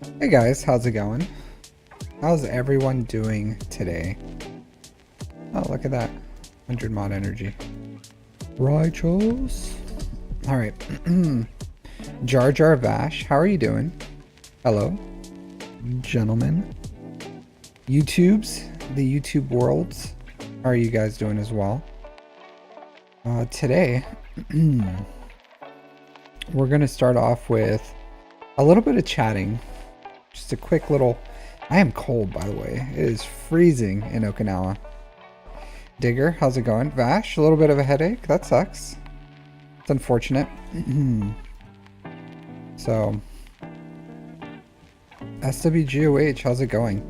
Hey guys, how's it going? How's everyone doing today? Oh, look at that. 100 mod energy. Righteous. Alright. Jar Jar Vash, how are you doing? Hello, gentlemen. YouTubes, the YouTube worlds. How are you guys doing as well? Today, we're going to start off with a little bit of chatting. Just a quick little... I am cold, by the way. It is freezing in Okinawa. Digger, how's it going? Vash, a little bit of a headache. That sucks. It's unfortunate. So, SWGOH, how's it going?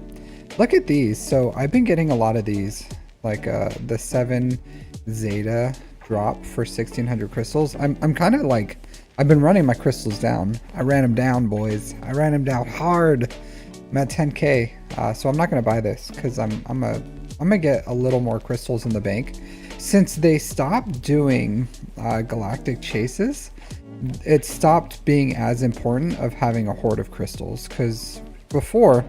Look at these. So, I've been getting a lot of these. Like the 7 Zeta drop for 1600 crystals. I'm kind of like... I've been running my crystals down. I ran them down, boys. I ran them down hard. I'm at 10k, so I'm not gonna buy this because I'm gonna get a little more crystals in the bank. Since they stopped doing galactic chases, it stopped being as important of having a hoard of crystals. Because before,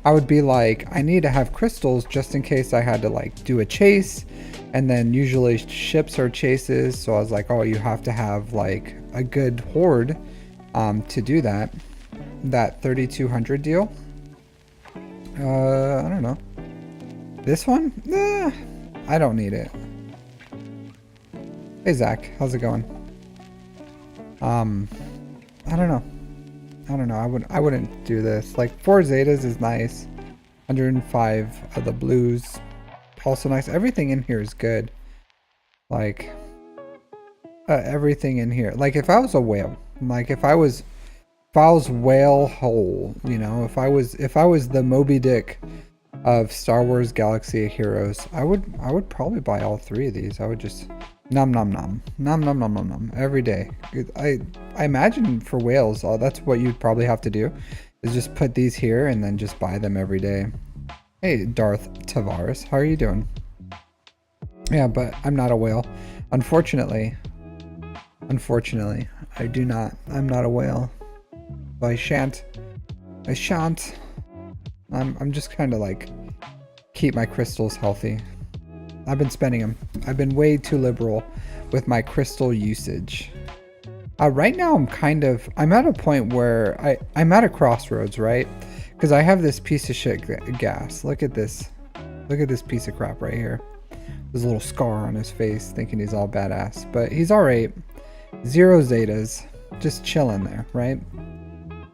I would be like, I need to have crystals just in case I had to like do a chase. And then usually ships are chases, so I was like, oh, you have to have like a good hoard to do that. That 3200 deal. I don't know. This one? Nah, I don't need it. Hey Zach, how's it going? I don't know. I don't know. I wouldn't do this. Like 4 Zetas is nice. 105 of the blues. Also nice. Everything in here is good. Like everything in here. Like if I was a whale, like if I was whale whole, you know, if I was the Moby Dick of Star Wars Galaxy of Heroes, I would probably buy all 3 of these. I would just nom nom nom nom nom nom nom nom every day. I imagine for whales, that's what you'd probably have to do, is just put these here and then just buy them every day. Hey, Darth Tavares, how are you doing? Yeah, but I'm not a whale. Unfortunately, I do not. I'm not a whale. But I shan't. I'm just kind of like keep my crystals healthy. I've been spending them. I've been way too liberal with my crystal usage. Right now I'm at a point where I'm at a crossroads, right? Because I have this piece of shit gas. Look at this. Look at this piece of crap right here. There's a little scar on his face thinking he's all badass. But he's alright. 0 Zetas. Just chilling there, right?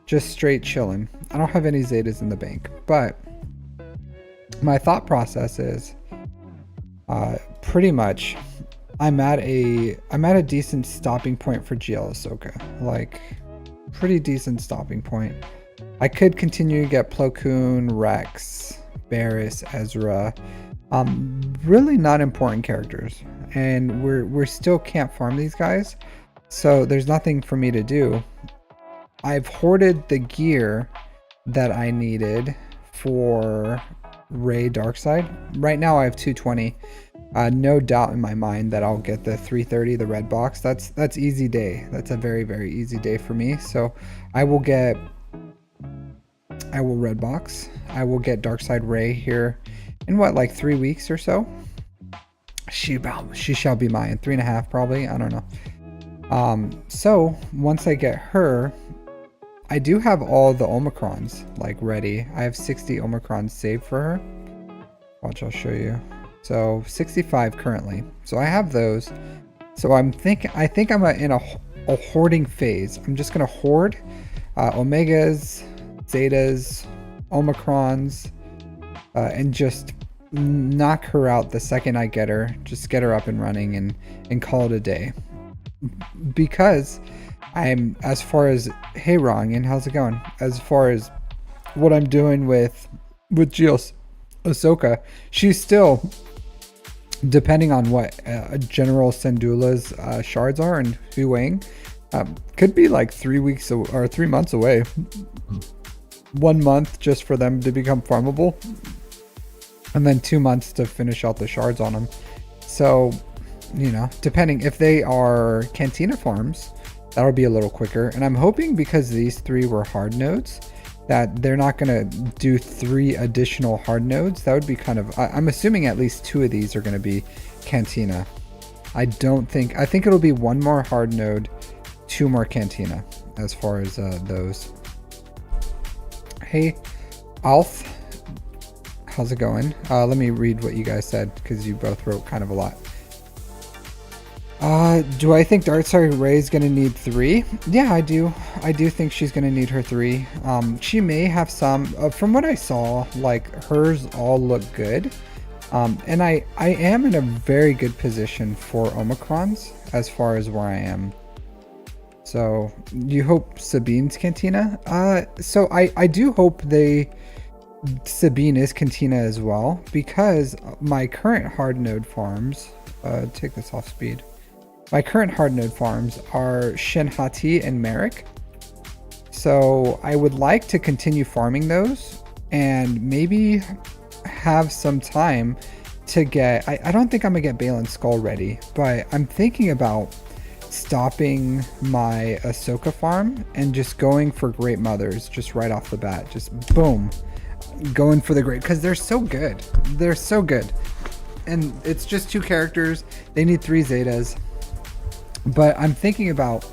Just straight chilling. I don't have any Zetas in the bank. But my thought process is pretty much I'm at a decent stopping point for GL Ahsoka. Like pretty decent stopping point. I could continue to get Plo Koon, Rex, Barriss, Ezra. Really not important characters. And we still can't farm these guys. So there's nothing for me to do. I've hoarded the gear that I needed for Rey Darkside. Right now I have 220. No doubt in my mind that I'll get the 330, the red box. That's easy day. That's a very, very easy day for me. So I will red box. I will get Darkside Rey here in what, like 3 weeks or so. She shall be mine. 3.5 probably. I don't know. So once I get her, I do have all the Omicrons like ready. I have 60 Omicrons saved for her. Watch, I'll show you. So 65 currently. So I have those. So I think I'm in a hoarding phase. I'm just gonna hoard Omegas, Zetas, Omicrons, and just knock her out the second I get her. Just get her up and running and call it a day. Because I'm, as far as, hey Wrong, and how's it going? As far as what I'm doing with Jill Ahsoka, she's still, depending on what General Syndulla's shards are and Hu Wang, could be like 3 weeks or 3 months away. 1 month just for them to become farmable, and then 2 months to finish out the shards on them. So, you know, depending if they are Cantina farms, that'll be a little quicker. And I'm hoping, because these 3 were hard nodes, that they're not going to do 3 additional hard nodes. That would be kind of, I'm assuming at least 2 of these are going to be Cantina. I think it'll be 1 more hard node, 2 more Cantina as far as those. Hey, Alf, how's it going? Let me read what you guys said because you both wrote kind of a lot. Do I think Darkstar Ray is going to need 3? Yeah, I do. I do think she's going to need her 3. She may have some, from what I saw, like hers all look good. And I am in a very good position for Omicrons as far as where I am. So you hope Sabine's Cantina? So I do hope Sabine is Cantina as well, because my current hard node farms, take this off speed. My current hard node farms are Shinhati and Merrick. So I would like to continue farming those and maybe have some time to get, I don't think I'm gonna get Balin's Skull ready, but I'm thinking about stopping my Ahsoka farm and just going for Great Mothers just right off the bat. Just boom, going for the great, because they're so good. They're so good. And it's just 2 characters. They need 3 Zetas. But I'm thinking about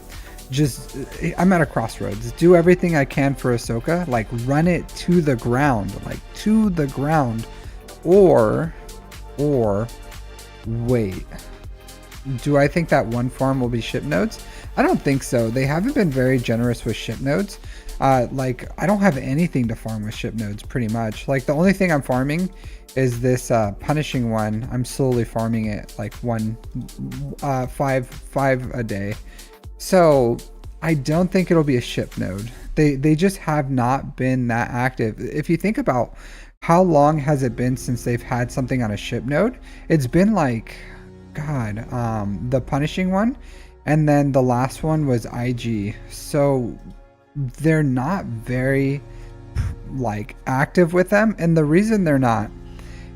just, I'm at a crossroads. Do everything I can for Ahsoka, like run it to the ground, or wait. Do I think that 1 farm will be ship nodes? I don't think so. They haven't been very generous with ship nodes. Like I don't have anything to farm with ship nodes pretty much. Like the only thing I'm farming is this punishing one. I'm slowly farming it like 5 a day. So I don't think it'll be a ship node. They just have not been that active. If you think about how long has it been since they've had something on a ship node, it's been like, God, the punishing one, and then the last one was IG. So they're not very like active with them, and the reason they're not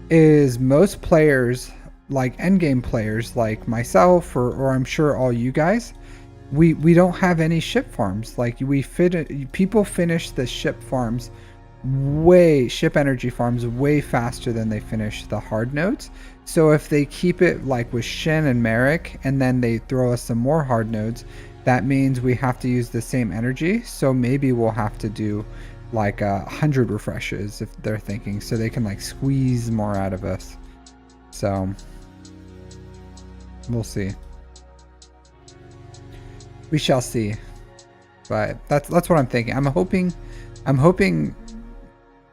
is most players, like endgame players like myself or I'm sure all you guys, we don't have any ship farms. Like people finish the ship farms ship energy farms way faster than they finish the hard nodes. So if they keep it like with Shin and Merrick and then they throw us some more hard nodes, that means we have to use the same energy. So maybe we'll have to do like 100 refreshes if they're thinking, so they can like squeeze more out of us. So we'll see. We shall see. But that's what I'm thinking. I'm hoping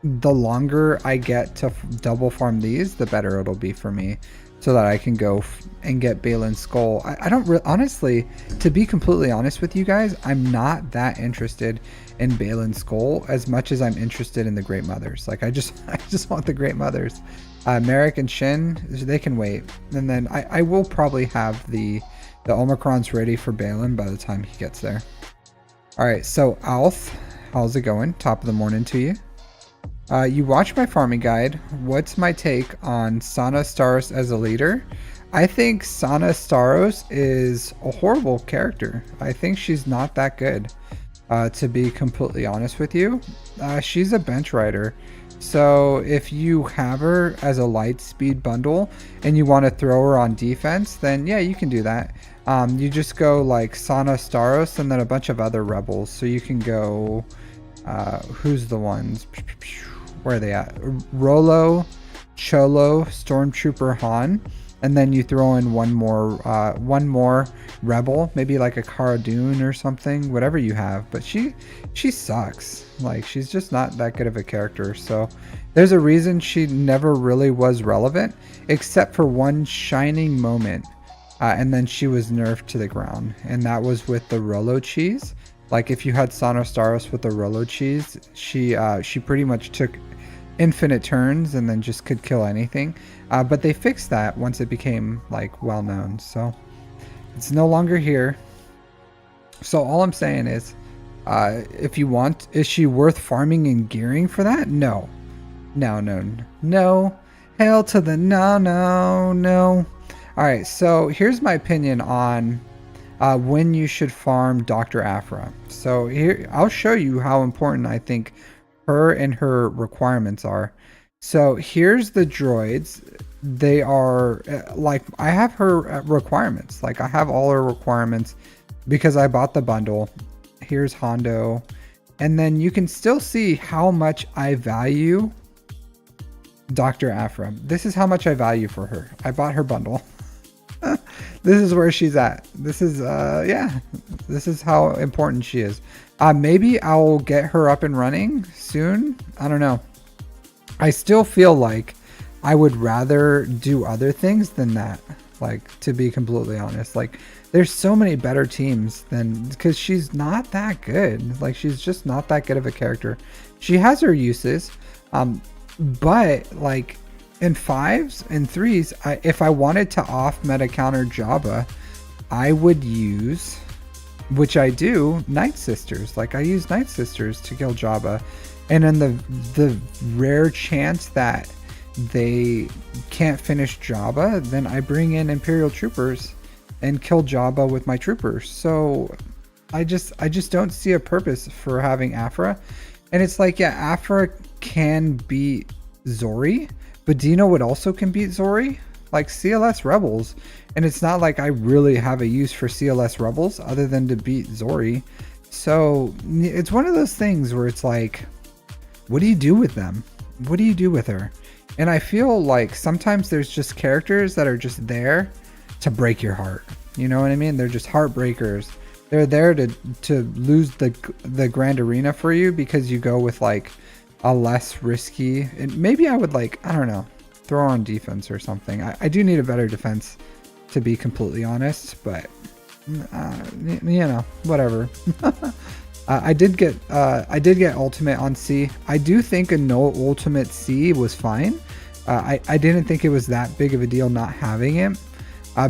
the longer I get to double farm these, the better it'll be for me, so that I can go and get Balin's Skull. I don't honestly, to be completely honest with you guys, I'm not that interested in Balin's Skull as much as I'm interested in the Great Mothers. Like I just want the Great Mothers. Merrick and Shin, they can wait, and then I will probably have the Omicrons ready for Balin by the time he gets there. All right, so Alf, how's it going? Top of the morning to you. You watched my farming guide. What's my take on Sana Staros as a leader? I think Sana Staros is a horrible character. I think she's not that good, to be completely honest with you. She's a bench rider. So if you have her as a light speed bundle and you want to throw her on defense, then yeah, you can do that. You just go like Sana Staros and then a bunch of other rebels. So you can go, who's the ones? Where are they at? Rolo, Cholo, Stormtrooper Han, and then you throw in one more rebel, maybe like a Cara Dune or something, whatever you have. But she sucks. Like she's just not that good of a character. So there's a reason she never really was relevant, except for one shining moment, and then she was nerfed to the ground, and that was with the Rolo cheese. Like if you had Sana Staros with the Rolo cheese, she pretty much took infinite turns and then just could kill anything. But they fixed that once it became like well known, so it's no longer here. So all I'm saying is, if you want, is she worth farming and gearing for that? No. Hail to the no. All right, so here's my opinion on when you should farm Dr. Aphra. So here, I'll show you how important I think her and her requirements are. So here's the droids. They are like, I have her requirements. Like I have all her requirements because I bought the bundle. Here's Hondo. And then you can still see how much I value Dr. Afra. This is how much I value for her. I bought her bundle. This is where she's at. This is, yeah, this is how important she is. Maybe I'll get her up and running soon. I don't know. I still feel like I would rather do other things than that. Like, to be completely honest, like there's so many better teams than, because she's not that good. Like she's just not that good of a character. She has her uses, but like in 5s and 3s, if I wanted to off meta counter Jabba, I would use, which I do, Night Sisters. Like I use Night Sisters to kill Jabba, and in the rare chance that they can't finish Jabba, then I bring in Imperial troopers and kill Jabba with my troopers. So I just don't see a purpose for having Afra. And it's like, yeah, Afra can beat Zori, but do you know what also can beat Zori? Like CLS Rebels. And it's not like I really have a use for CLS Rebels other than to beat Zori. So it's one of those things where it's like, what do you do with them? What do you do with her? And I feel like sometimes there's just characters that are just there to break your heart. You know what I mean? They're just heartbreakers. They're there to lose the grand arena for you because you go with like a less risky, and maybe I would like, I don't know, throw on defense or something. I do need a better defense, to be completely honest, but you know, whatever. I did get ultimate on C. I do think a no ultimate C was fine. I didn't think it was that big of a deal not having it,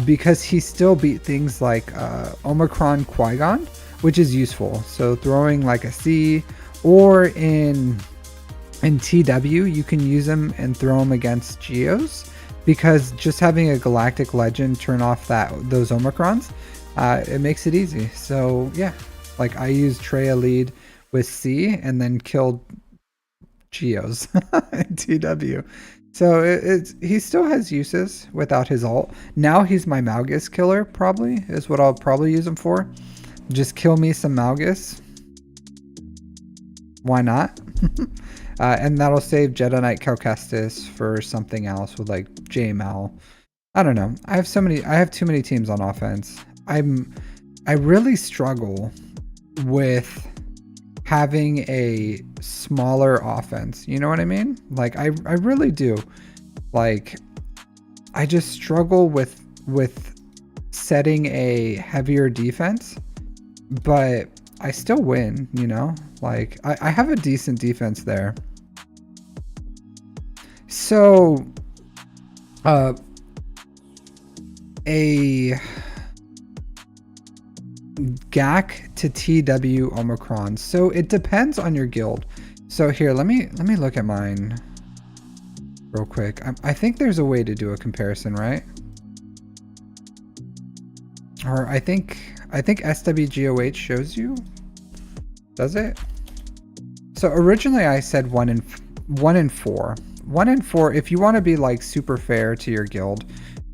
because he still beat things like Omicron Qui-Gon, which is useful. So throwing like a C, or in TW you can use him and throw him against Geos, because just having a Galactic Legend turn off those Omicrons, it makes it easy. So yeah, like I used Treya lead with C and then killed Geos in TW. So he still has uses without his ult. Now he's my Malgus killer, probably, is what I'll probably use him for. Just kill me some Malgus. Why not? And that'll save Jedi Knight Cal Kestis for something else with like J-Mal. I don't know. I have too many teams on offense. I really struggle with having a smaller offense. You know what I mean? Like I really do. Like I just struggle with setting a heavier defense, but I still win, you know? Like I have a decent defense there. So a GAC to TW Omicron. So it depends on your guild. So here, let me look at mine real quick. I think there's a way to do a comparison, right? Or I think SWGOH shows you. Does it? So originally I said 1 in 4. 1 in 4. If you want to be like super fair to your guild,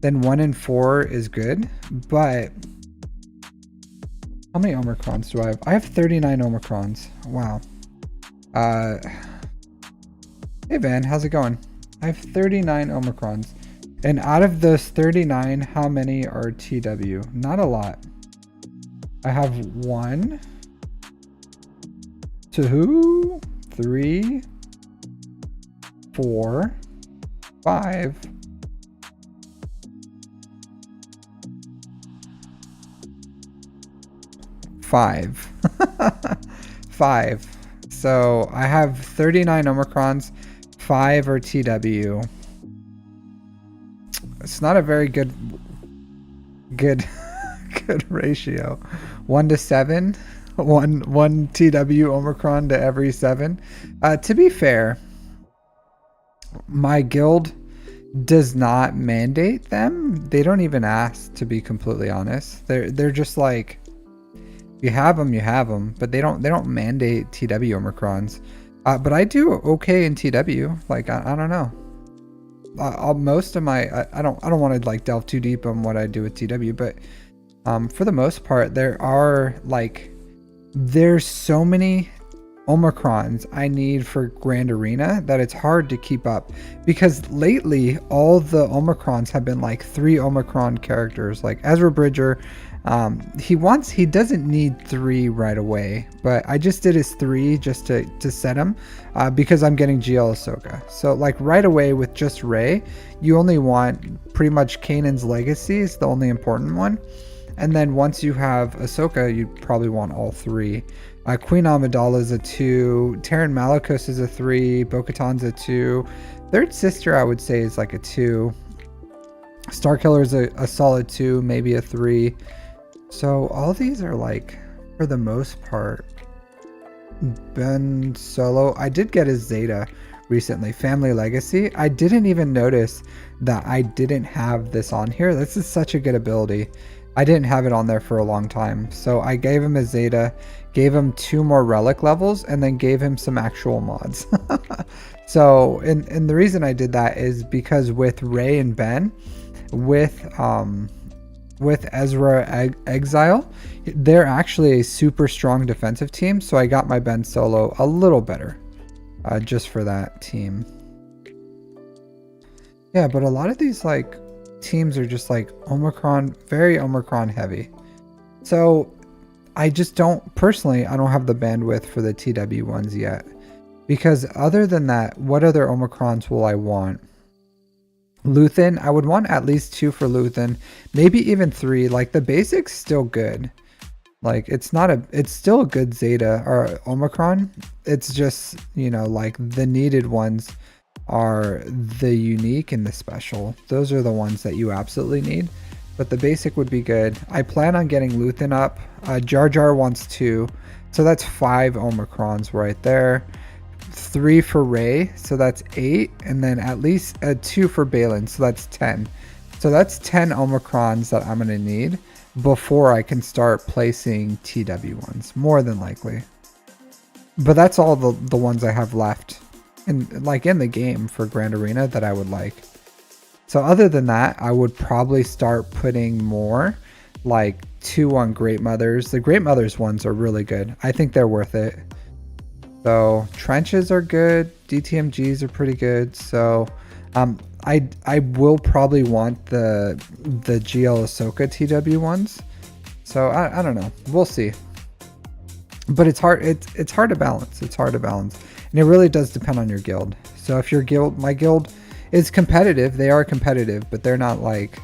then 1 in 4 is good. But how many Omicrons do I have? I have 39 Omicrons. Wow. Hey Van, how's it going? I have 39 Omicrons. And out of those 39, how many are TW? Not a lot. I have 1, 2, 3, 4, 5. 5. 5. So I have 39 Omicrons, 5 are TW. It's not a very good ratio. 1 to 7, one TW Omicron to every 7. To be fair, my guild does not mandate them. They don't even ask, to be completely honest. They're just like, you have them, but they don't mandate TW Omicrons. But I do okay in TW. Like, I don't know. Most of my, I don't want to like delve too deep on what I do with TW, but for the most part, there's so many Omicrons I need for Grand Arena that it's hard to keep up, because lately all the Omicrons have been like 3 Omicron characters, like Ezra Bridger. He doesn't need 3 right away, but I just did his 3 just to set him, because I'm getting GL Ahsoka. So like right away with just Rey, you only want pretty much Kanan's Legacy is the only important one. And then once you have Ahsoka, you probably want all 3. Queen Amidala is a 2. Terran Malicos is a 3. Bo-Katan's a 2. Third Sister, I would say, is like a 2. Starkiller is a solid 2, maybe a 3. So all these are like, for the most part, Ben Solo. I did get his Zeta recently, Family Legacy. I didn't even notice that I didn't have this on here. This is such a good ability. I didn't have it on there for a long time. So I gave him a Zeta, gave him 2 more relic levels, and then gave him some actual mods. So, and the reason I did that is because with Rey and Ben, with Ezra Exile, they're actually a super strong defensive team. So I got my Ben Solo a little better, just for that team. Yeah, but a lot of these like teams are just like Omicron, very Omicron heavy. So I just don't, personally, I don't have the bandwidth for the TW ones yet, because other than that, what other Omicrons will I want? Luthen, I would want at least 2 for Luthen, maybe even 3. Like the basic's still good. Like it's still a good Zeta or Omicron. It's just, you know, like the needed ones are the unique and the special. Those are the ones that you absolutely need. But the basic would be good. I plan on getting Luthen up. Jar Jar wants 2. So that's 5 Omicrons right there. 3 for Rey, so that's 8. And then at least 2 for Balin, so that's 10. So that's 10 Omicrons that I'm going to need before I can start placing TW ones, more than likely. But that's all the ones I have left in the game for Grand Arena that I would like. So other than that, I would probably start putting more, like 2 on Great Mothers. The Great Mothers ones are really good. I think they're worth it. So trenches are good. DTMGs are pretty good. So I will probably want the GL Ahsoka TW ones. So I don't know. We'll see. But it's hard. It's hard to balance. It's hard to balance. And it really does depend on your guild. So if your guild, my guild is competitive, they are competitive, but they're not like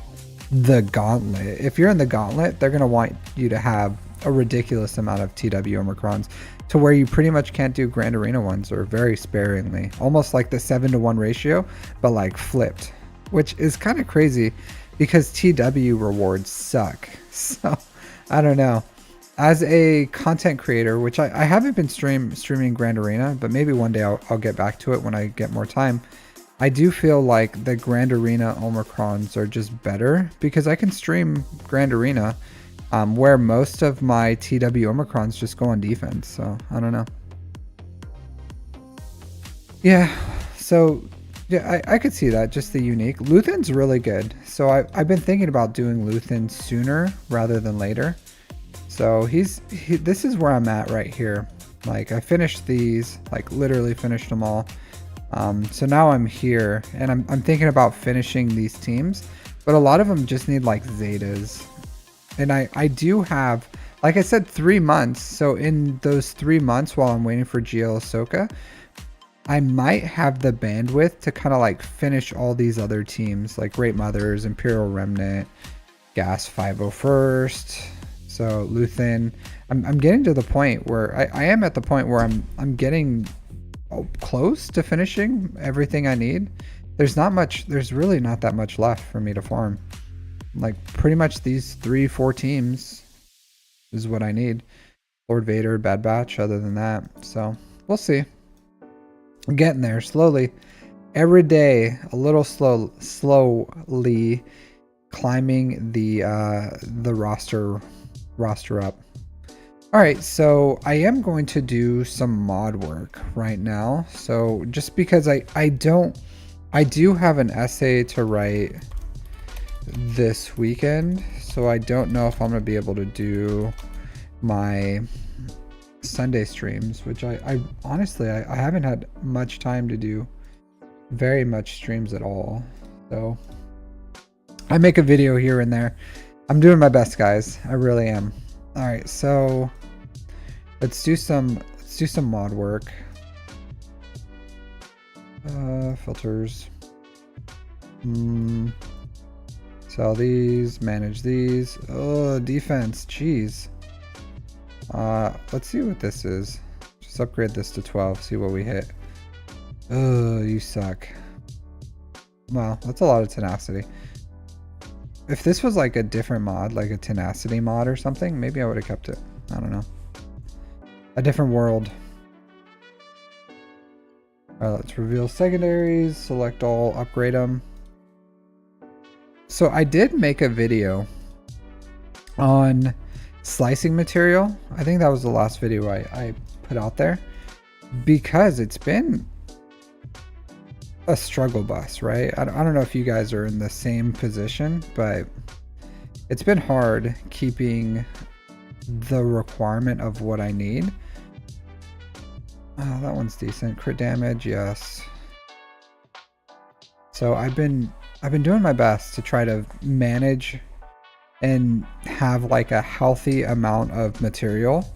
the gauntlet. If you're in the gauntlet, they're going to want you to have a ridiculous amount of TW Omicrons to where you pretty much can't do Grand Arena ones, or very sparingly. Almost like the 7-to-1 ratio, but like flipped, which is kind of crazy because TW rewards suck. So I don't know. As a content creator, which I haven't been streaming Grand Arena, but maybe one day I'll get back to it when I get more time. I do feel like the Grand Arena Omicrons are just better because I can stream Grand Arena, where most of my TW Omicrons just go on defense. So I don't know. Yeah, so yeah, I could see that, just the unique. Luthen's really good. So I've been thinking about doing Luthen sooner rather than later. So this is where I'm at right here. Like I finished these, like literally finished them all. So now I'm here and I'm thinking about finishing these teams, but a lot of them just need like Zetas. And I do have, like I said, 3 months. So in those 3 months while I'm waiting for GL Ahsoka, I might have the bandwidth to kind of like finish all these other teams like Great Mothers, Imperial Remnant, Gas 501st. So Luthen, I'm getting to the point where I am at the point where I'm getting close to finishing everything I need. There's really not that much left for me to farm. Like pretty much these 3-4 teams is what I need. Lord Vader, Bad Batch, other than that. So we'll see. I'm getting there slowly. Every day, a little slowly climbing the roster up. All right, so I am going to do some mod work right now. So just because I do have an essay to write this weekend, so I don't know if I'm gonna be able to do my Sunday streams, which I honestly I haven't had much time to do very much streams at all. So I make a video here and there. I'm doing my best, guys. I really am. All right, so let's do some mod work. Filters. Sell these, manage these. Oh, defense, jeez. Let's see what this is. Just upgrade this to 12, see what we hit. Oh, you suck. Wow, that's a lot of tenacity. If this was like a different mod, like a tenacity mod or something, maybe I would have kept it. I don't know. A different world. Alright, let's reveal secondaries, select all, upgrade them. So I did make a video on slicing material. I think that was the last video I put out there, because it's been a struggle bus, right? I don't know if you guys are in the same position, but it's been hard keeping the requirement of what I need. Oh, that one's decent. Crit damage, yes. So I've been doing my best to try to manage and have like a healthy amount of material,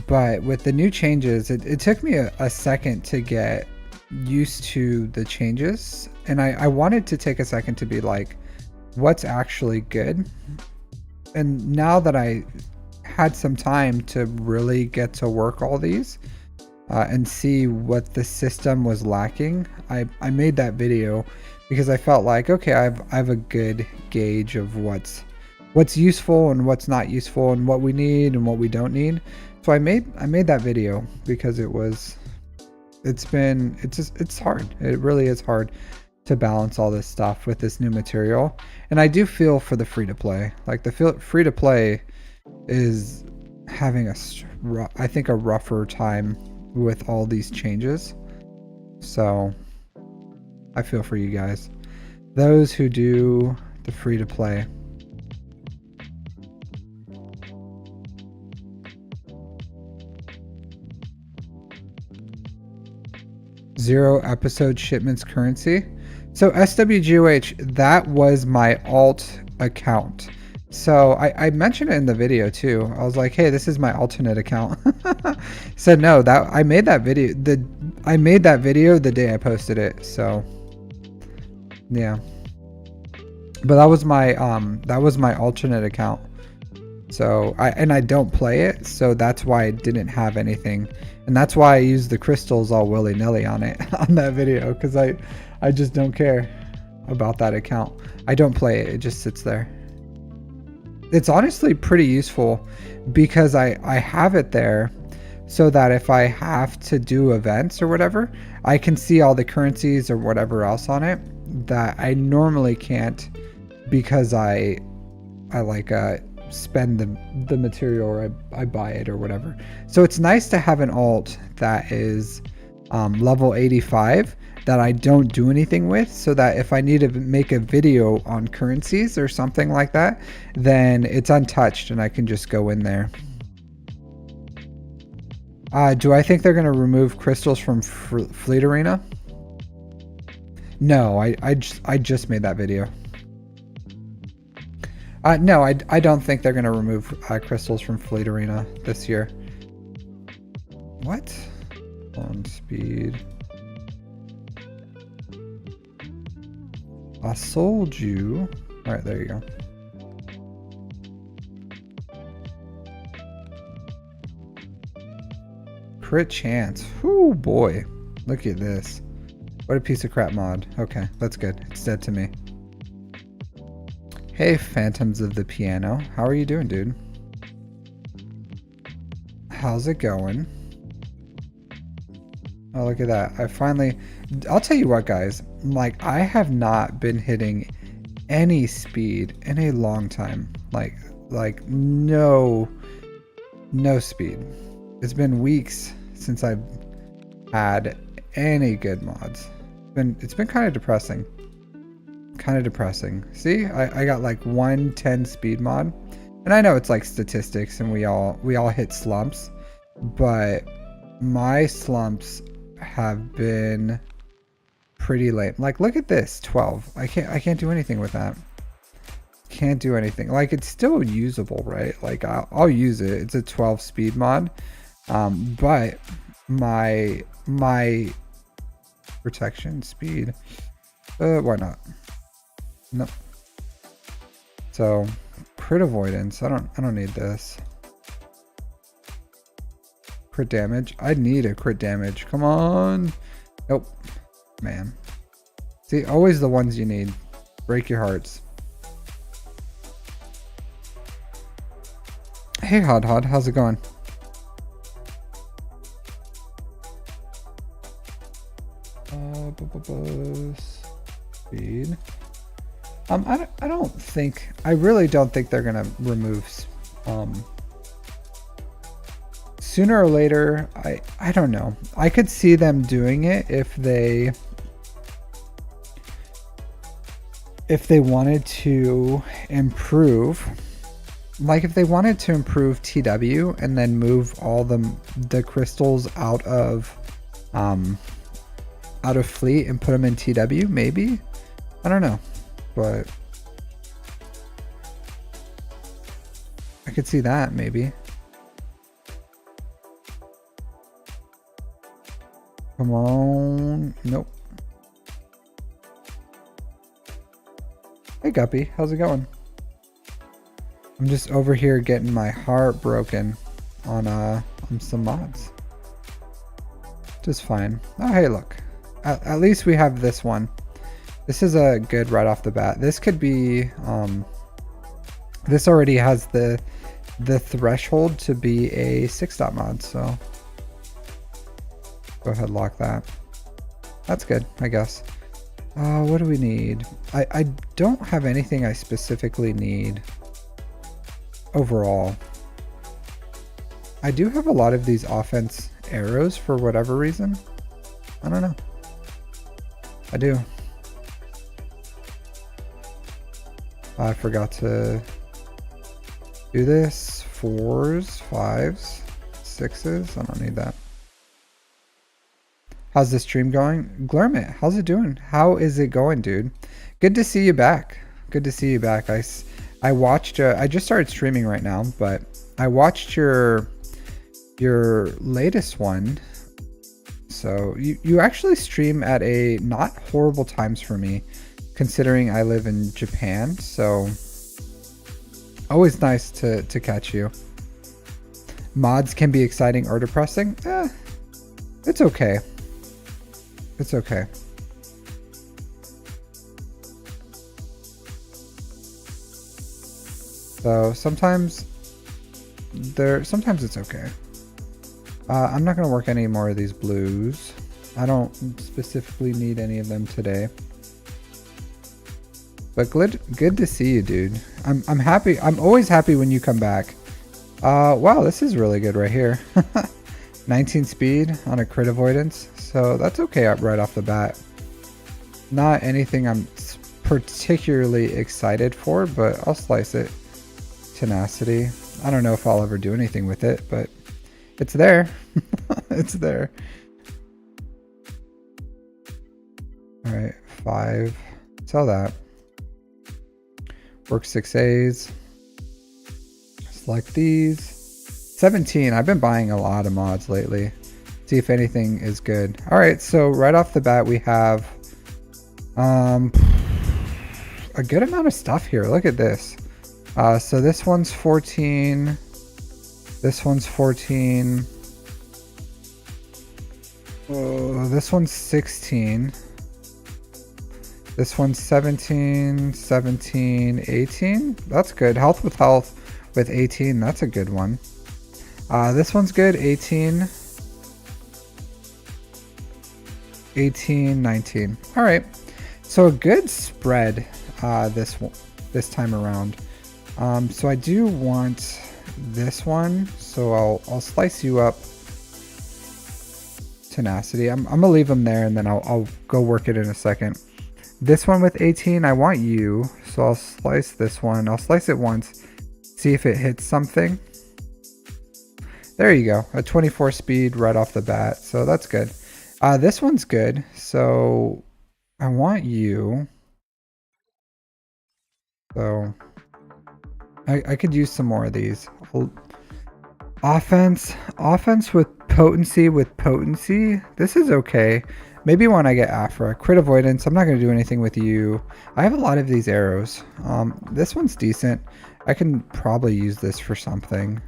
but with the new changes, it took me a second to get used to the changes, and I wanted to take a second to be like, what's actually good? And now that I had some time to really get to work all these and see what the system was lacking, I made that video because I felt like, okay, I have a good gauge of what's useful and what's not useful, and what we need and what we don't need. So I made that video because it's hard. It really is hard to balance all this stuff with this new material. And I do feel for the free to play. Like the free to play is having I think a rougher time with all these changes. So I feel for you guys, those who do the free to play. Zero episode shipments currency. So SWGOH, that was my alt account. So I mentioned it in the video too. I was like, hey, this is my alternate account. Said no, that I made that video the day I posted it. So yeah. But that was my alternate account. So I don't play it, so that's why I didn't have anything. And that's why I used the crystals all willy-nilly on it on that video, because I just don't care about that account. I don't play it, it just sits there. It's honestly pretty useful because I have it there so that if I have to do events or whatever, I can see all the currencies or whatever else on it that I normally can't, because I like spend the material, or I buy it or whatever. So it's nice to have an alt that is level 85 that I don't do anything with, so that if I need to make a video on currencies or something like that, then it's untouched and I can just go in there. Do I think they're going to remove crystals from Fleet Arena? No, I just made that video. No, I don't think they're going to remove crystals from Fleet Arena this year. What? On speed. I sold you. All right, there you go. Crit chance. Oh boy. Look at this. What a piece of crap mod. Okay, that's good. It's dead to me. Hey, Phantoms of the Piano. How are you doing, dude? How's it going? Oh, look at that. I'll tell you what, guys. Like, I have not been hitting any speed in a long time. Like no No speed. It's been weeks since I've had any good mods. It's been kind of depressing. Kind of depressing. See, I got like 110 speed mod, and I know it's like statistics, and we all hit slumps, but my slumps have been pretty lame. Like, look at this, 12. I can't do anything with that. Can't do anything. Like, it's still usable, right? Like, I'll use it. It's a 12 speed mod, but my protection speed, why not? Nope. So crit avoidance, I don't need this. Crit damage, I need a crit damage, come on. Nope, man. See, always the ones you need. Break your hearts. Hey Hod, how's it going? Speed. I really don't think they're gonna remove sooner or later. I don't know. I could see them doing it if they wanted to improve, like if they wanted to improve TW and then move all the crystals out of fleet and put them in TW, maybe. I don't know, but I could see that maybe. Come on. Nope. Hey Guppy, how's it going? I'm just over here getting my heart broken on some mods. Just fine. Oh hey, look. At least we have this one. This is a good right off the bat. This could be this already has the threshold to be a 6-dot mod, so go ahead, lock that. That's good, I guess. What do we need? I don't have anything I specifically need overall. I do have a lot of these offense arrows for whatever reason. I don't know. I do. I forgot to do this. 4s, 5s, 6s. I don't need that. How's the stream going? Glurmit, how's it doing? How is it going, dude? Good to see you back. Good to see you back. I watched, I just started streaming right now, but I watched your latest one. So you actually stream at a not horrible times for me, considering I live in Japan. So always nice to catch you. Mods can be exciting or depressing. It's okay. It's okay. So sometimes it's okay. I'm not going to work any more of these blues. I don't specifically need any of them today. But good to see you, dude. I'm happy. I'm always happy when you come back. Wow, this is really good right here. 19 speed on a crit avoidance. So that's okay right off the bat. Not anything I'm particularly excited for, but I'll slice it. Tenacity. I don't know if I'll ever do anything with it, but it's there. It's there. All right, 5. Sell that. Work 6As. Select these. 17. I've been buying a lot of mods lately. See if anything is good. All right, so right off the bat we have a good amount of stuff here. Look at this. So this one's 14. This one's 14. Oh, this one's 16. This one's 17, 17, 18. That's good. Health with health with 18. That's a good one. This one's good. 18. 18, 19. All right. So a good spread this time around. So I do want this one. So I'll slice you up. Tenacity. I'm gonna leave them there, and then I'll go work it in a second. This one with 18, I want you. So I'll slice this one. I'll slice it once. See if it hits something. There you go. A 24 speed right off the bat. So that's good. This one's good. So I want you. So I could use some more of these. Offense with potency. This is okay. Maybe when I get Afra. Crit avoidance. I'm not going to do anything with you. I have a lot of these arrows. This one's decent. I can probably use this for something.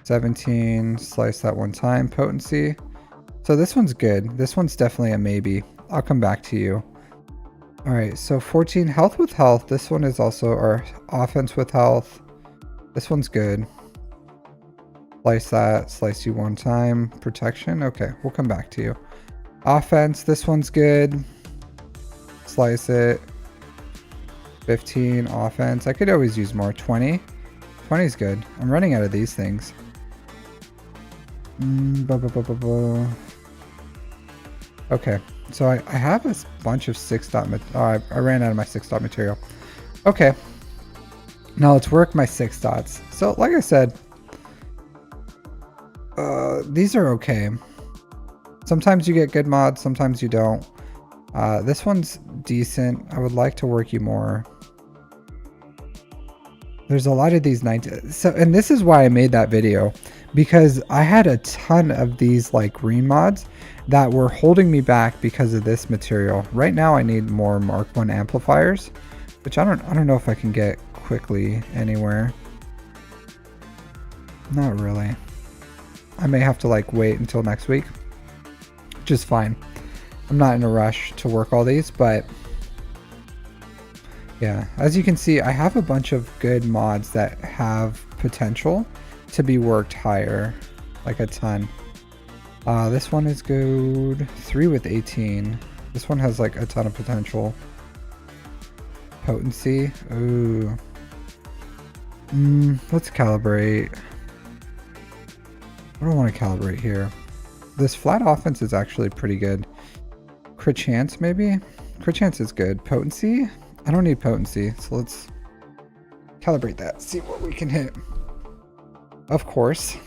17. Slice that one time. Potency. So this one's good. This one's definitely a maybe. I'll come back to you. Alright, so 14. Health with health. This one is also our offense with health. This one's good. Slice that. Slice you one time. Protection. Okay, we'll come back to you. Offense. This one's good. Slice it. 15. Offense. I could always use more. 20. 20 is good. I'm running out of these things. Okay, so I have a bunch of 6 dot. I ran out of my 6 dot material. Okay. Now let's work my 6 dots. So like I said, these are okay. Sometimes you get good mods, sometimes you don't. This one's decent. I would like to work you more. There's a lot of these 19. So, and this is why I made that video, because I had a ton of these like green mods that were holding me back because of this material. Right now I need more Mark 1 amplifiers, which I don't know if I can get quickly anywhere. Not really. I may have to like wait until next week, which is fine. I'm not in a rush to work all these, but yeah, as you can see, I have a bunch of good mods that have potential to be worked higher, like a ton. This one is good. 3 with 18. This one has like a ton of potential. Potency. Ooh. Let's calibrate. I don't want to calibrate here. This flat offense is actually pretty good. Crit chance, maybe? Crit chance is good. Potency? I don't need potency, so let's calibrate that. See what we can hit. Of course.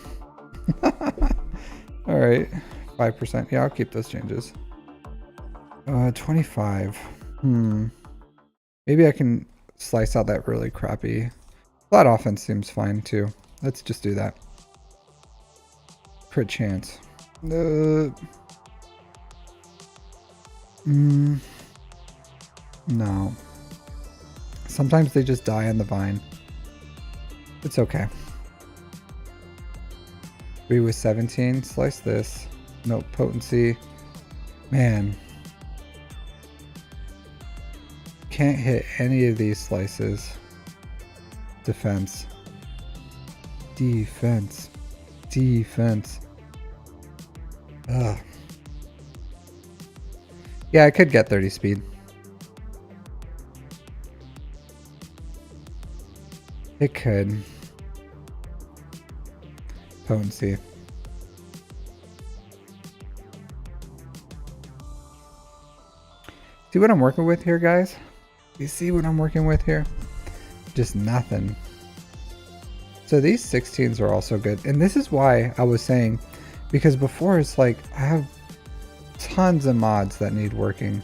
Alright. 5%. Yeah, I'll keep those changes. 25. Maybe I can slice out that really crappy. Flat offense seems fine too. Let's just do that. Crit chance. No. Sometimes they just die on the vine. It's okay. 3 with 17. Slice this. Nope. Potency. Man. Can't hit any of these slices. Defense. Defense. Defense. Ugh. Yeah, I could get 30 speed. It could. Potency. See what I'm working with here, guys? You see what I'm working with here? Just nothing. So these 16s are also good. And this is why I was saying, because before it's like, I have tons of mods that need working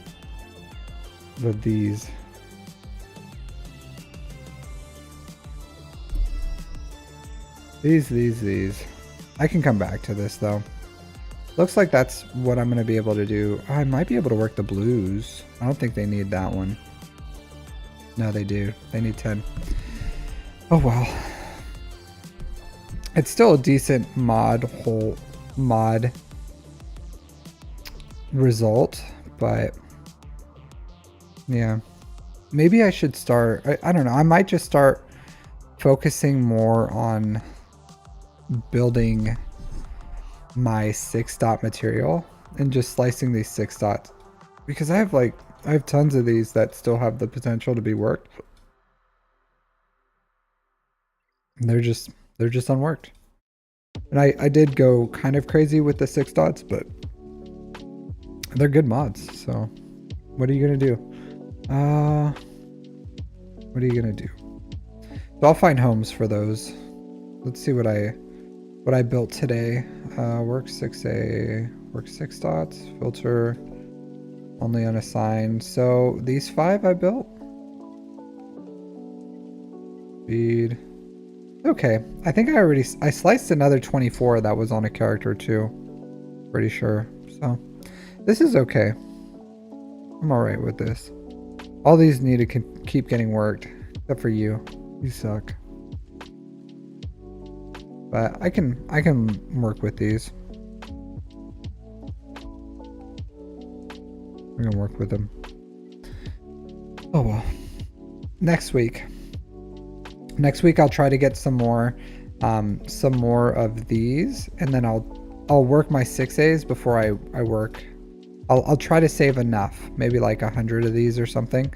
with these. These. I can come back to this though. Looks like that's what I'm going to be able to do. I might be able to work the blues. I don't think they need that one. No, they do. They need 10. Oh well. It's still a decent mod result, but yeah. Maybe I should start, I don't know, I might just start focusing more on building my 6 dot material and just slicing these 6 dots, because I have tons of these that still have the potential to be worked. They're just unworked. And I did go kind of crazy with the 6 dots, but they're good mods. So what are you gonna do? What are you gonna do? So I'll find homes for those. Let's see what I built today. Work 6A, work 6 dots, filter only unassigned. So these 5 I built. Speed. Okay, I think I sliced another 24 that was on a character too. Pretty sure. So this is okay. I'm alright with this. All these need to keep getting worked, except for you. You suck. But I can work with these. I'm gonna work with them. Oh well. Next week I'll try to get some more of these, and then I'll work my 6As before I work. I'll try to save enough, maybe like 100 of these or something,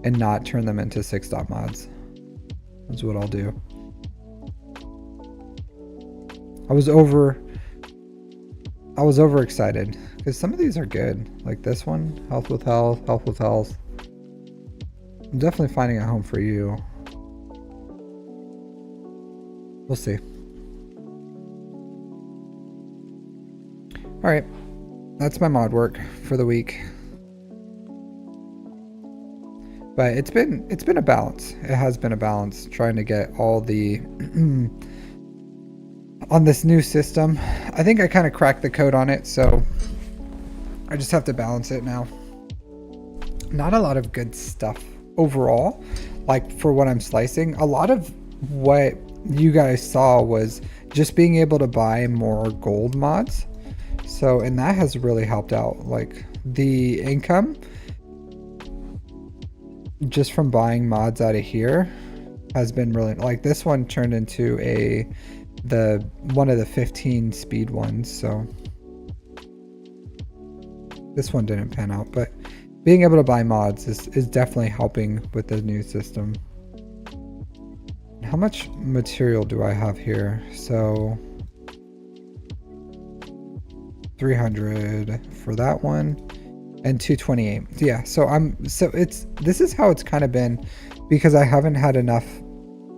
and not turn them into 6 dot mods. That's what I'll do. I was over excited because some of these are good, like this one, health with health, health with health. I'm definitely finding a home for you. We'll see. All right, that's my mod work for the week. But it's been a balance. It has been a balance trying to get all the on this new system. I think I kind of cracked the code on it, so I just have to balance it now. Not a lot of good stuff overall, like for what I'm slicing. A lot of what you guys saw was just being able to buy more gold mods. So, and that has really helped out. Like the income just from buying mods out of here has been really, like this one turned into one of the 15 speed ones. So this one didn't pan out, but being able to buy mods is definitely helping with the new system. How much material do I have here? So 300 for that one and 228. Yeah, so this is how it's kind of been, because I haven't had enough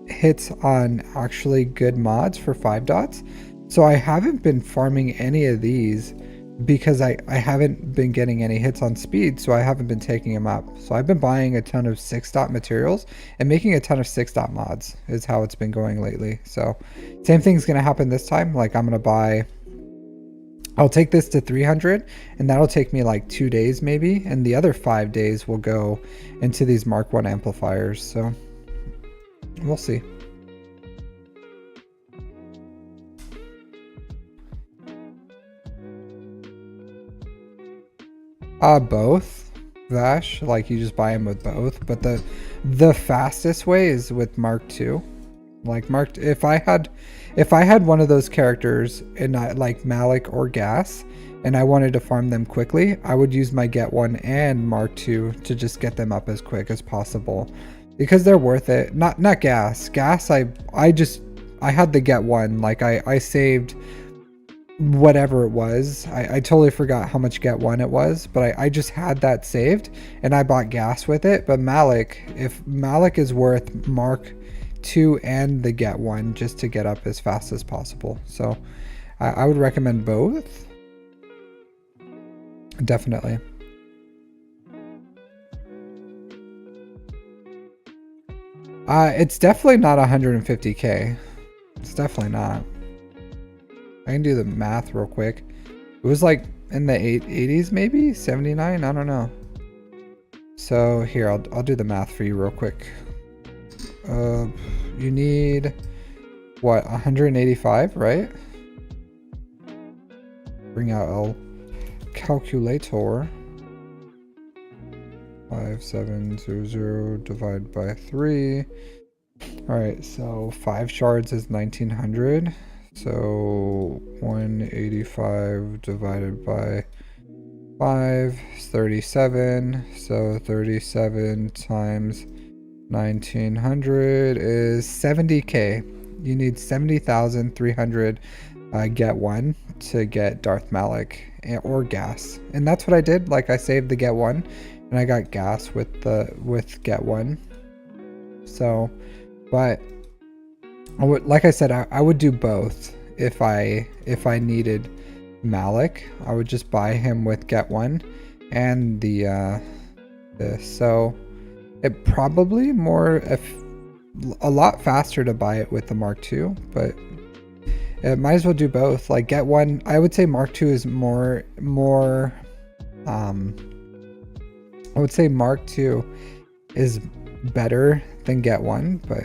hits on actually good mods for 5 dots. So I haven't been farming any of these because I haven't been getting any hits on speed, so I haven't been taking them up. So I've been buying a ton of 6 dot materials and making a ton of 6 dot mods is how it's been going lately. So same thing's gonna happen this time. Like I'll take this to 300 and that'll take me like 2 days maybe, and the other 5 days will go into these Mark 1 amplifiers. So we'll see. Both, Vash. Like you just buy them with both, but the fastest way is with Mark 2. Like if I had one of those characters and like Malik or Gas, and I wanted to farm them quickly, I would use my Get 1 and Mark 2 to just get them up as quick as possible, because they're worth it. Not Gas. Gas, I had the Get 1. Like I saved whatever it was. I totally forgot how much Get 1 it was, but I just had that saved and I bought Gas with it. But if Malik is worth Mark 2 and the Get 1 just to get up as fast as possible. So I would recommend both. Definitely. It's definitely not 150k. It's definitely not. I can do the math real quick. It was like in the 80s, maybe 79. I don't know. So here, I'll do the math for you real quick. You need what, 185, right? Bring out a calculator. 5700 divided by 3. All right, so 5 shards is 1900. So 185 divided by 5 is 37. So 37 times 1900 is 70k. You need 70,300 get one to get Darth Malik or gas, and that's what I did. Like I saved the get one, and I got gas with get one. So, but like I said, I would do both if I needed Malik. I would just buy him with get one and the this. So it probably a lot faster to buy it with the Mark II, but it might as well do both. Like get one, I would say Mark II is more I would say Mark II is better than get one, but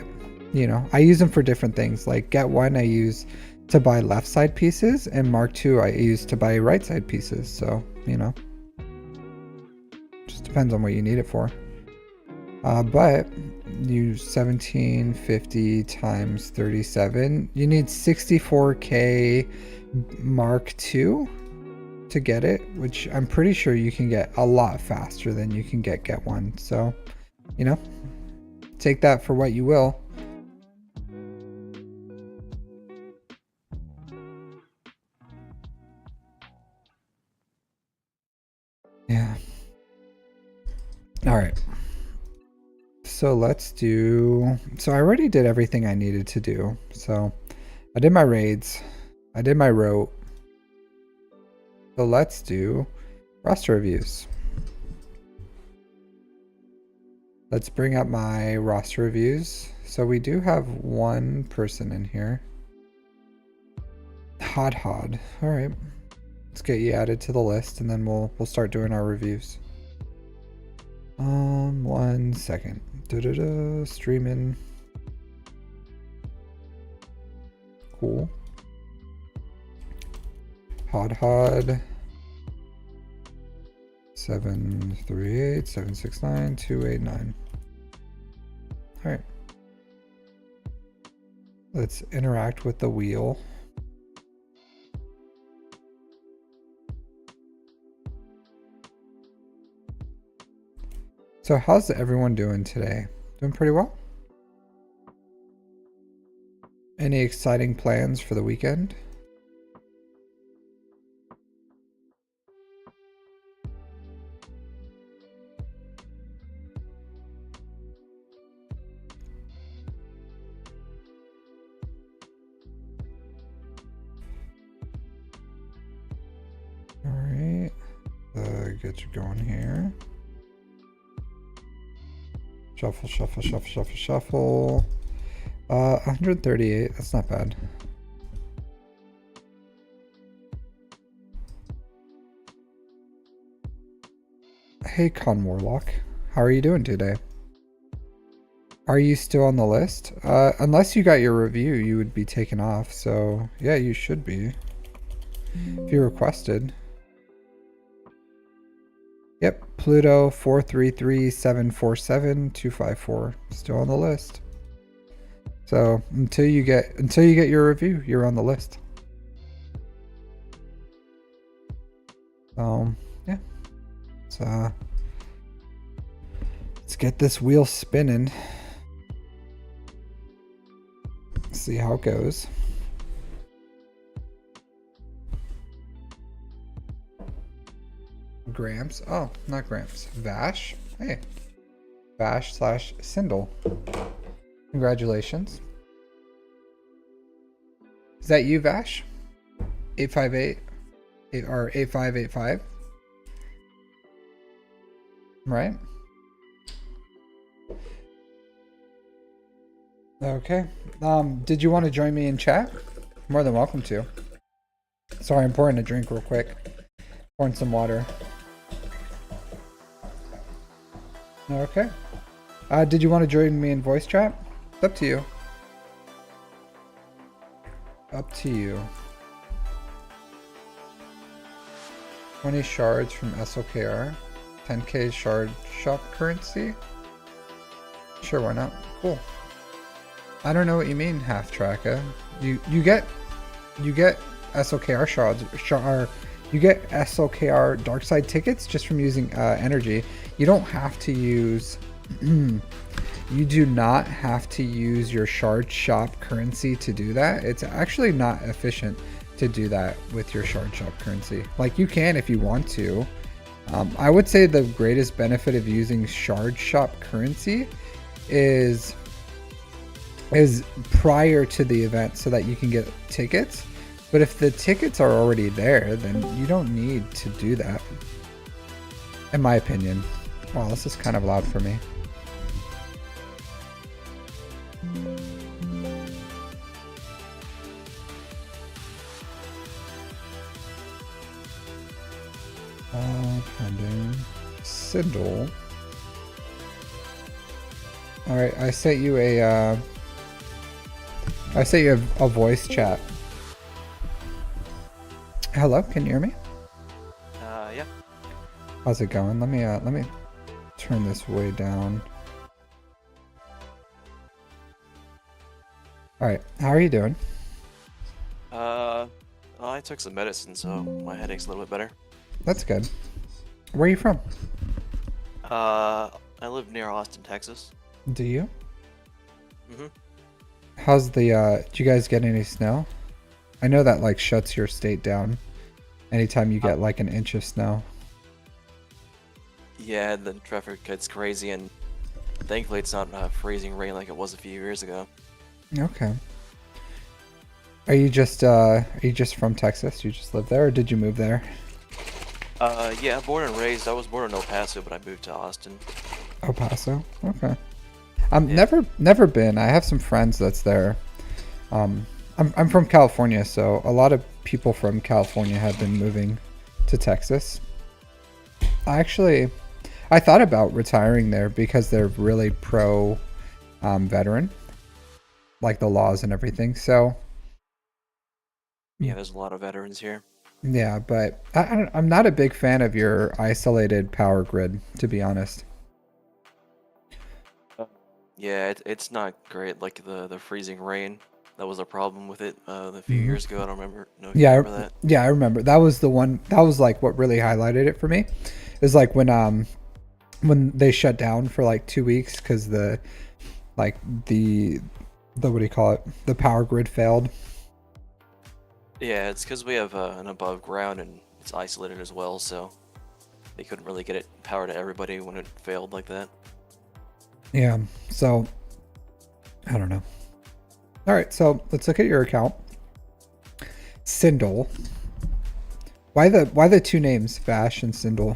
you know, I use them for different things. Like get one I use to buy left side pieces, and Mark II I use to buy right side pieces. So, you know, just depends on what you need it for. But you 1750 times 37, you need 64k Mark II to get it, which I'm pretty sure you can get a lot faster than you can get one. So, you know, take that for what you will. Yeah. All right. So let's do, so I already did everything I needed to do. So I did my raids, I did my rote. So let's do roster reviews. Let's bring up my roster reviews. So we do have one person in here. Hod. All right. Let's get you added to the list, and then we'll start doing our reviews. 1 second. Streaming. Cool. Hod. 738-769-289. All right. Let's interact with the wheel. So how's everyone doing today? Doing pretty well? Any exciting plans for the weekend? All right, get you going here. Shuffle. 138, that's not bad. Hey Con Warlock, how are you doing today? Are you still on the list? Unless you got your review, you would be taken off, so yeah, you should be. If you requested. Yep, Pluto 433-747-254, still on the list. So until you get your review, you're on the list. Yeah. So let's get this wheel spinning. See how it goes. Gramps. Oh, not Gramps. Vash. Hey. Vash/Sindel. Congratulations. Is that you, Vash? 858 or 8585? Right? Okay. Did you want to join me in chat? More than welcome to. Sorry, I'm pouring a drink real quick. Pouring some water. Okay. Did you want to join me in voice chat? It's up to you. Up to you. 20 shards from SLKR. 10k shard shop currency. Sure, why not? Cool. I don't know what you mean, half tracka. You get SLKR shards. You get SLKR dark side tickets just from using energy. You don't have to use You do not have to use your shard shop currency to do that. It's actually not efficient to do that with your shard shop currency. Like, you can if you want to. I would say the greatest benefit of using shard shop currency is prior to the event so that you can get tickets. But if the tickets are already there, then you don't need to do that, in my opinion. Wow, this is kind of loud for me. Pending. Sindel. Alright, I sent you a voice chat. Hello, can you hear me? Yeah. How's it going? Let me turn this way down. Alright, how are you doing? I took some medicine, so my headache's a little bit better. That's good. Where are you from? I live near Austin, Texas. Do you? Mm-hmm. How's the, do you guys get any snow? I know that, like, shuts your state down anytime you get, like, an inch of snow. Yeah, the traffic gets crazy, and thankfully it's not freezing rain like it was a few years ago. Okay. Are you just from Texas? You just live there, or did you move there? Yeah, born and raised. I was born in El Paso, but I moved to Austin. El Paso? Okay. Yeah. Never been. I have some friends that's there. I'm from California, so a lot of people from California have been moving to Texas. I thought about retiring there because they're really pro veteran, like the laws and everything. So Yeah, there's a lot of veterans here. yeah, but I'm not a big fan of your isolated power grid, to be honest. Yeah, it's not great. Like the freezing rain, that was a problem with it a few years ago. I don't know if you remember that. Yeah, I remember. That was the one. That was like what really highlighted it for me. Is like when they shut down for like 2 weeks because the what do you call it? The power grid failed. Yeah, it's because we have an above ground and it's isolated as well, so they couldn't really get it power to everybody when it failed like that. Yeah, so I don't know. All right, so let's look at your account. Sindel. Why the two names, Vash and Sindel?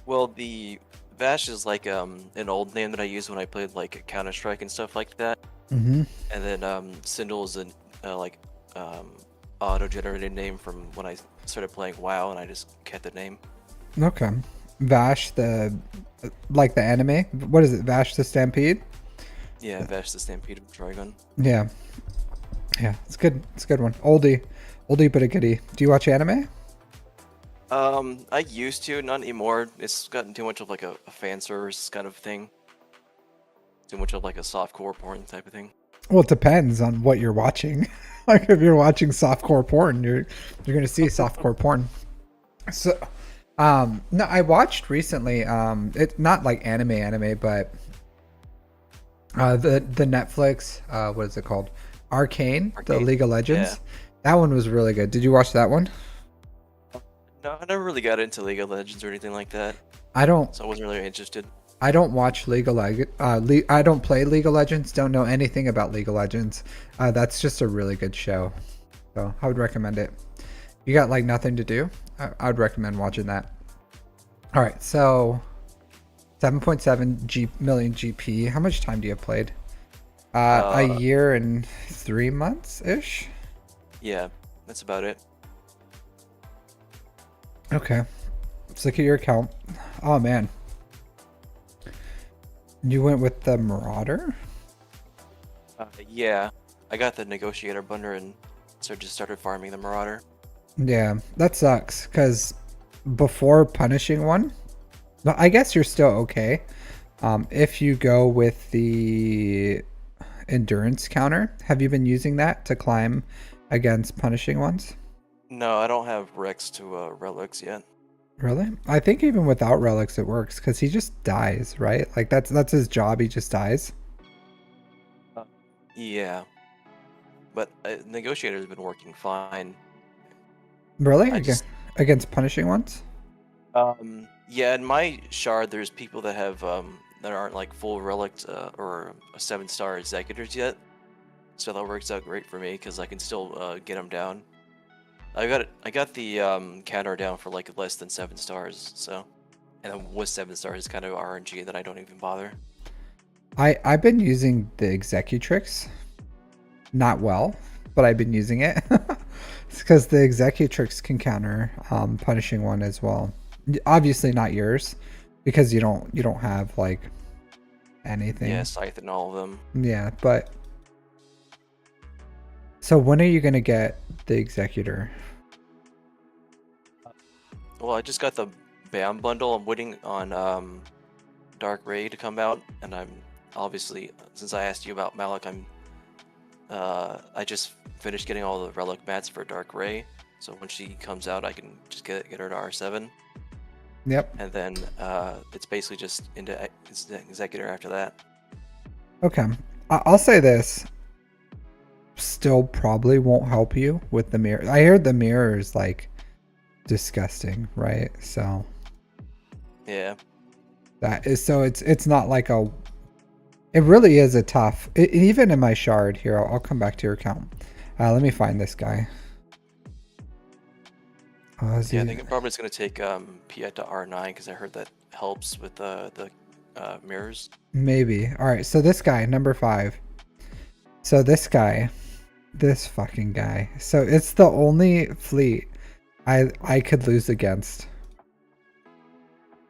Well, the Vash is like an old name that I used when I played like Counter-Strike and stuff like that. Mm-hmm. And then Sindel is an auto-generated name from when I started playing WoW, and I just kept the name. Okay. Vash, the anime. What is it? Vash the Stampede? Yeah, Vash the Stampede of Dragon. Yeah. Yeah, it's good. It's a good one. Oldie but a goodie. Do you watch anime? I used to, not anymore. It's gotten too much of like a fan service kind of thing. Too much of like a softcore porn type of thing. Well, it depends on what you're watching. Like if you're watching softcore porn, you're gonna see softcore porn. So, no, I watched recently. It's not like anime, but the Netflix. What is it called? Arcane, the League of Legends. Yeah. That one was really good. Did you watch that one? No, I never really got into League of Legends or anything like that. I don't. So I wasn't really interested. I don't watch League of Legends. I don't play League of Legends. Don't know anything about League of Legends. That's just a really good show. So I would recommend it. You got like nothing to do? I would recommend watching that. All right, so 7.7 million GP. How much time do you have played? A year and 3 months ish. Yeah, that's about it. Okay, let's look at your account. Oh man, you went with the Marauder. Yeah, I got the Negotiator bundle and so just started farming the Marauder. Yeah, that sucks because before punishing one, I guess you're still okay. If you go with the endurance counter, have you been using that to climb against punishing ones? No, I don't have Rex to relics yet. Really? I think even without relics it works because he just dies, right? Like that's his job. He just dies. Yeah, but Negotiator's been working fine. Really? I just Against punishing ones? yeah, in my shard, there's people that have that aren't like full relic or a 7-star executors yet, so that works out great for me because I can still get them down. I got the counter down for like less than 7 stars, so and then with 7 stars, it's kind of RNG that I don't even bother. I've been using the executrix, not well, but I've been using it. It's because the executrix can counter punishing one as well. Obviously not yours, because you don't have like anything. Yeah, Scythe and all of them. Yeah, but so when are you gonna get the executor? Well, I just got the BAM bundle. I'm waiting on Dark Ray to come out, and I'm obviously, since I asked you about Malik, I just finished getting all the relic mats for Dark Ray, so when she comes out, I can just get her to R7. Yep. And then it's basically just into Executor after that. Okay. I'll say this. Still probably won't help you with the mirror. I heard the mirror is like disgusting, right? So Yeah. that is so it's not like a. It really is a tough. Even in my shard here, I'll come back to your account. Let me find this guy. Yeah, I think I'm probably just gonna take Piet to R9 because I heard that helps with the mirrors. Maybe. All right. So this guy, number 5. So this guy, this fucking guy. So it's the only fleet I could lose against.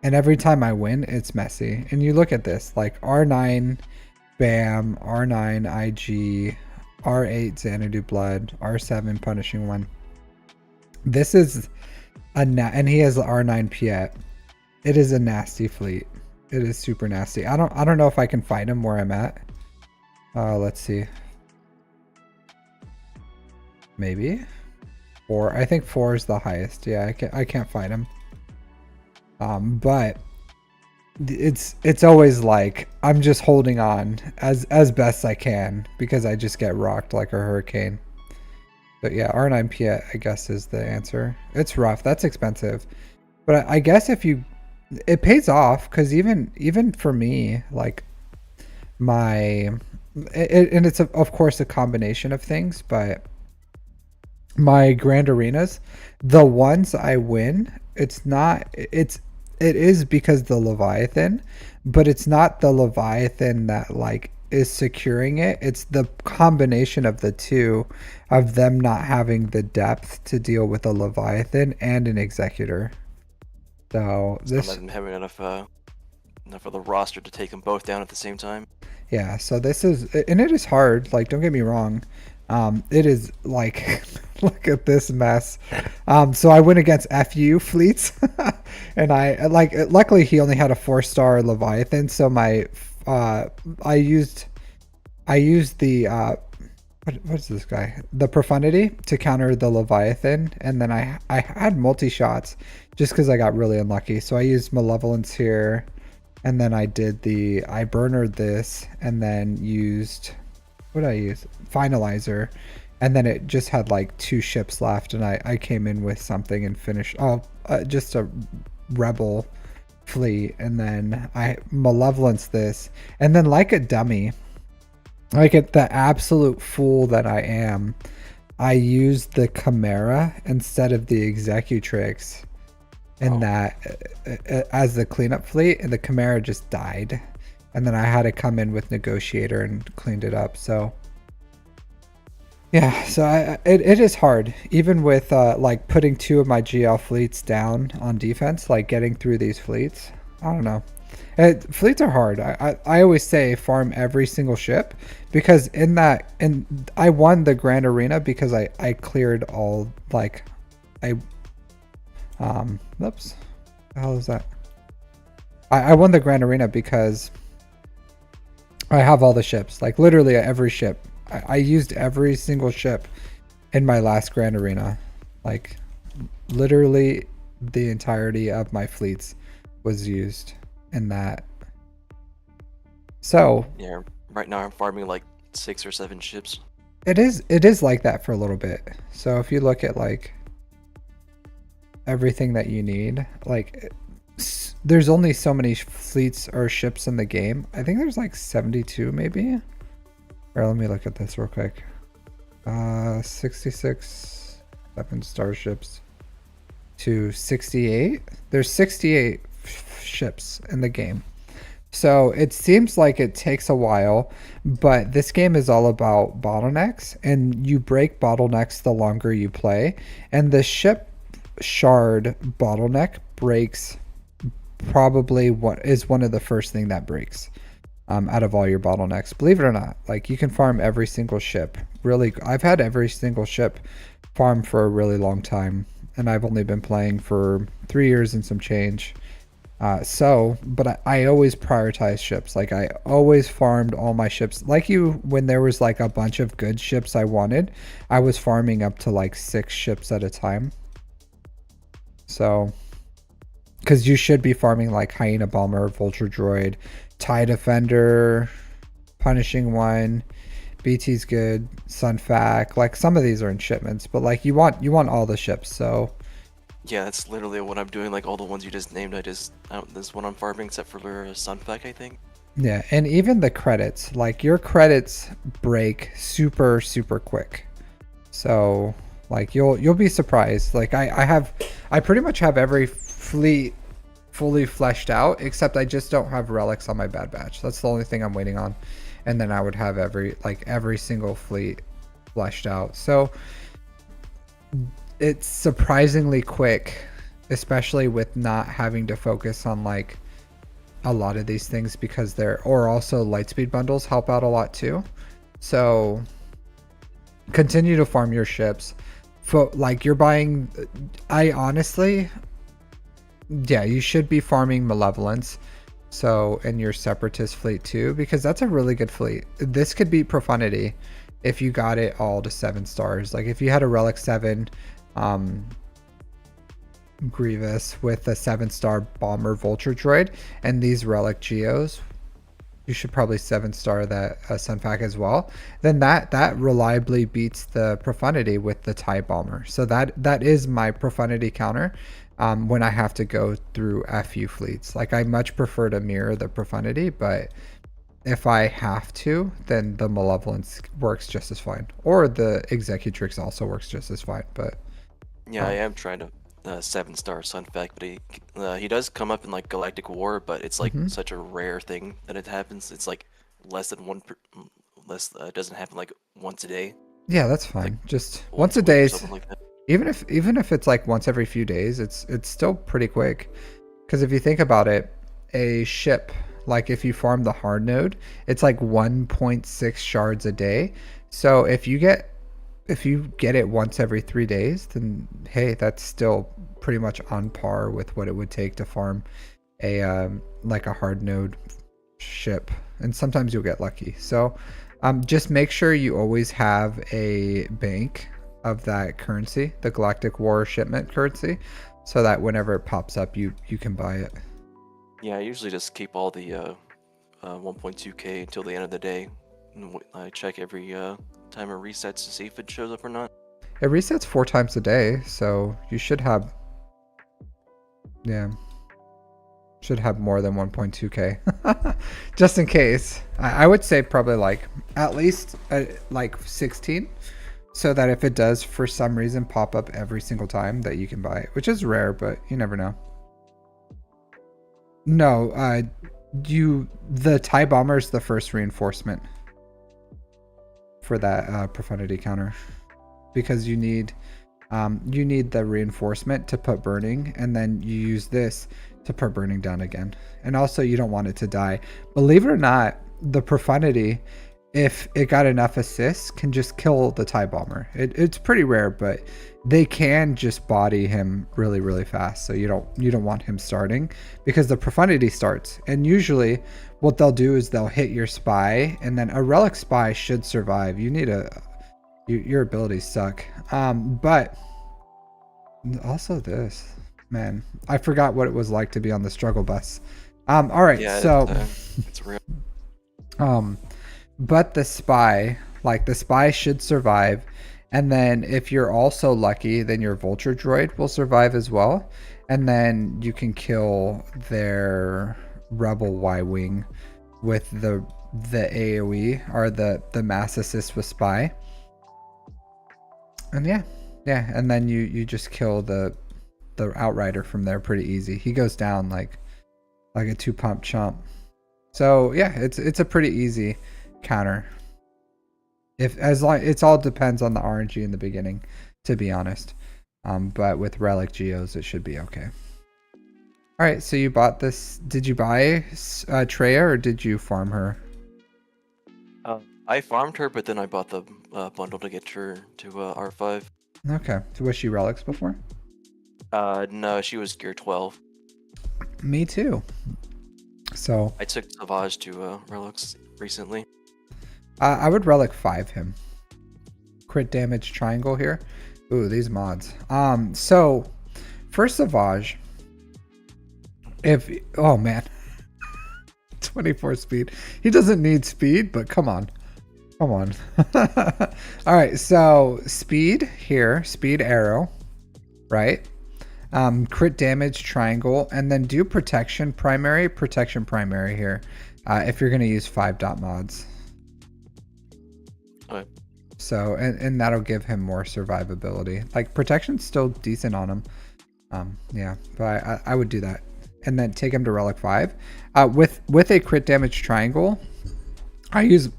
And every time I win, it's messy. And you look at this, like R9 BAM, R9 IG, R8 Xanadu Blood, R7 Punishing One. This is and he has R9 Piet. It is a nasty fleet. It is super nasty. I don't know if I can find him where I'm at. Let's see. Maybe 4. I think 4 is the highest. Yeah, I can't find him. But it's always like I'm just holding on as best I can because I just get rocked like a hurricane. But yeah, R9 Piet I guess is the answer. It's rough. That's expensive. But I guess if you it pays off because even for me, like and it's of course a combination of things, but my grand arenas, the ones I win, it is because the Leviathan, but it's not the Leviathan that like is securing it. It's the combination of the two of them not having the depth to deal with a Leviathan and an executor. So this not having enough of the roster to take them both down at the same time. Yeah, so this is, and it is hard, like don't get me wrong. It is like look at this mess. So I went against FU fleets and I like luckily he only had a 4-star Leviathan, so my I used the what's this guy? The Profundity to counter the Leviathan, and then I had multi-shots just because I got really unlucky. So I used Malevolence here, and then I did I burnered this, and then used, what did I use? Finalizer, and then it just had like 2 ships left, and I came in with something and finished, just a Rebel fleet, and then I Malevolence this, and then like a dummy, like the absolute fool that I am, I used the Chimera instead of the Executrix and that as the cleanup fleet, and the Chimera just died, and then I had to come in with Negotiator and cleaned it up. So yeah, so it is hard, even with like putting 2 of my GL fleets down on defense, like getting through these fleets. I don't know. Fleets are hard. I always say farm every single ship, because I won the Grand Arena because I cleared all, like oops, the hell is that? I won the Grand Arena because I have all the ships, like literally every ship. I used every single ship in my last Grand Arena, like literally the entirety of my fleets was used in that. So Yeah, right now I'm farming like 6 or 7 ships. it is like that for a little bit. So if you look at like everything that you need, like there's only so many fleets or ships in the game. I think there's like 72 maybe. Or let me look at this real quick. 66 7-star ships to 68. There's 68 ships in the game. So it seems like it takes a while, but this game is all about bottlenecks, and you break bottlenecks the longer you play. And the ship shard bottleneck breaks probably what is one of the first thing that breaks out of all your bottlenecks. Believe it or not, like you can farm every single ship. Really, I've had every single ship farm for a really long time, and I've only been playing for 3 years and some change. But I always prioritize ships. Like I always farmed all my ships. Like you, when there was like a bunch of good ships I wanted, I was farming up to like 6 ships at a time. So, because you should be farming like Hyena Bomber, Vulture Droid, TIE Defender, Punishing One, BT's good, Sunfac. Like some of these are in shipments, but like you want all the ships. So. Yeah, that's literally what I'm doing. Like all the ones you just named, this is what I'm farming, except for Sunpack, I think. Yeah, and even the credits, like your credits break super quick. So like you'll be surprised. Like I pretty much have every fleet fully fleshed out, except I just don't have relics on my Bad Batch. That's the only thing I'm waiting on. And then I would have every single fleet fleshed out. So it's surprisingly quick, especially with not having to focus on like a lot of these things, because also lightspeed bundles help out a lot too. So continue to farm your ships. Like you're buying, I honestly, yeah, you should be farming Malevolence. So in your Separatist fleet too, because that's a really good fleet. This could beat Profundity if you got it all to 7 stars. Like if you had a Relic 7 Grievous with a 7-star Bomber Vulture Droid and these Relic Geos, you should probably 7-star that Sunpack as well. Then that reliably beats the Profundity with the TIE Bomber. So that is my Profundity counter when I have to go through FU fleets. Like I much prefer to mirror the Profundity, but if I have to, then the Malevolence works just as fine, or the Executrix also works just as fine. But yeah, I am trying to 7-star Sunfac, but he does come up in like Galactic War, but it's like such a rare thing that it happens. It's like less than it doesn't happen like once a day. Yeah, that's fine. Like just once a day. Something like that. Even if it's like once every few days, it's still pretty quick. Because if you think about it, a ship, like if you farm the hard node, it's like 1.6 shards a day. So if you get it once every 3 days, then hey, that's still pretty much on par with what it would take to farm a like a hard node ship. And sometimes you'll get lucky. So just make sure you always have a bank of that currency, the Galactic War shipment currency, so that whenever it pops up, you can buy it. Yeah, I usually just keep all the 1.2k until the end of the day. I check every time it resets to see if it shows up or not. It resets 4 times a day, so you should have, yeah, should have more than 1.2k. Just in case. I would say probably like at least like 16, so that if it does for some reason pop up every single time, that you can buy it, which is rare, but you never know. No, the TIE Bomber is the first reinforcement for that Profundity counter, because you need the reinforcement to put burning, and then you use this to put burning down again. And also you don't want it to die. Believe it or not, the Profundity, if it got enough assists, can just kill the TIE Bomber. It's pretty rare, but they can just body him really fast. So you don't want him starting, because the Profundity starts, and usually what they'll do is they'll hit your spy, and then a relic spy should survive. You need your abilities suck. But also this, Man, I forgot what it was like to be on the struggle bus. All right, Yeah, so it's real. but the spy, like the spy should survive. And then if you're also lucky, then your vulture droid will survive as well. And then you can kill their rebel Y-wing with the AoE or the mass assist with spy. And yeah, and then you just kill the outrider from there pretty easy. He goes down like a 2-pump chump. So yeah, it's a pretty easy counter. If as long it's all depends on the RNG in the beginning, to be honest. But with relic geos, it should be okay. All right, so you bought this. Did you buy Treya or did you farm her? I farmed her, but then I bought the bundle to get her to R5. Okay. So was she relics before? No, she was gear 12. Me too. So I took Savage to relics recently. I would relic 5 him. Crit damage triangle here. Ooh, these mods. So for Savage, oh man, 24 speed. He doesn't need speed, but come on. All right, so speed here, speed arrow, right? Crit damage triangle, and then do protection primary here. If you're gonna use 5 dot mods. Okay. So and that'll give him more survivability. Like protection's still decent on him. Yeah, but I would do that, and then take him to relic 5. With a crit damage triangle, I use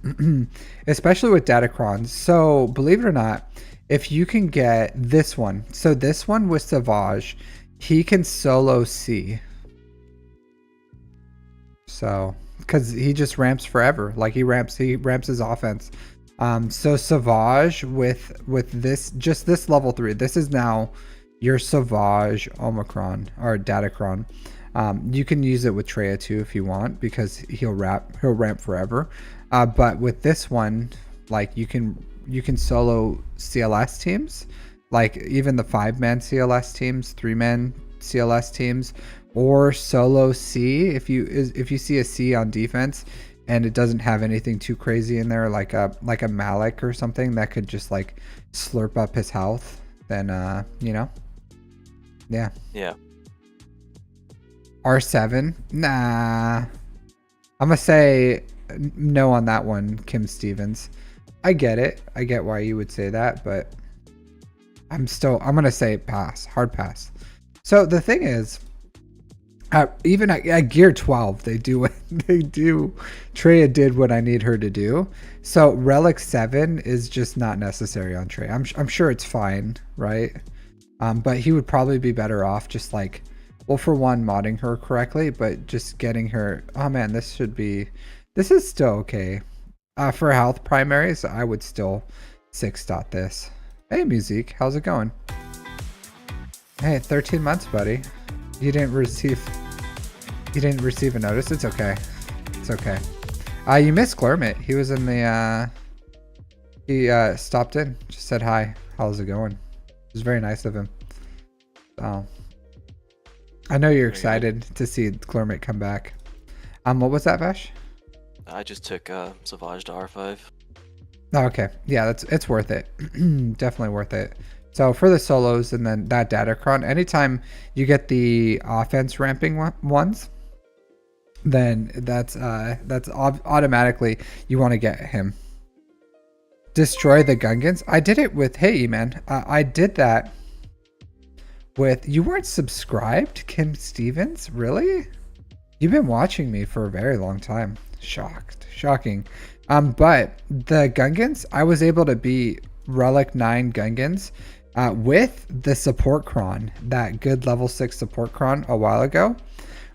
especially with Datacrons. So believe it or not, if you can get this one, so this one with Savage, he can solo C. So because he just ramps forever, like he ramps his offense. So Savage with this, just this level 3, this is now your Savage Omicron or Datacron. You can use it with Treya too if you want, because he'll ramp forever. But with this one, like you can solo CLS teams, like even the 5-man CLS teams, 3-man CLS teams, or solo C if you see a C on defense and it doesn't have anything too crazy in there, like a Malik or something that could just like slurp up his health, then yeah. R7, nah. I'm gonna say no on that one, Kim Stevens. I get it. I get why you would say that, but I'm gonna say pass, hard pass. So the thing is, even at gear 12, they do Treya did what I need her to do. So relic 7 is just not necessary on Treya. I'm sure it's fine, right? But he would probably be better off just like, well, for one, modding her correctly, but just getting her. Oh man, this is still okay. For health primaries, I would still 6-dot this. Hey, Musique, how's it going? Hey, 13 months, buddy. You didn't receive a notice. It's okay. It's okay. You missed Glurmit. He was in the he stopped in, just said hi. How's it going? It was very nice of him. I know you're excited to see Glurmit come back. What was that, Vash? I just took Savage to R5. Oh, okay. Yeah, it's worth it. Definitely worth it. So for the solos and then that Datacron, anytime you get the offense ramping ones, then that's automatically you want to get him. Destroy the Gungans. I did it with, hey man, I did that with, you weren't subscribed, Kim Stevens? Really? You've been watching me for a very long time. Shocking. But the Gungans, I was able to beat Relic 9 Gungans with the support cron, that good level 6 support cron a while ago,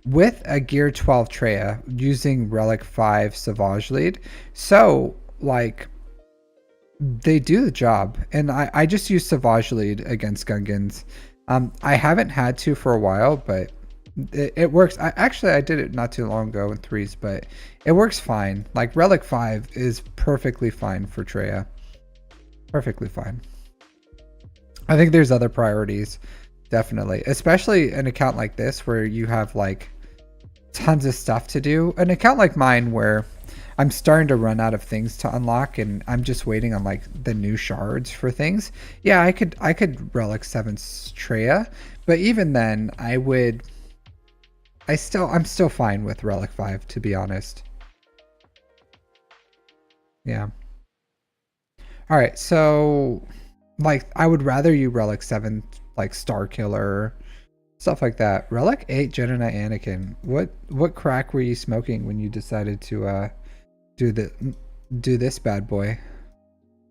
with a gear 12 Treya using Relic 5 Savage lead. So like they do the job, and I just use Savage lead against Gungans. I haven't had to for a while, but it works. I did it not too long ago in 3s, but it works fine. Like Relic 5 is perfectly fine for Treya. Perfectly fine. I think there's other priorities definitely. Especially an account like this where you have like tons of stuff to do. An account like mine where I'm starting to run out of things to unlock and I'm just waiting on like the new shards for things. Yeah, I could relic 7 Treya, but even then I'm still fine with relic 5 to be honest. Yeah. All right, so like I would rather you relic 7 like Star Killer, stuff like that. Relic 8 Jedi Knight Anakin. What crack were you smoking when you decided to do the do this bad boy?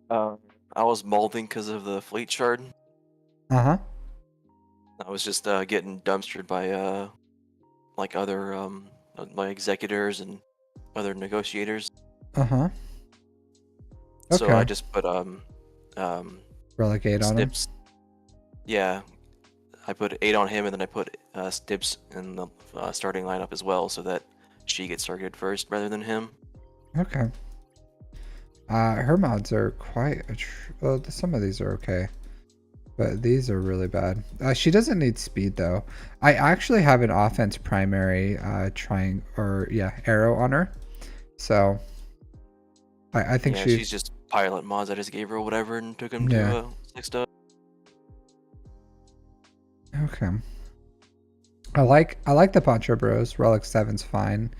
I was molding because of the fleet shard. Uh-huh. I was just getting dumpstered by like other my executors and other negotiators. Uh-huh. So I Okay. just put Relic 8 on him. Stips. Yeah, I put 8 on him, and then I put Stips in the starting lineup as well, so that she gets targeted first rather than him. Okay. Her mods are quite well, some of these are okay, but these are really bad. She doesn't need speed though. I actually have an offense primary arrow on her, so I think Yeah, she she's just pilot mods. I just gave her whatever and took him yeah. to 6-up. Okay. I like the Poncho Bros. Relic 7's fine.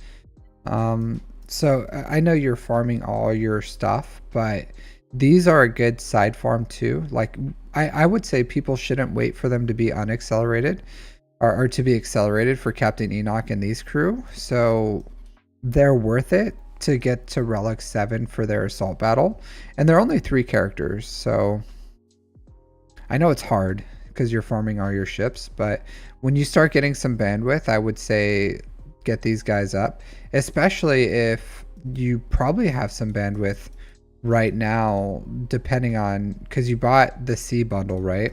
So I know you're farming all your stuff, but these are a good side farm too. Like I would say people shouldn't wait for them to be unaccelerated or to be accelerated for Captain Enoch and these crew. So they're worth it to get to Relic 7 for their assault battle. And they're only 3 characters, so I know it's hard because you're farming all your ships, but when you start getting some bandwidth, I would say get these guys up, especially if you probably have some bandwidth right now, depending on because you bought the C bundle, right?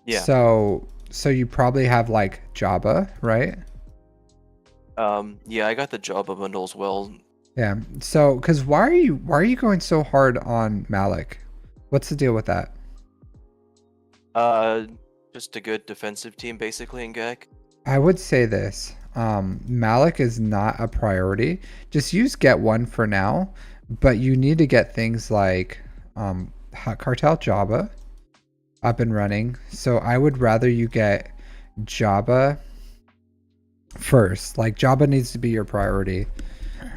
Yeah. So you probably have like Jabba, right? Yeah, I got the Jabba bundle as well. Yeah. So because why are you going so hard on Malik? What's the deal with that? Just a good defensive team basically in GAC. I would say this. Malik is not a priority. Just use get one for now, but you need to get things like Hot Cartel Jabba up and running. So I would rather you get Jabba first. Like Jabba needs to be your priority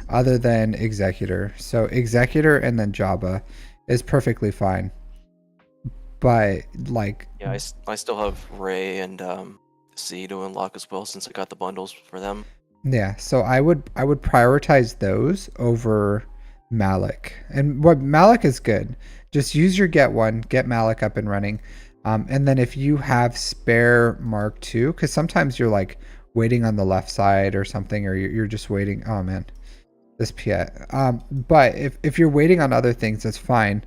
other than Executor. So Executor and then Jabba is perfectly fine. But like Yeah, I still have Ray and C to unlock as well since I got the bundles for them. yeah, so I would prioritize those over Malik. And what Malik is good. Just use your get one, get Malik up and running. And then if you have spare Mark II, because sometimes you're like waiting on the left side or something, or you're just waiting. Oh man, this Piet. But if you're waiting on other things, that's fine.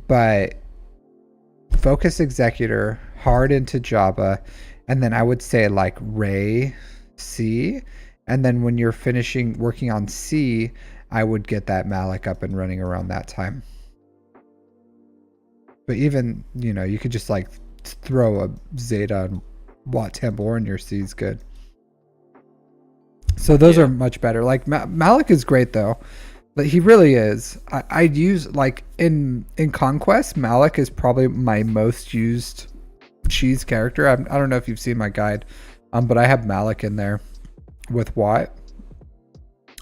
But focus Executor hard into Jabba, and then I would say like Ray C, and then when you're finishing working on C, I would get that Malik up and running around that time. But even you could just like throw a Zeta and Wat Tambor in your C is good. So those are much better. Like Malik is great though. But he really is. I'd use like in Conquest, Malik is probably my most used cheese character. I don't know if you've seen my guide, but I have Malik in there with Watt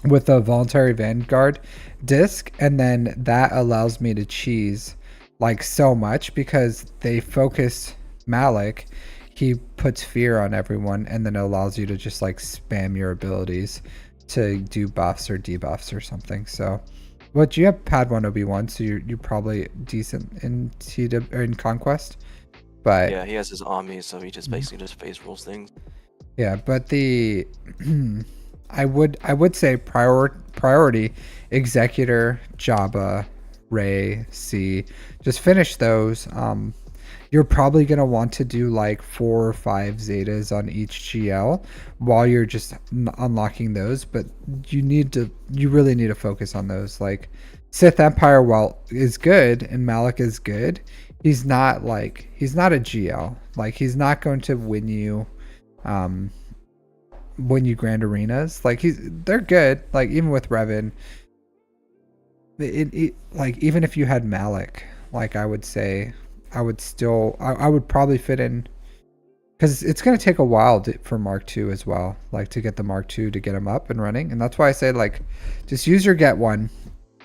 with a voluntary vanguard disc, and then that allows me to cheese like so much because they focus Malik. He puts fear on everyone, and then it allows you to just like spam your abilities to do buffs or debuffs or something. So what you have Padawan Obi-Wan, so you're probably decent in or in Conquest. But yeah, he has his Omni, so he just basically just phase rules things. Yeah, but the I would say priority Executor, Jabba, Ray, C. Just finish those. You're probably going to want to do like 4 or 5 Zetas on each GL while you're just unlocking those, but you really need to focus on those. Like Sith Empire, while is good and Malik is good, he's not a GL. Like he's not going to um win you grand arenas. Like they're good. Like even with Revan, like even if you had Malik, like I would say, I would probably fit in because it's going to take a while for Mark II as well, like to get the Mark II to get him up and running. And that's why I say like just use your get one,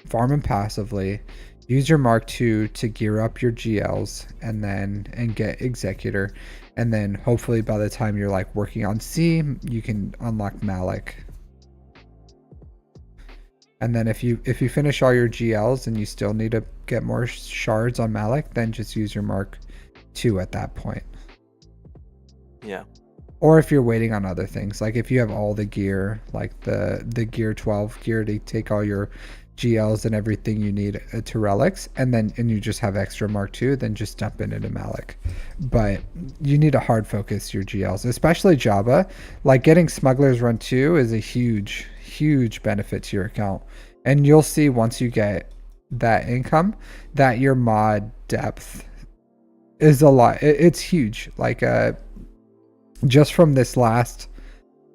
farm him passively, use your Mark II to gear up your GLs and get Executor. And then hopefully by the time you're like working on C, you can unlock Malik. And then if you finish all your GLs and you still need to get more shards on Malik, then just use your Mark II at that point. Yeah. Or if you're waiting on other things, like if you have all the gear, like the gear 12 gear to take all your GLs and everything you need to relics, and you just have extra Mark II, then just dump it into Malik. But you need to hard focus your GLs, especially Jabba. Like getting Smuggler's Run 2 is a huge benefit to your account. And you'll see once you get that income that your mod depth is a lot. It's huge. Like just from this last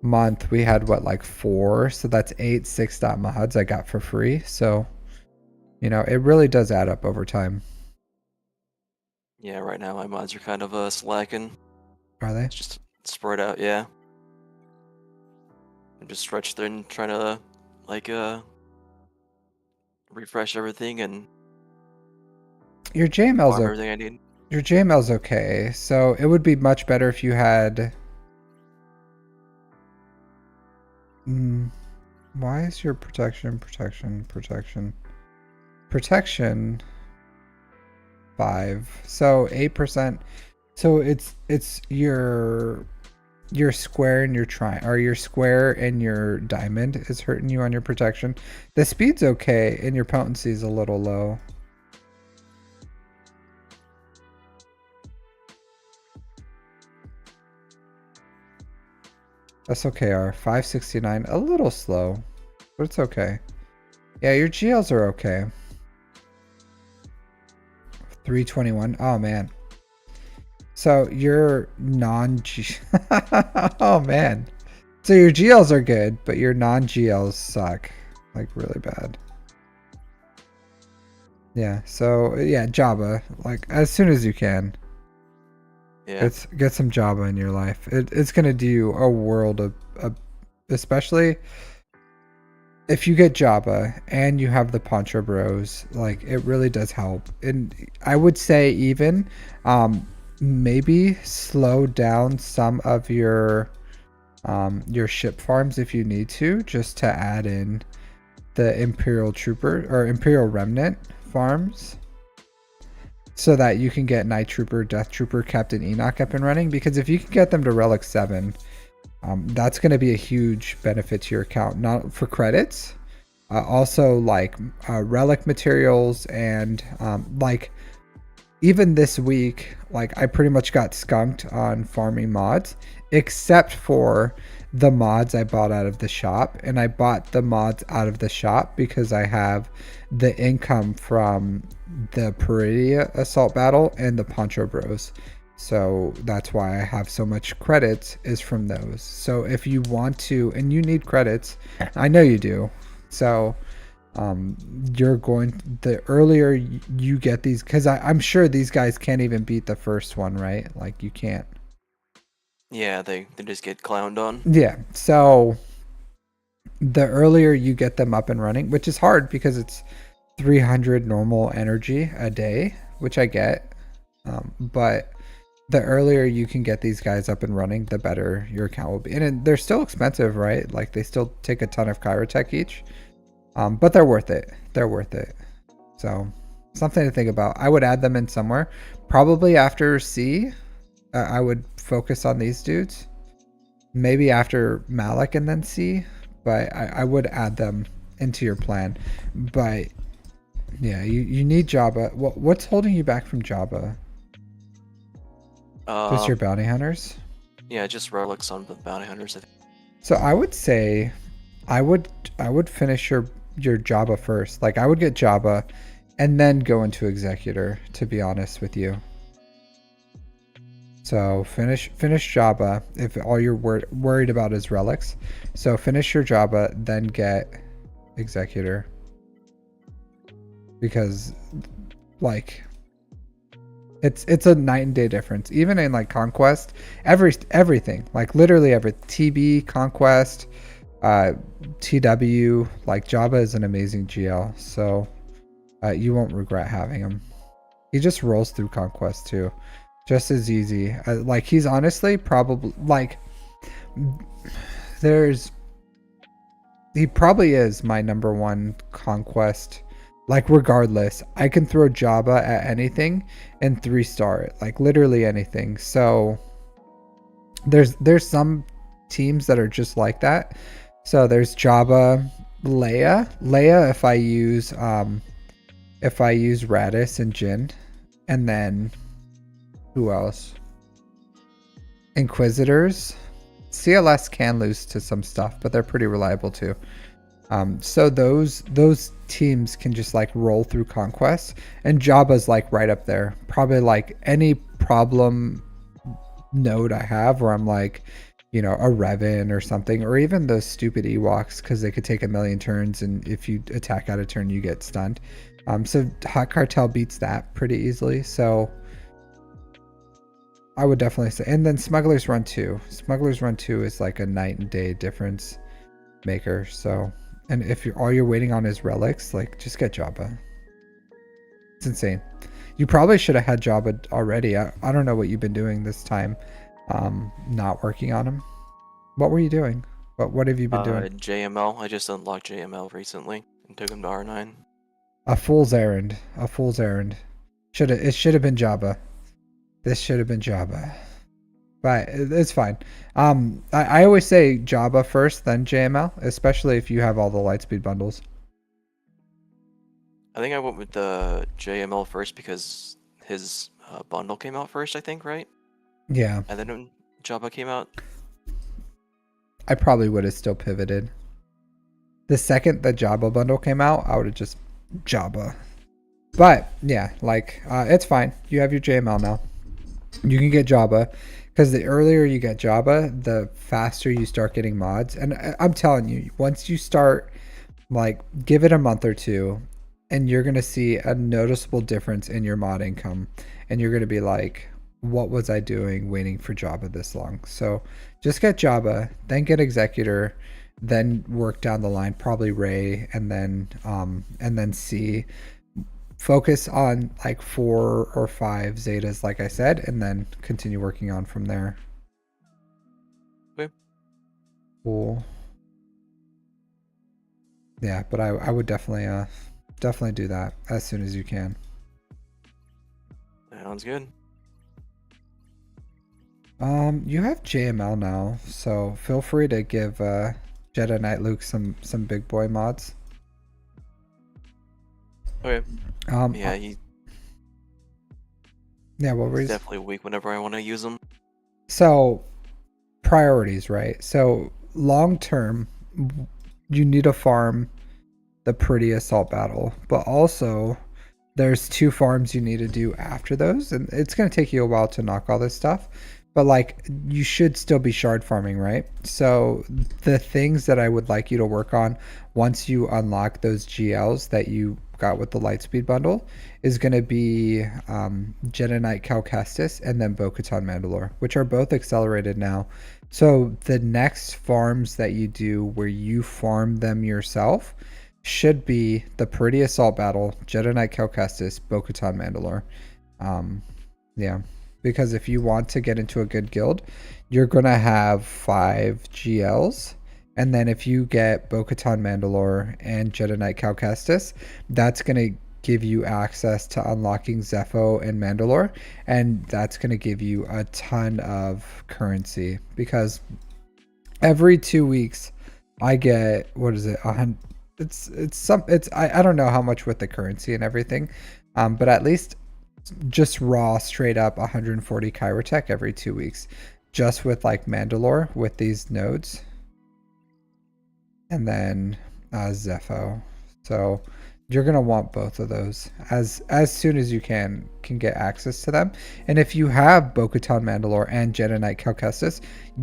month we had like 4, so that's 8 6-dot mods I got for free. So it really does add up over time. Yeah, right now my mods are kind of slacking. Are they? It's just spread out, yeah. I'm just stretched thin trying to like refresh everything and your JML's everything I need. Your JML's okay. So it would be much better if you had why is your protection 5? So 8%. So it's your square and your your square and your diamond is hurting you on your protection. The speed's okay and your potency is a little low. SLKR 569, a little slow, but it's okay. Yeah, your GLs are okay. 321. Oh man. So your non-G oh man. So your GLs are good, but your non-GLs suck. Like really bad. Yeah, so yeah, Jabba. Like as soon as you can. Yeah. Get some Jabba in your life. It's gonna do you a world of especially if you get Jabba and you have the Poncho Bros, like it really does help. And I would say even maybe slow down some of your ship farms if you need to, just to add in the Imperial Trooper or Imperial Remnant farms, so that you can get Night Trooper, Death Trooper, Captain Enoch up and running. Because if you can get them to Relic 7, that's going to be a huge benefit to your account, not for credits, also like relic materials and like even this week, like I pretty much got skunked on farming mods, except for the mods I bought out of the shop. And I bought the mods out of the shop because I have the income from the Peridia assault battle and the Poncho Bros. So that's why I have so much credits is from those. So if you want to, and you need credits, I know you do. So the earlier you get these, because I'm sure these guys can't even beat the first one, right? Like you can't. Yeah, they just get clowned on. Yeah, so the earlier you get them up and running, which is hard because it's 300 normal energy a day, which I get, but the earlier you can get these guys up and running, the better your account will be. And they're still expensive, right? Like they still take a ton of Kyrotech each, but they're worth it. They're worth it. So something to think about. I would add them in somewhere, probably after C. I would focus on these dudes, maybe after Malik and then C, but I would add them into your plan. But yeah, you need Jabba. What's holding you back from Jabba? Just your bounty hunters? Yeah, just relics on the bounty hunters. So I would say I would finish your Jabba first. Like I would get Jabba, and then go into Executor, to be honest with you. So finish Jabba if all you're worried about is relics. So finish your Jabba, then get Executor. Because like it's a night and day difference. Even in like Conquest, everything, like literally every TB, Conquest, TW, like Jabba is an amazing GL. So you won't regret having him. He just rolls through Conquest too. Just as easy. Like he's honestly probably like he probably is my number one Conquest. Like regardless, I can throw Jabba at anything and 3-star it. Like literally anything. So there's some teams that are just like that. So there's Jabba, Leia. Leia if I use Radis and Jin. And then who else? Inquisitors. CLS can lose to some stuff, but they're pretty reliable too. So those teams can just like roll through Conquest, and Jabba's like right up there. Probably like any problem node I have where I'm like, you know, a Revan or something, or even those stupid Ewoks because they could take a million turns, and if you attack out of turn, you get stunned. So Hot Cartel beats that pretty easily. So I would definitely say, and then Smuggler's Run 2. Smuggler's Run 2 is like a night and day difference maker. So, and if all you're waiting on is relics, like just get Jabba. It's insane. You probably should have had Jabba already. I don't know what you've been doing this time, not working on him. What were you doing? What have you been doing? JML. I just unlocked JML recently and took him to R9. A fool's errand. A fool's errand. It should have been Jabba. This should have been Jabba. But it's fine. I always say Jabba first, then JML, especially if you have all the Lightspeed bundles. I think I went with the JML first because his bundle came out first, I think, right? Yeah. And then when Jabba came out. I probably would have still pivoted. The second the Jabba bundle came out, I would have just Jabba. But yeah, like it's fine. You have your JML now. You can get Jabba, because the earlier you get Jabba, the faster you start getting mods. And I'm telling you, once you start, like, give it a month or two, and you're going to see a noticeable difference in your mod income. And you're going to be like, what was I doing waiting for Jabba this long? So just get Jabba, then get Executor, then work down the line, probably Rey, and then C. Focus on like 4 or 5 Zetas, like I said, and then continue working on from there. Okay. Cool. Yeah, but I would definitely do that as soon as you can. Sounds good. You have JML now, so feel free to give Jedi Knight Luke some big boy mods. Okay. Yeah, he's definitely weak whenever I want to use him. So priorities, right? So long term, you need to farm the pretty assault battle, but also there's 2 farms you need to do after those, and it's going to take you a while to knock all this stuff, but like you should still be shard farming, right? So the things that I would like you to work on once you unlock those GLs that you got with the Lightspeed bundle is going to be Jedi Knight Cal Kestis and then Bo-Katan Mandalore, which are both accelerated now. So the next farms that you do where you farm them yourself should be the Pretty Assault Battle, Jedi Knight Cal Kestis, Bo-Katan Mandalore. Yeah, because if you want to get into a good guild, you're going to have 5 GLs. And then if you get Bo-Katan Mandalore and Jedi Knight Cal Kestis, that's going to give you access to unlocking Zepho and Mandalore. And that's going to give you a ton of currency. Because every 2 weeks, I get, what is it? I don't know how much with the currency and everything. But at least just raw, straight up 140 Kyrotech every 2 weeks. Just with like Mandalore with these nodes. And then Zepho. So You're gonna want both of those as soon as you can get access to them. And if you have Bo-Katan Mandalore and Jedi Knight Cal Kestis,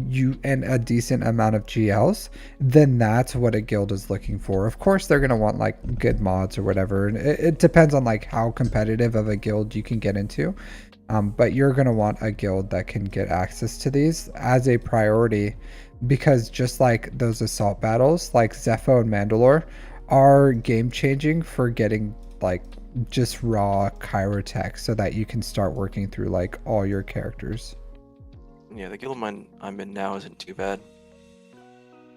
you and a decent amount of GLs, then that's what a guild is looking for. Of course, they're gonna want like good mods or whatever, and it depends on like how competitive of a guild you can get into. But you're gonna want a guild that can get access to these as a priority, because just like those assault battles, like Zepho and Mandalore are game changing for getting like just raw chirotech so that you can start working through like all your characters. Yeah, the guild I'm in now isn't too bad.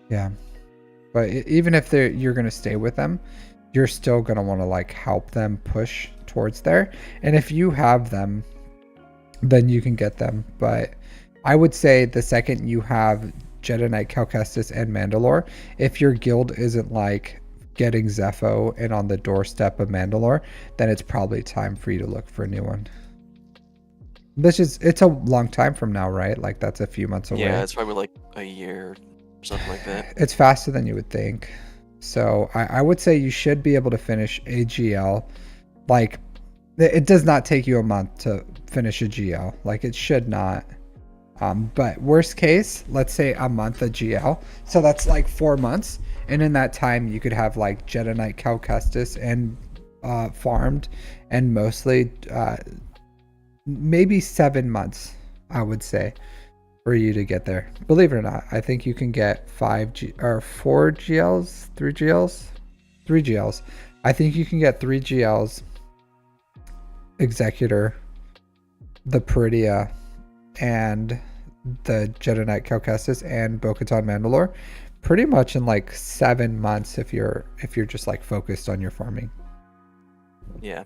Yeah, but even if you're gonna stay with them, you're still gonna want to like help them push towards there. And if you have them, then you can get them. But I would say the second you have Jedi Knight Cal Kestis and Mandalore, if your guild isn't like getting Zepho and on the doorstep of Mandalore, then it's probably time for you to look for a new one. It's a long time from now, right? Like that's a few months away. Yeah, it's probably like a year or something like that. It's faster than you would think. So I would say you should be able to finish a GL. Like it does not take you a month to finish a GL. Like it should not. But worst case, let's say a month of GL. So that's like 4 months. And in that time, you could have like Jedi Knight Cal Kestis and farmed, and mostly maybe 7 months, I would say, for you to get there. Believe it or not, I think you can get 4 GLs, 3 GLs, 3 GLs. I think you can get 3 GLs, Executor, the Peridia, and the Jedi Knight Cal Kestis and Bo-Katan Mandalore pretty much in like 7 months if you're just like focused on your farming. Yeah.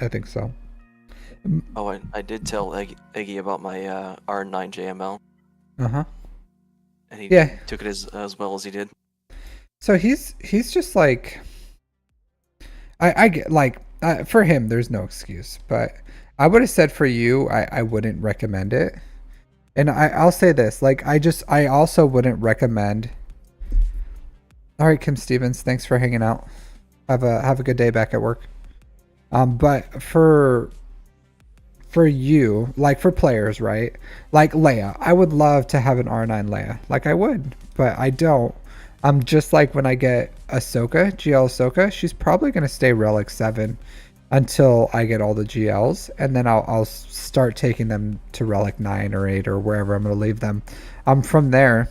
I think so. Oh, I did tell Eggy about my R9 JML. Uh-huh. And he Yeah. took it as well as he did. So he's just like, I get like, for him there's no excuse, but I would have said for you, I wouldn't recommend it. And I'll say this, like I also wouldn't recommend. All right, Kim Stevens, thanks for hanging out. Have a good day back at work. But for you, like for players, right? Like Leia, I would love to have an R9 Leia. Like I would, but I don't. I'm just like when I get Ahsoka, GL Ahsoka, she's probably gonna stay Relic 7 until I get all the GLs, and then I'll start taking them to Relic 9 or 8 or wherever I'm going to leave them. From there,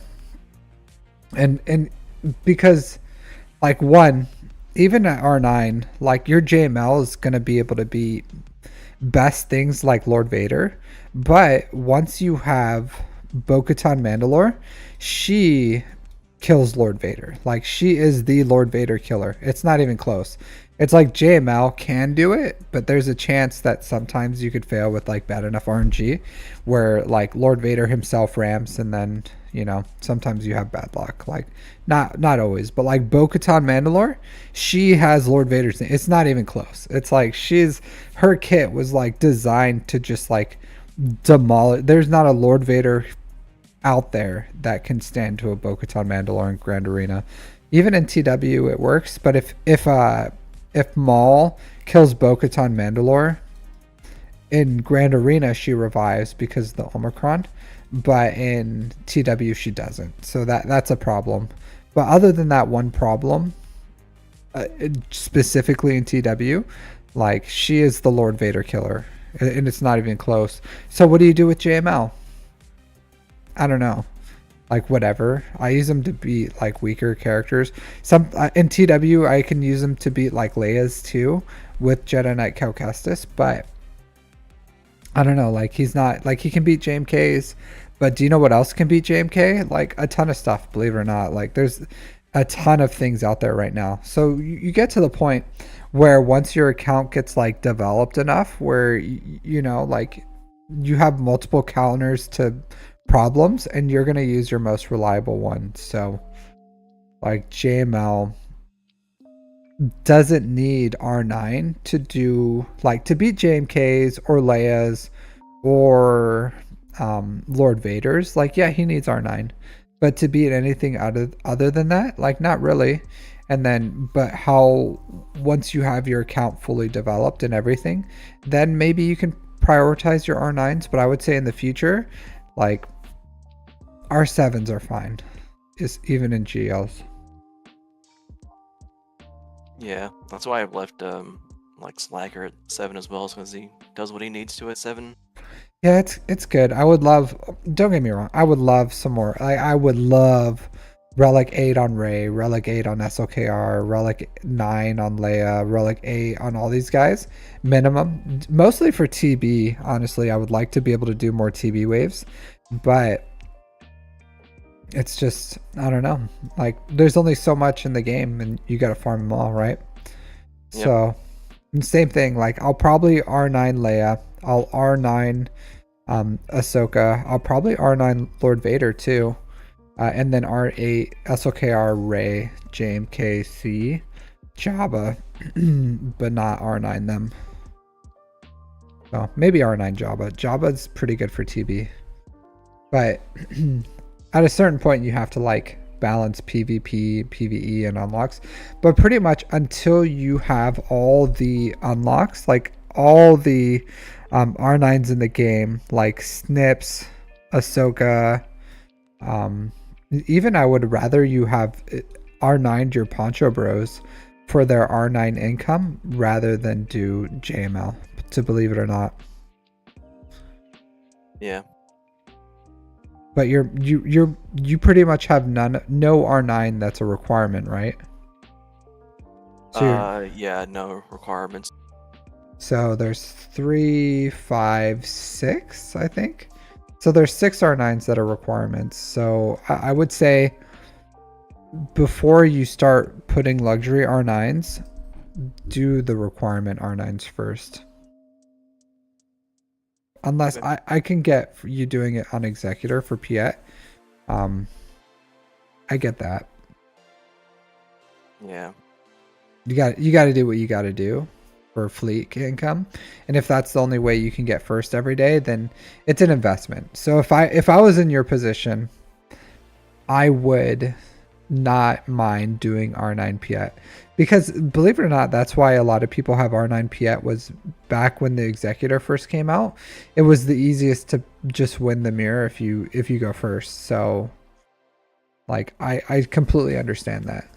and because like one, even at R9, like your JML is going to be able to be best things like Lord Vader, but once you have Bo-Katan Mandalore, she kills Lord Vader. Like she is the Lord Vader killer. It's not even close. It's like JML can do it, but there's a chance that sometimes you could fail with like bad enough RNG where like Lord Vader himself ramps, and then, you know, sometimes you have bad luck. Like not always, but like Bo-Katan Mandalore, she has Lord Vader's name. It's not even close. It's like her kit was like designed to just like demolish. There's not a Lord Vader out there that can stand to a Bo-Katan Mandalore in Grand Arena. Even in TW it works, but if Maul kills Bo-Katan Mandalore in Grand Arena, she revives because of the Omicron, but in TW she doesn't. So that's a problem. But other than that one problem, specifically in TW, like she is the Lord Vader killer, and it's not even close. So what do you do with JML? I don't know. Like whatever. I use them to beat like weaker characters. Some in TW I can use them to beat like Leia's too with Jedi Knight Cal Kestis, but I don't know. Like he's not like he can beat JMKs, but do you know what else can beat JMK? Like a ton of stuff. Believe it or not, like there's a ton of things out there right now. So you get to the point where once your account gets like developed enough, where you know like you have multiple counters to problems, and you're going to use your most reliable one. So like JML doesn't need R9 to do like to beat JMK's or Leia's or Lord Vader's. Like yeah, he needs R9, but to beat anything other than that, like not really. And then, but how, once you have your account fully developed and everything, then maybe you can prioritize your R9s. But I would say in the future, like R7s are fine, is even in GLs. Yeah, that's why I've left like Slacker at 7 as well, because he does what he needs to at 7. Yeah, it's good. I would love, don't get me wrong, I would love some more. I would love Relic 8 on Ray, Relic 8 on SLKR, Relic 9 on Leia, Relic 8 on all these guys. Minimum. Mostly for TB, honestly. I would like to be able to do more TB waves. But it's just, I don't know. Like, there's only so much in the game, and you gotta farm them all, right? Yep. So, same thing. Like, I'll probably R9 Leia. I'll R9 Ahsoka. I'll probably R9 Lord Vader too. And then R8 SLKR Ray, JMKC, Jabba, but not R9 them. So maybe R9 Jabba. Jabba's pretty good for TB. But at a certain point, you have to like balance PvP, PvE, and unlocks. But pretty much until you have all the unlocks, like all the R9s in the game, like Snips, Ahsoka, even I would rather you have R9 your Poncho Bros for their R9 income rather than do JML, to believe it or not. Yeah. But you pretty much have no R9 that's a requirement, right? So yeah, no requirements. So there's 3, 5, 6, I think. So there's 6 R9s that are requirements. So I would say before you start putting luxury R9s, do the requirement R9s first. Unless Okay. I can get you doing it on Executor for Piet. I get that. Yeah. You got to do what you got to do for fleet income, and if that's the only way you can get first every day, then it's an investment. So if I was in your position, I would not mind doing R9 Piet, because believe it or not, that's why a lot of people have R9 Piet. Was back when the Executor first came out, it was the easiest to just win the mirror if you go first. So like I completely understand that.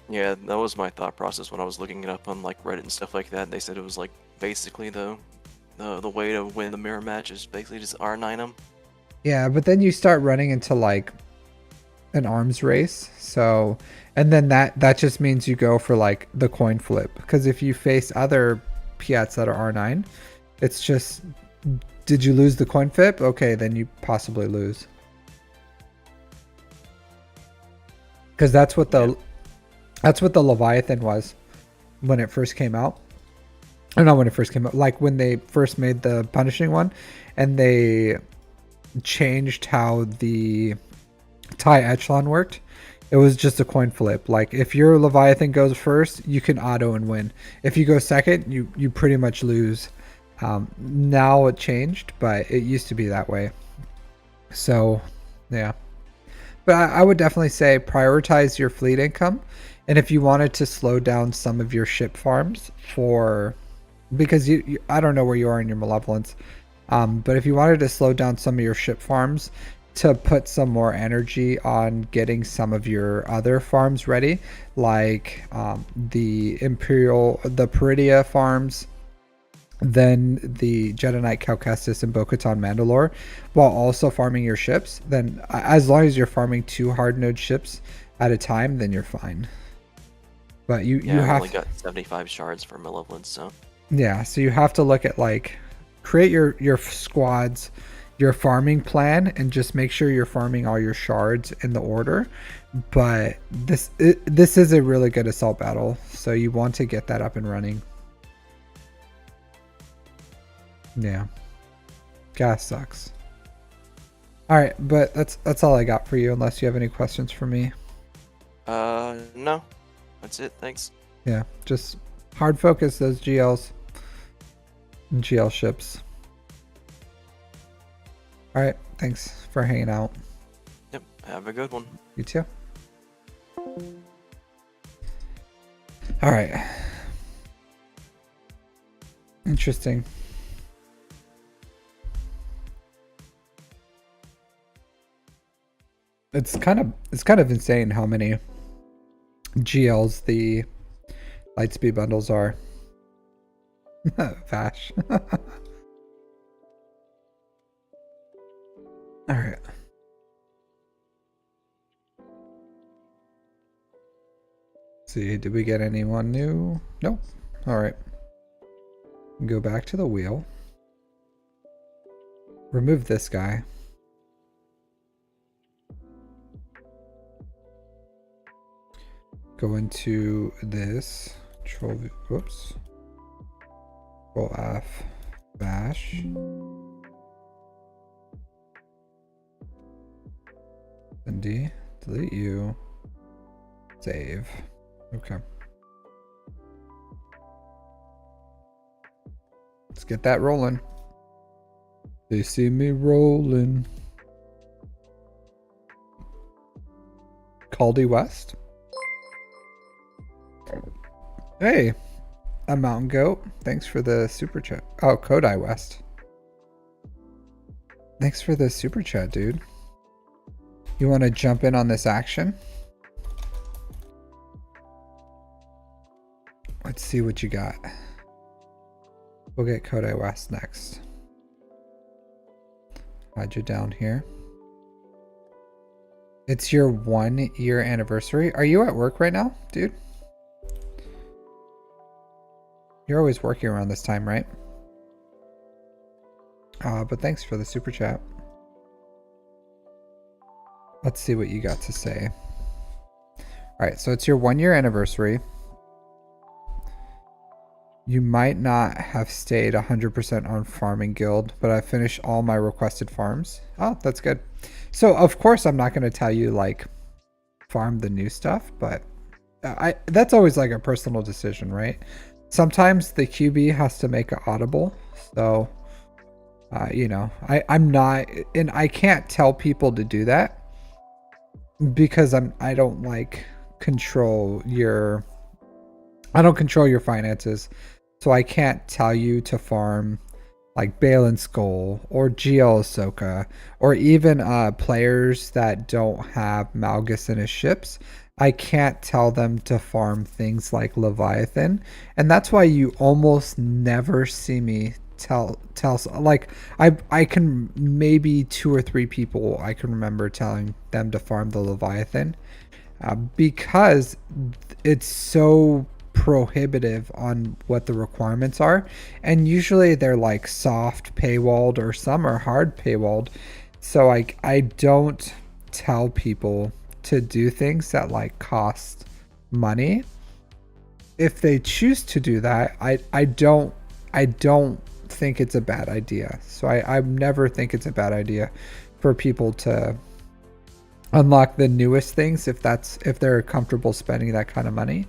Yeah, that was my thought process when I was looking it up on like Reddit and stuff like that. They said it was like basically the way to win the mirror match is basically just R9 them. Yeah, but then you start running into like an arms race. So, and then that just means you go for like the coin flip, because if you face other Piats that are R9, it's just, did you lose the coin flip? Okay, then you possibly lose. Because that's what the Leviathan was when it first came out. Or not when it first came out, like when they first made the punishing one, and they changed how the tie echelon worked. It was just a coin flip. Like if your Leviathan goes first, you can auto and win. If you go second, you pretty much lose. Now it changed, but it used to be that way. So yeah, but I would definitely say prioritize your fleet income, and if you wanted to slow down some of your ship farms because you I don't know where you are in your malevolence, but if you wanted to slow down some of your ship farms to put some more energy on getting some of your other farms ready, like the Peridia farms, then the Jedi Knight Cal Kestis and Bo-Katan Mandalore, while also farming your ships, then as long as you're farming 2 hard node ships at a time, then you're fine. But you I've have only got 75 shards for malevolence, so yeah, so you have to look at like create your squads, your farming plan, and just make sure you're farming all your shards in the order. But this is a really good assault battle, so you want to get that up and running. Yeah, gas sucks. All right, but that's all I got for you, unless you have any questions for me. no, that's it. Thanks. Yeah, just hard focus those GLs and GL ships. All right, thanks for hanging out. Yep. Have a good one. You too. All right. Interesting. It's kind of insane how many GLs the Lightspeed bundles are. Vash. All right. See, did we get anyone new? Nope. All right. Go back to the wheel. Remove this guy. Go into this. Control V. Whoops. Control F. Bash. And D. Delete you. Save. Okay. Let's get that rolling. They see me rolling. Kodai West. Hey, a mountain goat. Thanks for the super chat. Oh, Kodai West. Thanks for the super chat, dude. You want to jump in on this action? Let's see what you got. We'll get Kodai West next. Hide you down here. It's your 1 year anniversary. Are you at work right now, dude? You're always working around this time, right? But thanks for the super chat. Let's see what you got to say. All right, so it's your 1 year anniversary. You might not have stayed 100% on Farming Guild, but I finished all my requested farms. Oh, that's good. So of course I'm not going to tell you like farm the new stuff, but that's always like a personal decision, right? Sometimes the QB has to make it audible. So, you know, I'm not, and I can't tell people to do that because I don't like control your, I don't control your finances. So I can't tell you to farm like Balin Skull or GL Ahsoka or even players that don't have Malgus in his ships. I can't tell them to farm things like Leviathan. And that's why you almost never see me tell like I can maybe 2 or 3 people I can remember telling them to farm the Leviathan because it's so prohibitive on what the requirements are, and usually they're like soft paywalled or some are hard paywalled. So I don't tell people to do things that like cost money. If they choose to do that, I don't think it's a bad idea. So I never think it's a bad idea for people to unlock the newest things if they're comfortable spending that kind of money.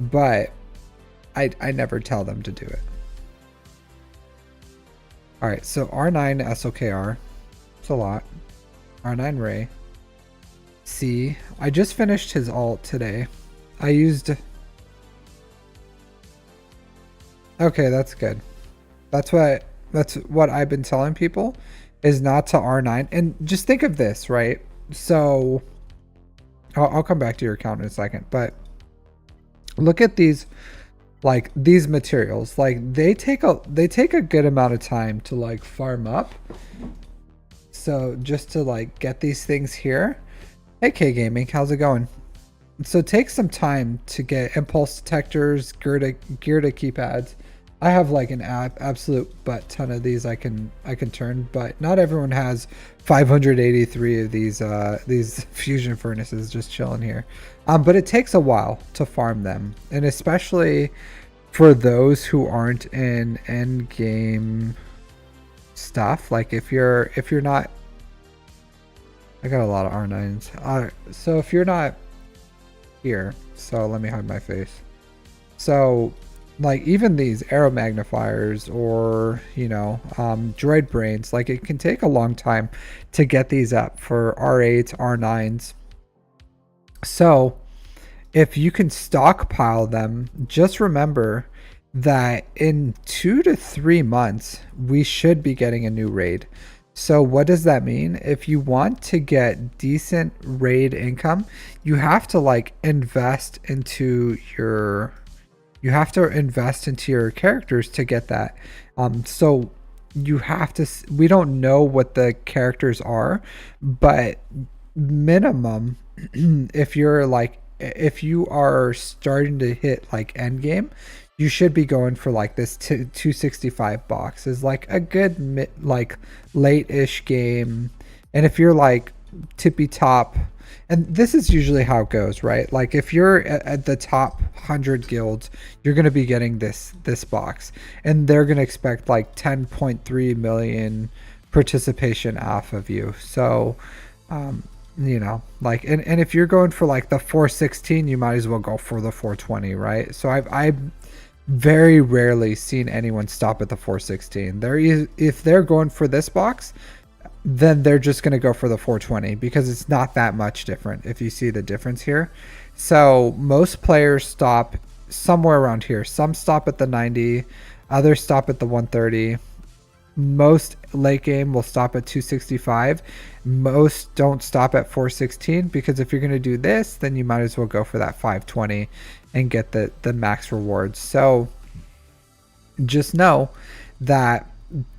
But I never tell them to do it. All right, so R9 SOKR. It's a lot. R9 Ray. C. I just finished his alt today. I used... Okay, that's good. That's what I've been telling people is not to R9. And just think of this, right? So I'll come back to your account in a second, but look at these, like these materials, like they take a good amount of time to like farm up. So just to like get these things here. Hey K Gaming, how's it going? So it takes some time to get impulse detectors, gear to keypads. I have like an absolute butt ton of these I can turn, but not everyone has 583 of these fusion furnaces just chilling here. But it takes a while to farm them, and especially for those who aren't in end game stuff. Like if you're not, I got a lot of R9s. So if you're not here, so let me hide my face. So like even these arrow magnifiers or, you know, droid brains, like it can take a long time to get these up for R8s, R9s. So if you can stockpile them, just remember that in 2 to 3 months, we should be getting a new raid. So what does that mean? If you want to get decent raid income, you have to like invest into your characters to get that. So you have to, we don't know what the characters are, but minimum, if you are starting to hit like end game, you should be going for like this 265 box is like a good like late-ish game. And if you're like tippy top, and this is usually how it goes, right? Like if you're at the top 100 guilds, you're going to be getting this box, and they're going to expect like 10.3 million participation off of you. So you know, like, and if you're going for like the 416, you might as well go for the 420, right? So I've very rarely seen anyone stop at the 416. If they're going for this box, then they're just going to go for the 420 because it's not that much different if you see the difference here. So most players stop somewhere around here. Some stop at the 90, others stop at the 130. Most late game will stop at 265. Most don't stop at 416 because if you're going to do this, then you might as well go for that 520 and get the max rewards. So just know that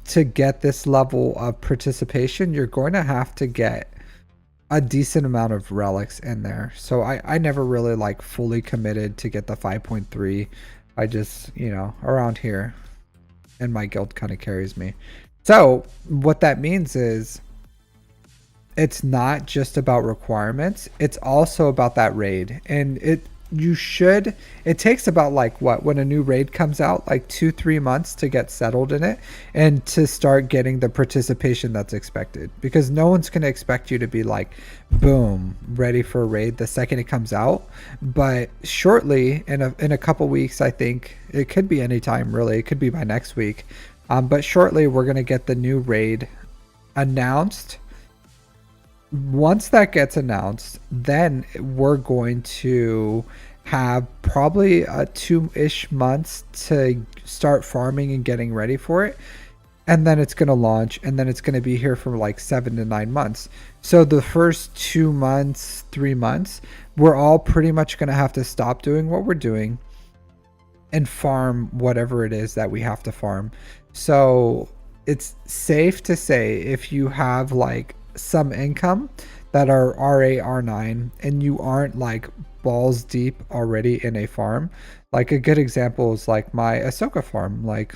to get this level of participation, you're going to have to get a decent amount of relics in there. So I never really like fully committed to get the 5.3. I just, you know, around here, and my guild kind of carries me. So what that means is it's not just about requirements, it's also about that raid. And it takes about like when a new raid comes out, like 2-3 months to get settled in it and to start getting the participation that's expected, because no one's going to expect you to be like boom ready for a raid the second it comes out. But shortly, in a couple weeks, I think it could be anytime, really, it could be by next week, but shortly we're going to get the new raid announced. Once that gets announced, then we're going to have probably 2-ish months to start farming and getting ready for it. And then it's going to launch, and then it's going to be here for like 7 to 9 months. So the first 2 months, 3 months, we're all pretty much going to have to stop doing what we're doing and farm whatever it is that we have to farm. So it's safe to say if you have like some income that are R8, R9, and you aren't like balls deep already in a farm, like a good example is like my Ahsoka farm. Like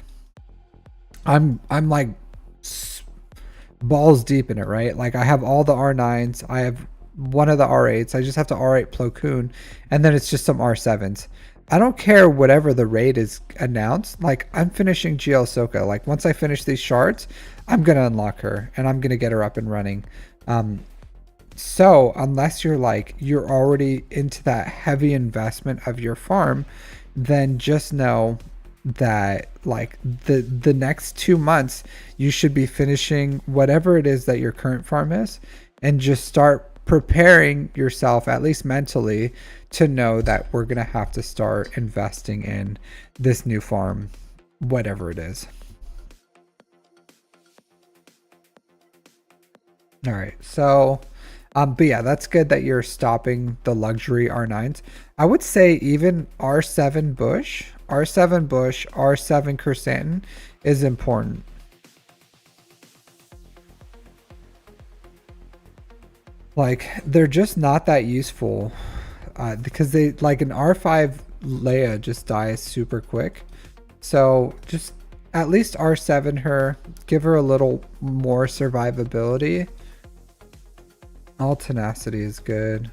I'm like balls deep in it, right? Like I have all the R9s, I have one of the R8s, I just have to R8 Plo Koon, and then it's just some R7s. I don't care whatever the raid is announced. Like I'm finishing GL Ahsoka. Like once I finish these shards, I'm gonna unlock her and I'm gonna get her up and running. So unless you're already into that heavy investment of your farm, then just know that like the next 2 months you should be finishing whatever it is that your current farm is, and just start preparing yourself, at least mentally, to know that we're gonna have to start investing in this new farm, whatever it is. All right, so but yeah, that's good that you're stopping the luxury R9s. I would say even R7 Bush, R7 Chrysanthemum is important. Like they're just not that useful because they, like an R5 Leia just dies super quick. So just at least R7 her, give her a little more survivability. All tenacity is good.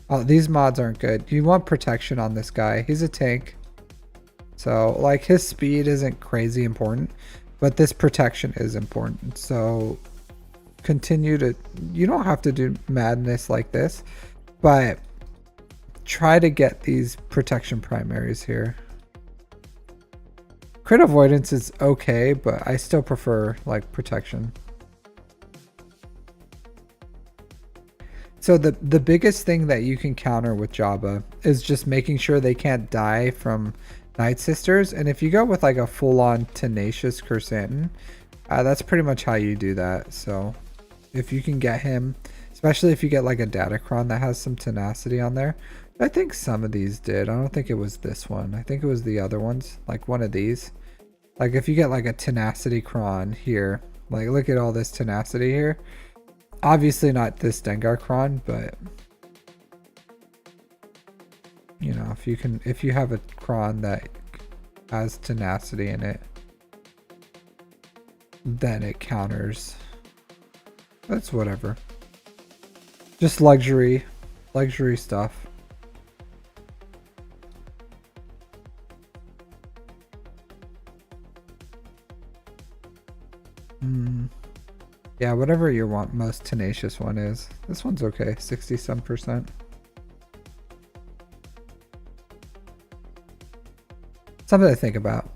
Oh, these mods aren't good. You want protection on this guy. He's a tank. So like his speed isn't crazy important, but this protection is important. So continue to, you don't have to do madness like this, but try to get these protection primaries here. Crit avoidance is okay, but I still prefer like protection. So the biggest thing that you can counter with Jabba is just making sure they can't die from Night Sisters. And if you go with like a full-on tenacious Chrysanthemum, that's pretty much how you do that. So if you can get him, especially if you get like a Datacron that has some tenacity on there. I think some of these did. I don't think it was this one. I think it was the other ones, like one of these. Like if you get like a tenacity cron here, like look at all this tenacity here. Obviously not this Dengar cron, but you know, if you have a cron that has tenacity in it, then it counters. That's whatever. Just luxury stuff. Yeah, whatever your most tenacious one is. This one's okay, 60-some%. Something to think about.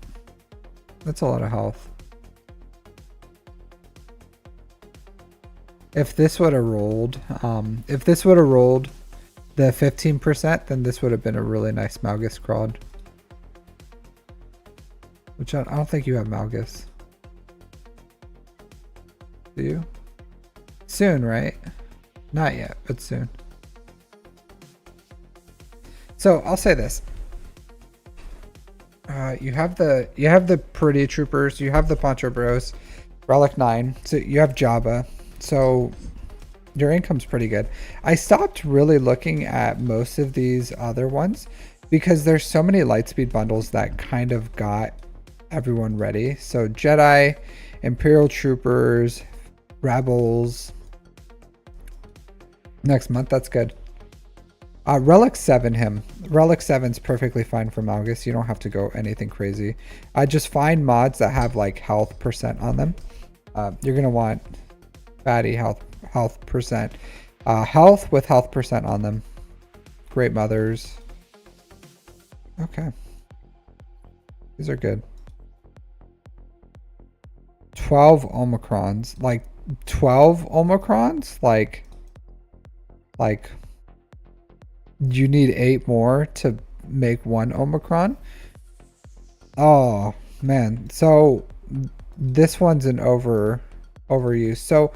That's a lot of health. If this would have rolled, the 15%, then this would have been a really nice Malgus Crawd. Which I don't think you have Malgus. Do you? Soon, right? Not yet, but soon. So I'll say this. You have the pretty troopers, you have the Poncho Bros, Relic 9, so you have Jabba. So your income's pretty good. I stopped really looking at most of these other ones because there's so many Lightspeed bundles that kind of got everyone ready. So Jedi, Imperial Troopers, Rebels. Next month, that's good. Relic 7 him. Relic 7's perfectly fine for Malgus. You don't have to go anything crazy. I just find mods that have like health percent on them. You're gonna want fatty health percent. Health with health percent on them. Great mothers. Okay. These are good. 12 Omicrons. Like 12 Omicrons? Like you need 8 more to make 1 Omicron? Oh man. So this one's an overuse. So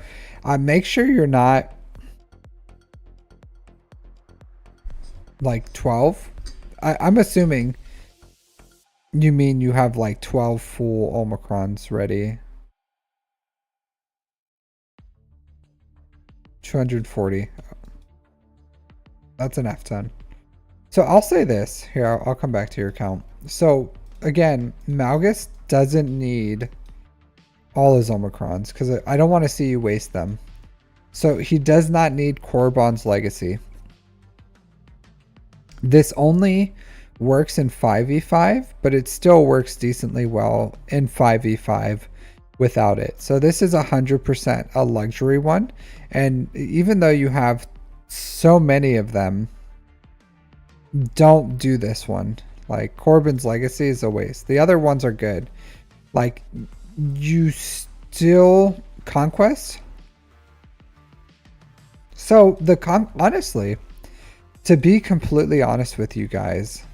make sure you're not like 12. I'm assuming you mean you have like 12 full Omicrons ready. 240. That's an F10. So I'll say this here. I'll come back to your count. So again, Malgus doesn't need all his Omicrons because I don't want to see you waste them. So he does not need Korriban's Legacy. This only works in 5v5, but it still works decently well in 5v5 without it. So this is 100% a luxury one. And even though you have so many of them, don't do this one. Like Korriban's Legacy is a waste. The other ones are good. Like you still Conquest. So honestly, to be completely honest with you guys,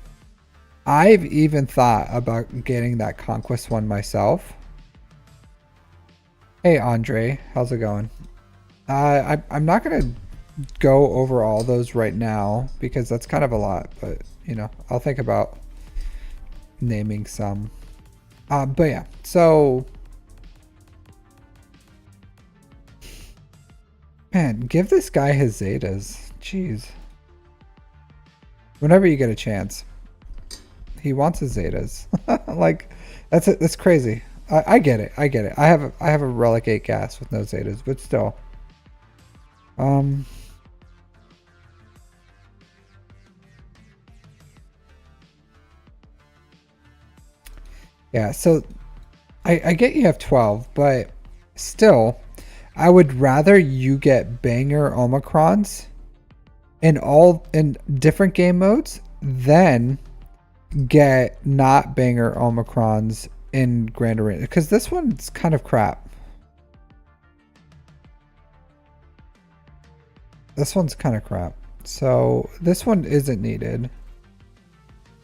I've even thought about getting that Conquest one myself. Hey Andre, how's it going? I'm not gonna go over all those right now because that's kind of a lot, but you know, I'll think about naming some. But yeah, so man, give this guy his Zetas. Jeez. Whenever you get a chance. He wants his Zetas. Like that's crazy. I get it. I get it. I have a Relic 8 gas with no Zetas, but still. Yeah, so I get you have 12, but still, I would rather you get banger Omicrons in different game modes than get not banger Omicrons in Grand Arena, because this one's kind of crap. This one's kind of crap. So this one isn't needed.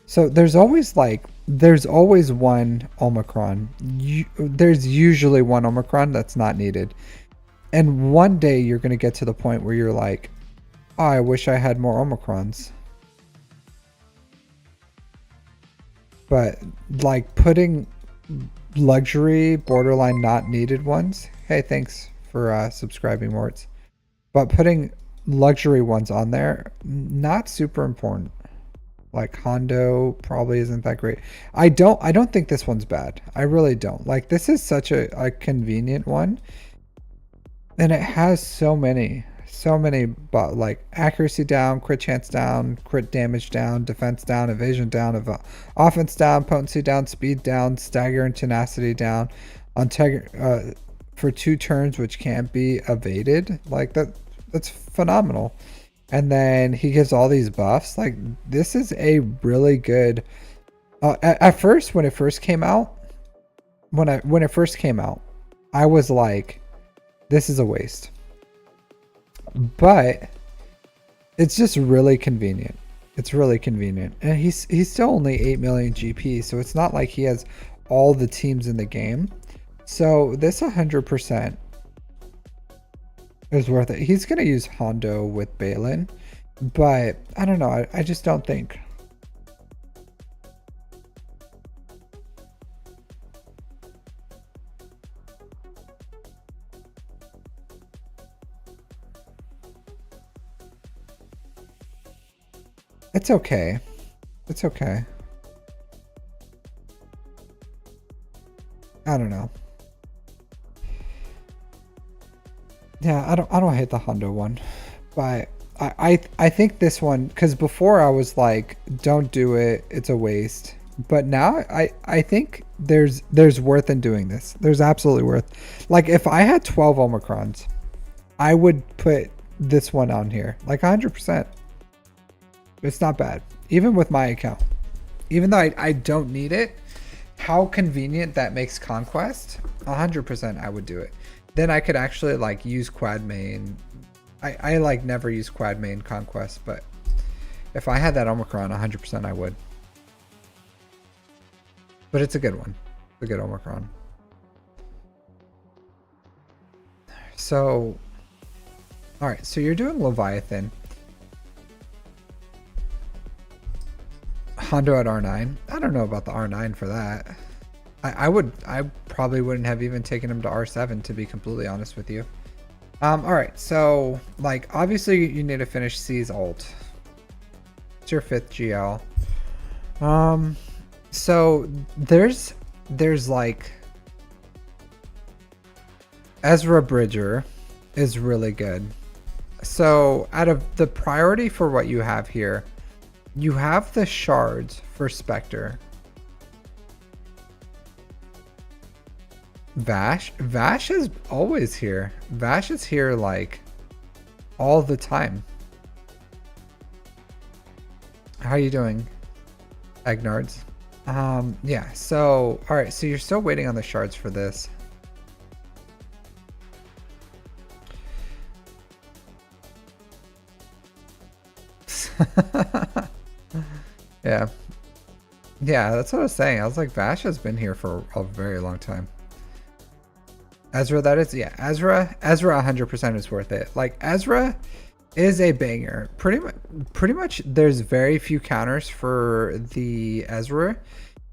So there's always one Omicron. There's usually one Omicron that's not needed. And one day you're going to get to the point where you're like, oh, I wish I had more Omicrons. But like putting luxury, borderline not needed ones. Hey, thanks for subscribing, Morts. But putting luxury ones on there, not super important. Like Hondo probably isn't that great. I don't think this one's bad. I really don't. Like this is such a convenient one. And it has so many, but like accuracy down, crit chance down, crit damage down, defense down, evasion down, offense down, potency down, speed down, stagger and tenacity down, on for 2 turns, which can't be evaded. Like that's phenomenal. And then he gives all these buffs. Like this is a really good. At first, when it first came out, I was like, this is a waste. But it's just really convenient. It's really convenient. And he's still only 8 million GP, so it's not like he has all the teams in the game. So this 100% is worth it. He's going to use Hondo with Balin, but I don't know. I just don't think. It's okay. It's okay. I don't know. Yeah, I don't hate the Hondo one, but I think this one, because before I was like, don't do it, it's a waste. But now I think there's worth in doing this. There's absolutely worth. Like if I had 12 Omicrons, I would put this one on here, like 100%. It's not bad, even with my account. Even though I don't need it, how convenient that makes Conquest, 100% I would do it. Then I could actually like use quad main. I like never use quad main Conquest, but if I had that Omicron, 100% I would. But it's a good one. It's a good Omicron. So, all right, so you're doing Leviathan. Hondo at R9. I don't know about the R9 for that. I probably wouldn't have even taken him to R7, to be completely honest with you. All right, so like obviously you need to finish C's ult. It's your 5th GL. So there's like Ezra Bridger is really good. So out of the priority for what you have here, you have the shards for Spectre. Vash is always here. Vash is here like all the time. How are you doing, Agnards? Yeah, so all right, so you're still waiting on the shards for this. Yeah, that's what I was saying. I was like, Vash has been here for a very long time. Ezra, that is, yeah, Ezra 100% is worth it. Like Ezra is a banger. Pretty much there's very few counters for the Ezra.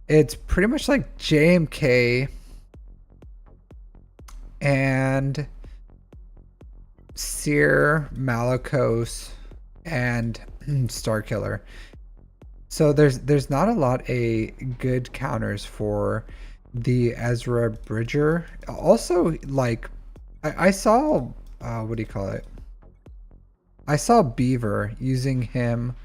It's pretty much like JMK and Seer, Malakos, and Starkiller. So there's not a lot of good counters for the Ezra Bridger. Also, like I saw what do you call it? I saw Beaver using him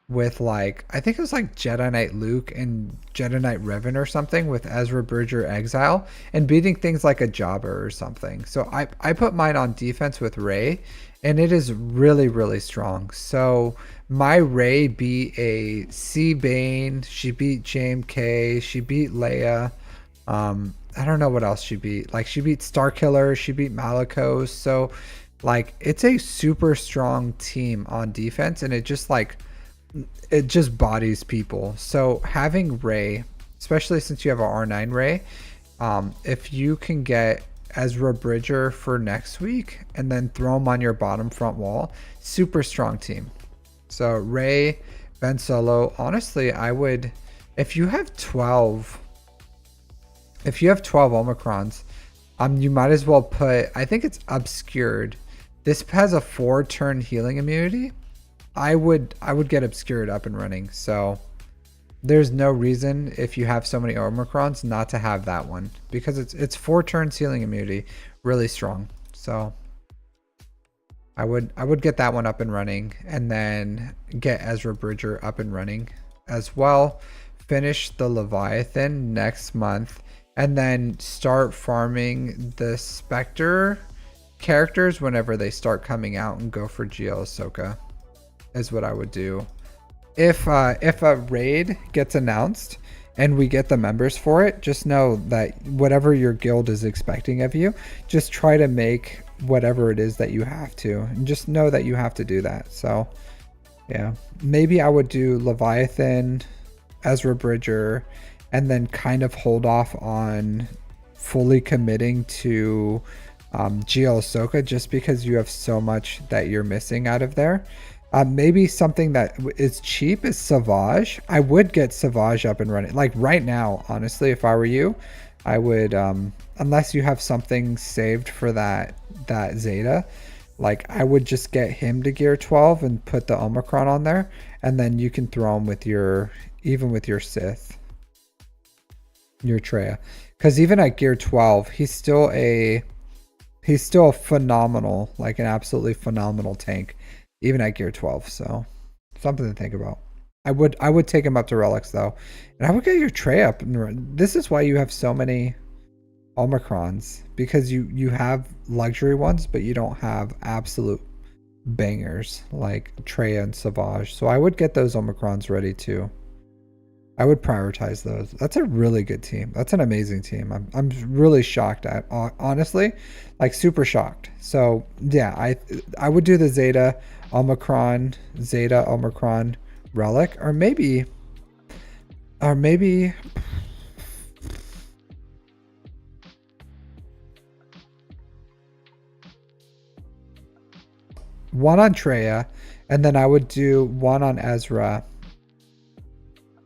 with like, I think it was like Jedi Knight Luke and Jedi Knight Revan or something with Ezra Bridger Exile and beating things like a Jobber or something. So I put mine on defense with Rey and it is really, really strong. So my Rey beat a C Bane, she beat JMK, she beat Leia. I don't know what else she beat. Like she beat Starkiller, she beat Malakos. So Like, it's a super strong team on defense, and it just bodies people. So having Ray, especially since you have an R9 Ray, if you can get Ezra Bridger for next week and then throw him on your bottom front wall, super strong team. So Ray, Ben Solo, honestly, I would, if you have 12 Omicrons, you might as well put, I think it's obscured. This has a 4-turn healing immunity. I would get obscured up and running. So there's no reason, if you have so many Omicrons, not to have that one, because it's 4 turns healing immunity, really strong. So I would get that one up and running, and then get Ezra Bridger up and running as well. Finish the Leviathan next month, and then start farming the Spectre characters whenever they start coming out, and go for GL Ahsoka is what I would do. If a raid gets announced and we get the members for it, just know that whatever your guild is expecting of you, just try to make whatever it is that you have to, and just know that you have to do that. So yeah, maybe I would do Leviathan, Ezra Bridger, and then kind of hold off on fully committing to GL Ahsoka, just because you have so much that you're missing out of there. Maybe something that is cheap is Savage. I would get Savage up and running. Like right now, honestly, if I were you, I would, unless you have something saved for that Zeta, like I would just get him to gear 12 and put the Omicron on there, and then you can throw him with even with your Sith, your Traya. Because even at gear 12, he's still a phenomenal, like an absolutely phenomenal tank, even at gear 12. So something to think about. I would take him up to relics though, and I would get your Trey up. This is why you have so many Omicrons, because you have luxury ones, but you don't have absolute bangers like Trey and Savage. So I would get those Omicrons ready too. I would prioritize those. That's a really good team. That's an amazing team. I'm really shocked at, honestly, like super shocked. So yeah, I would do the Zeta Omicron relic, or maybe one on Traya, and then I would do one on Ezra.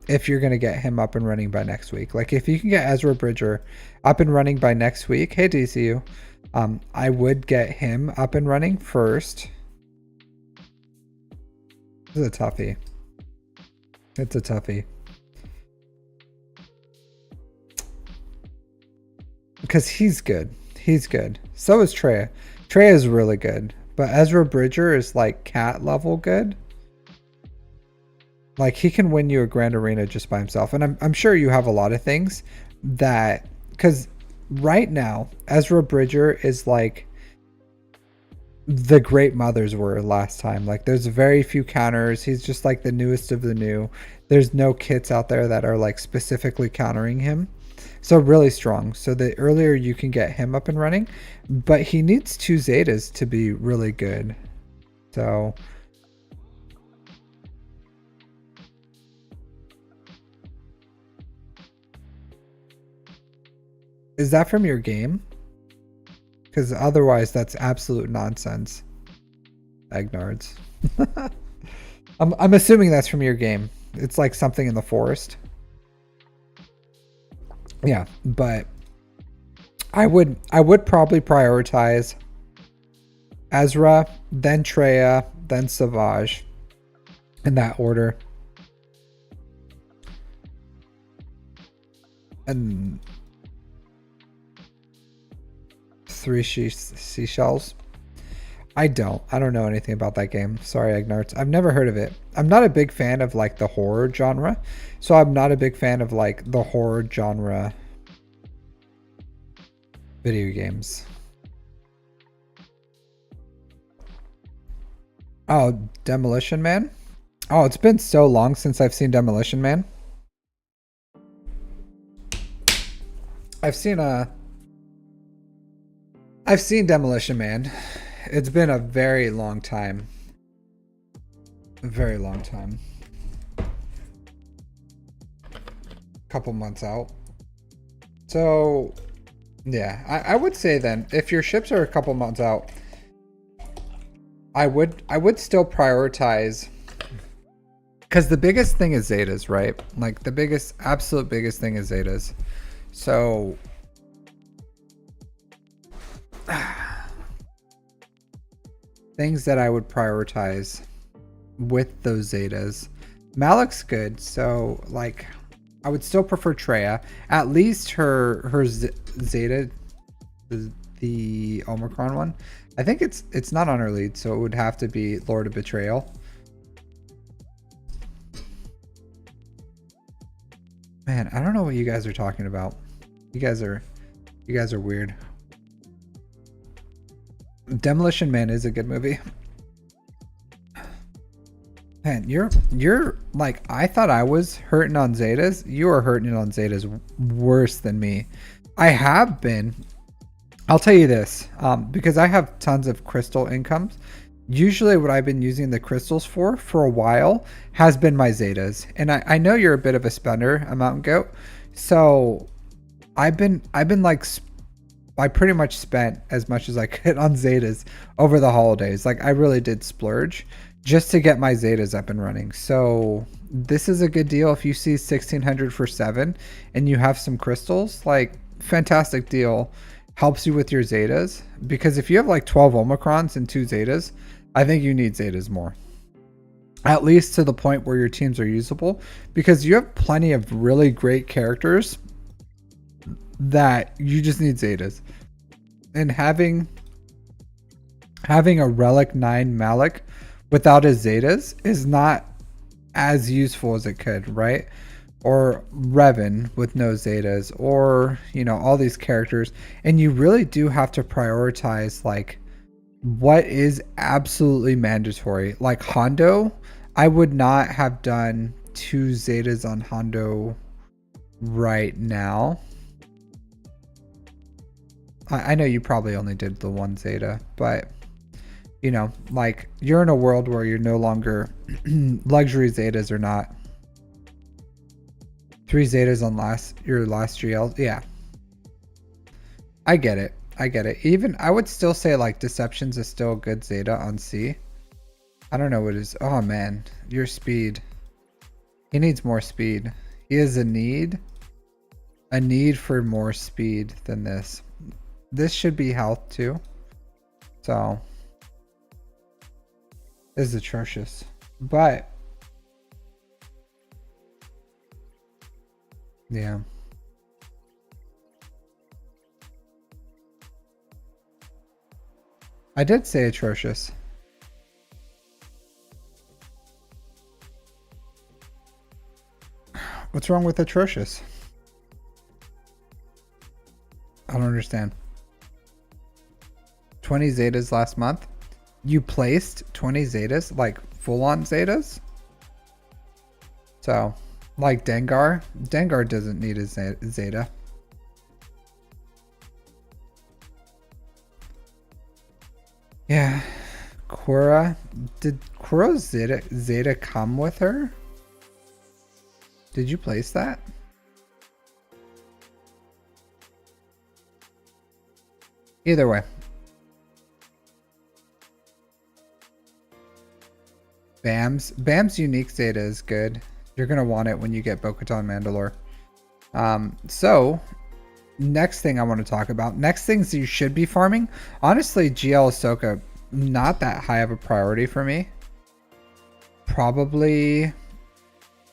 If you're going to get him up and running by next week, like if you can get Ezra Bridger up and running by next week, hey DCU, I would get him up and running first. This is a toughie. It's a toughie. Because he's good. He's good. So is Trey. Trey is really good. But Ezra Bridger is like cat level good. Like he can win you a Grand Arena just by himself. And I'm sure you have a lot of things that, because right now Ezra Bridger is like the Great Mothers were last time. Like there's very few counters. He's just like the newest of the new. There's no kits out there that are like specifically countering him. So really strong. So the earlier you can get him up and running, but he needs 2 Zetas to be really good. So is that from your game? Because otherwise that's absolute nonsense. Agnards. I'm assuming that's from your game. It's like something in the forest. Yeah, but I would probably prioritize Ezra, then Traya, then Savage, in that order. And 3 seashells. I don't know anything about that game. Sorry, Agnarts. I've never heard of it. I'm not a big fan of like the horror genre. So I'm not a big fan of like the horror genre video games. Oh, Demolition Man? Oh, it's been so long since I've seen Demolition Man. I've seen Demolition Man. It's been a very long time. A very long time. Couple months out. So, yeah, I would say then, if your ships are a couple months out, I would still prioritize, because the biggest thing is Zetas, right? Like the biggest, absolute biggest thing is Zetas. So things that I would prioritize with those Zetas. Malik's good, so like I would still prefer Treya. At least her Zeta, the Omicron one. I think it's not on her lead, so it would have to be Lord of Betrayal. Man, I don't know what you guys are talking about. You guys are weird. Demolition Man is a good movie. Man, you're like, I thought I was hurting on Zetas. You are hurting on Zetas worse than me. I have been. I'll tell you this, because I have tons of crystal incomes. Usually what I've been using the crystals for a while has been my Zetas. And I know you're a bit of a spender, a mountain goat. So I've been like, I pretty much spent as much as I could on Zetas over the holidays. Like I really did splurge just to get my Zetas up and running. So this is a good deal. If you see 1600 for 7 and you have some crystals, like fantastic deal. Helps you with your Zetas, because if you have like 12 Omicrons and 2 Zetas, I think you need Zetas more. At least to the point where your teams are usable, because you have plenty of really great characters that you just need Zetas. And having a Relic 9 Malik without his Zetas is not as useful as it could, right? Or Revan with no Zetas, or you know, all these characters. And you really do have to prioritize like what is absolutely mandatory. Like Hondo, I would not have done 2 Zetas on Hondo right now. I know you probably only did the 1 Zeta, but you know, like you're in a world where you're no longer luxury Zetas or not. 3 Zetas on your last GL. Yeah. I get it. Even I would still say like Deceptions is still a good Zeta on C. I don't know what it is. Oh man, your speed. He needs more speed. He has a need for more speed than this. This should be health too. So this is atrocious. But yeah. I did say atrocious. What's wrong with atrocious? I don't understand. 20 Zetas last month? You placed 20 Zetas? Like full-on Zetas? So, like Dengar? Dengar doesn't need a Zeta. Yeah. Korra? Did Korra's Zeta come with her? Did you place that? Either way. Bam's unique Zeta is good. You're going to want it when you get Bo-Katan Mandalore. So, next thing I want to talk about. Next things you should be farming. Honestly, GL Ahsoka, not that high of a priority for me. Probably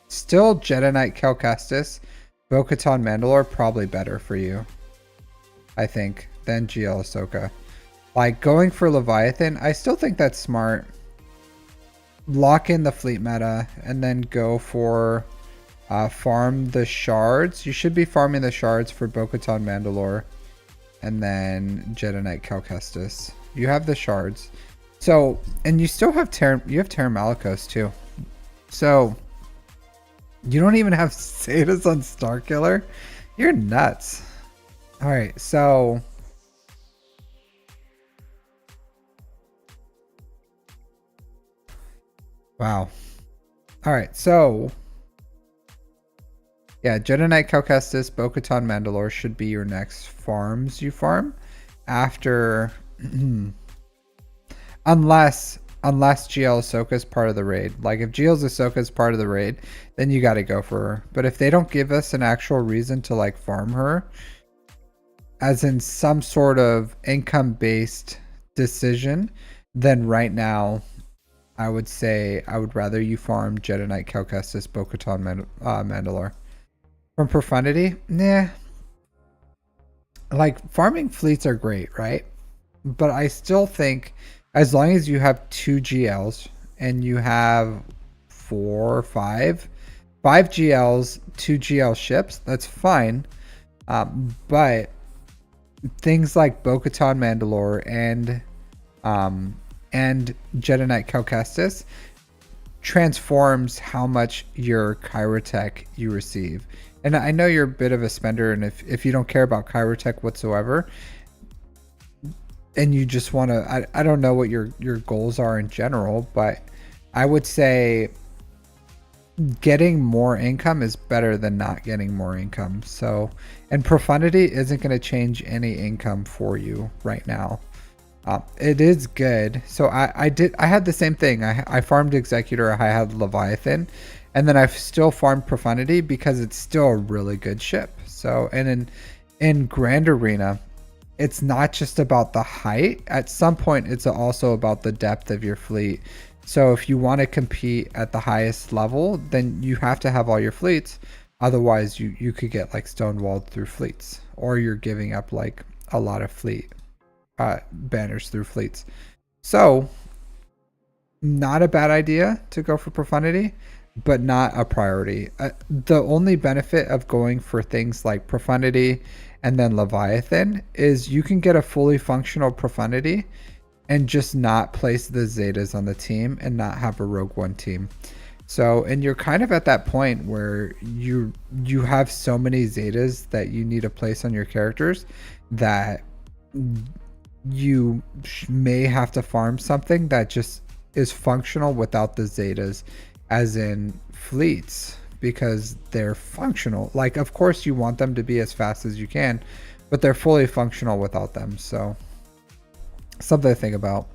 still Jedi Knight Cal Kestis. Bo-Katan Mandalore, probably better for you, I think, than GL Ahsoka. Like, going for Leviathan, I still think that's smart. Lock in the fleet meta and then go for farm the shards. You should be farming the shards for Bo-Katan Mandalore and then Jedi Knight Cal Kestis. You have the shards. So, and you still have Terra Malicos too. So, you don't even have Zetas on Starkiller? You're nuts. Alright, so Wow. All right, so yeah, Jedi Knight, Cal Kestis, Bo-Katan, Mandalore should be your next farms you farm after, unless GL Ahsoka is part of the raid. Like if GL Ahsoka is part of the raid, then you got to go for her. But if they don't give us an actual reason to like farm her, as in some sort of income based decision, then right now I would say I would rather you farm Jedi Knight, Cal Kestis, Bo-Katan, Mandalore. From profundity, nah. Like farming fleets are great, right? But I still think as long as you have 2 GLs and you have 4 or 5 GLs, 2 GL ships, that's fine. But things like Bo-Katan, Mandalore, and Jedi Knight Cal Kestis transforms how much your Kyrotech you receive. And I know you're a bit of a spender, and if you don't care about Kyrotech whatsoever, and you just want to, I don't know what your goals are in general, but I would say getting more income is better than not getting more income. So, and profundity isn't going to change any income for you right now. It is good. So I had the same thing. I farmed Executor, I had Leviathan, and then I've still farmed Profundity because it's still a really good ship. So, and in Grand Arena, it's not just about the height. At some point, it's also about the depth of your fleet. So if you want to compete at the highest level, then you have to have all your fleets. Otherwise, you could get like stonewalled through fleets, or you're giving up like a lot of fleet banners through fleets. So not a bad idea to go for profundity, but not a priority. The only benefit of going for things like profundity and then Leviathan is you can get a fully functional profundity and just not place the Zetas on the team and not have a Rogue One team. So, and you're kind of at that point where you have so many Zetas that you need to place on your characters that you may have to farm something that just is functional without the Zetas, as in fleets, because they're functional. Like, of course you want them to be as fast as you can, but they're fully functional without them. So something to think about.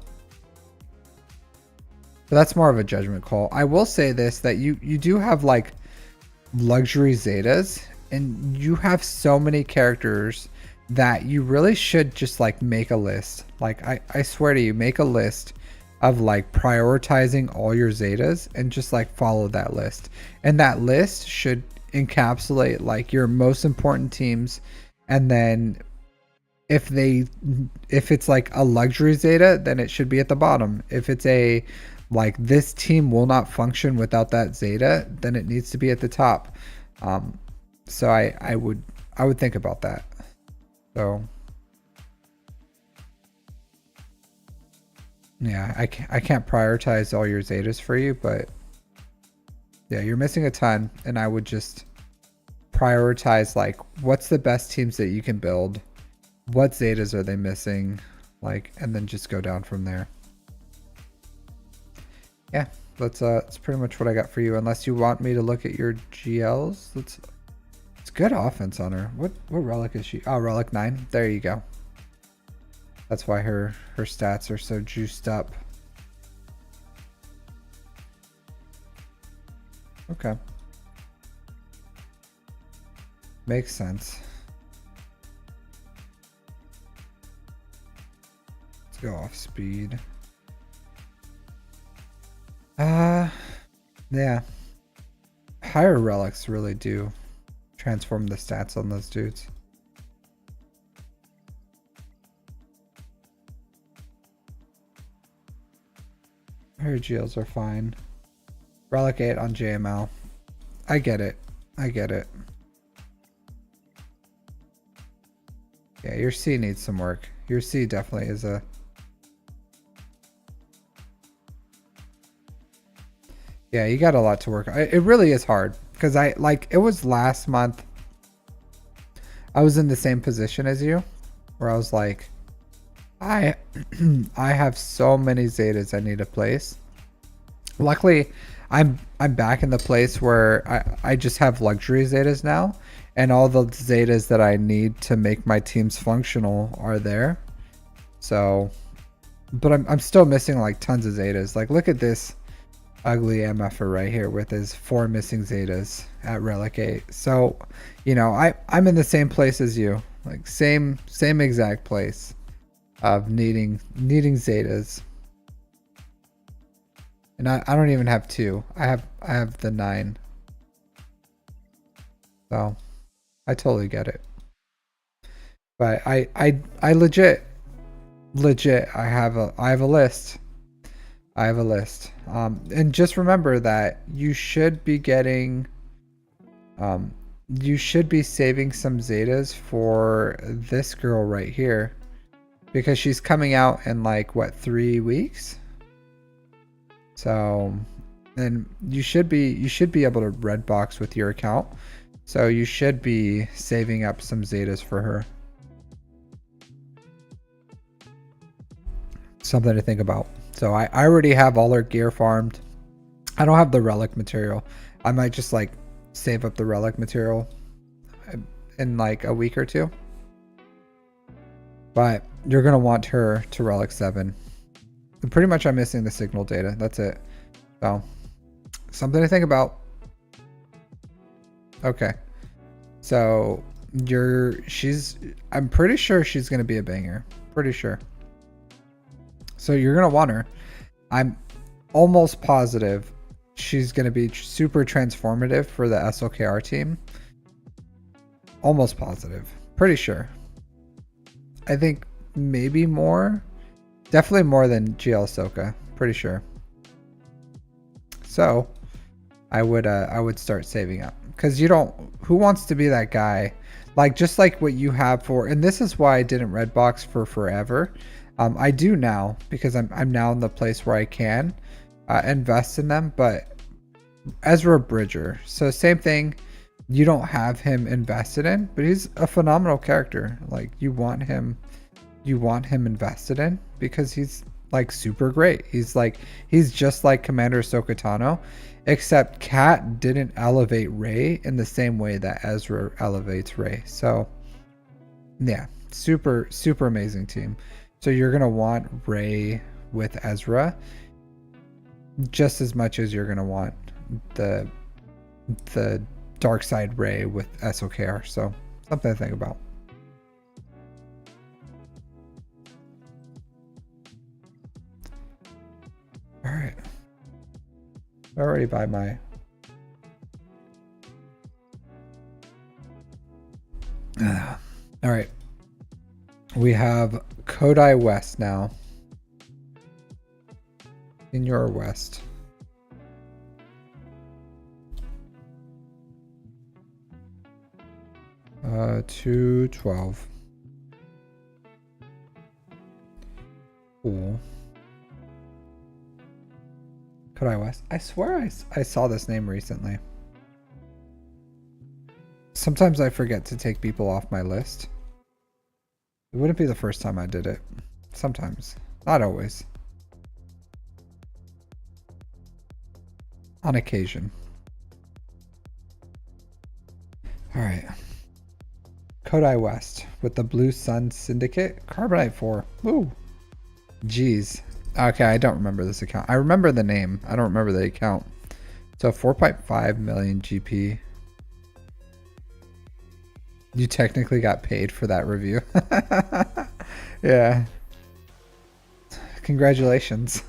But that's more of a judgment call. I will say this, that you do have like luxury Zetas, and you have so many characters that you really should just like make a list. Like I swear to you, make a list of like prioritizing all your Zetas and just like follow that list. And that list should encapsulate like your most important teams. And then if it's like a luxury Zeta, then it should be at the bottom. If it's a like this team will not function without that Zeta, then it needs to be at the top. So I would think about that. So yeah, I can't prioritize all your Zetas for you, but yeah, you're missing a ton, and I would just prioritize like what's the best teams that you can build, what Zetas are they missing, like, and then just go down from there. Yeah, that's pretty much what I got for you. Unless you want me to look at your GLs, it's good offense on her. What relic is she? Oh, relic 9. There you go. That's why her stats are so juiced up. Okay. Makes sense. Let's go off speed. Yeah. Higher relics really do transform the stats on those dudes. Her GLs are fine. Relic 8 on JML. I get it. Yeah, your C needs some work. Your C definitely is a... Yeah, you got a lot to work on. It really is hard, because it was last month. I was in the same position as you, where I was like, I have so many Zetas I need to place. Luckily, I'm back in the place where I just have luxury Zetas now, and all the Zetas that I need to make my teams functional are there. So, but I'm still missing like tons of Zetas. Like look at this ugly MFer right here with his 4 missing Zetas at Relic 8. So, you know, I'm in the same place as you. Like same exact place of needing Zetas. And I don't even have 2. I have the 9. So I totally get it. But I legit I have a list. I have a list. And just remember that you should be getting you should be saving some Zetas for this girl right here, because she's coming out in like what, 3 weeks? So, and you should be able to red box with your account. So you should be saving up some Zetas for her. Something to think about. So I already have all her gear farmed. I don't have the relic material. I might just like save up the relic material in like a week or 2. But you're going to want her to relic 7. And pretty much I'm missing the signal data. That's it. So something to think about. Okay. So I'm pretty sure she's going to be a banger. Pretty sure. So you're going to want her. I'm almost positive she's going to be super transformative for the SLKR team. Almost positive. Pretty sure. I think maybe more. Definitely more than GL Soka. Pretty sure. So I would start saving up, because who wants to be that guy? Like just like what you have for, and this is why I didn't red box for forever. I do now, because I'm now in the place where I can invest in them. But Ezra Bridger, so same thing. You don't have him invested in, but he's a phenomenal character. Like you want him invested in, because he's like super great. He's just like Commander Ahsoka Tano, except Kat didn't elevate Rey in the same way that Ezra elevates Rey. So yeah, super amazing team. So you're gonna want Rey with Ezra just as much as you're gonna want the dark side Rey with SOKR. So something to think about. All right. I already buy my. All right. We have Kodai West now. In your West. Uh, 212. Cool. Kodai West. I swear I saw this name recently. Sometimes I forget to take people off my list. It wouldn't be the first time I did it. Sometimes. Not always. On occasion. Alright. Kodai West with the Blue Sun Syndicate. Carbonite 4. Ooh. Jeez. Okay, I don't remember this account. I remember the name. I don't remember the account. So 4.5 million GP. You technically got paid for that review. Yeah. Congratulations.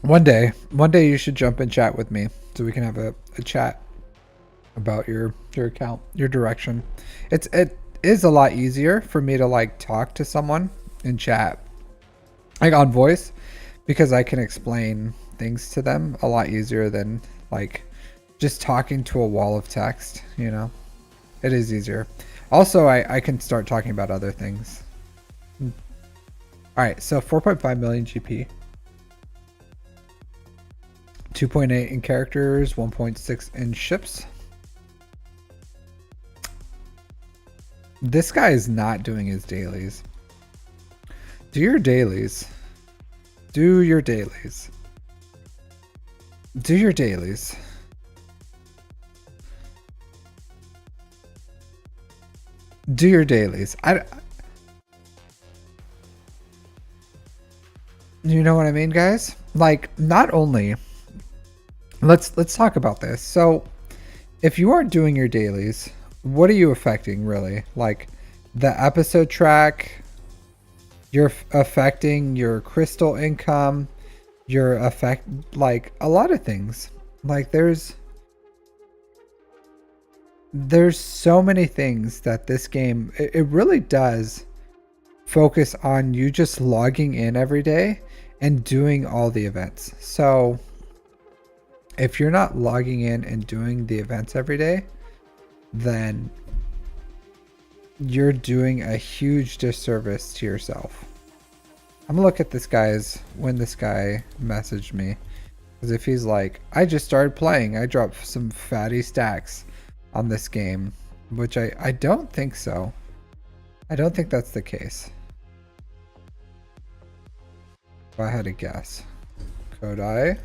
One day you should jump in chat with me so we can have a chat about your account, your direction. It is a lot easier for me to like talk to someone in chat, like on voice, because I can explain things to them a lot easier than like just talking to a wall of text, you know. It is easier. Also, I can start talking about other things. All right, so 4.5 million GP. 2.8 in characters, 1.6 in ships. This guy is not doing his dailies. Do your dailies. Do your dailies. Do your dailies. Do your dailies. You know what I mean, guys? Like, not only let's talk about this. So, if you aren't doing your dailies, what are you affecting really? Like the episode track, you're affecting your crystal income, you're like a lot of things. Like there's so many things that this game it really does focus on you just logging in every day and doing all the events. So if you're not logging in and doing the events every day, then you're doing a huge disservice to yourself. I'm gonna look at this guy's when this guy messaged me, because if he's like, I just started playing, I dropped some fatty stacks on this game, which I don't think so. I don't think that's the case. If I had to guess, Kodai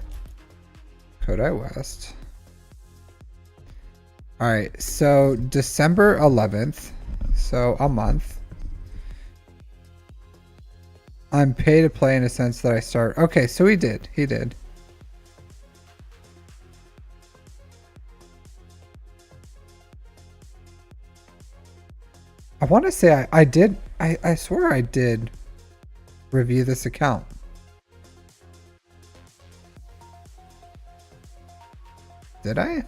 West. All right, so December 11th, so a month. I'm pay to play in a sense that I start. Okay, so he did. I want to say I did. I swear I did review this account. Did I?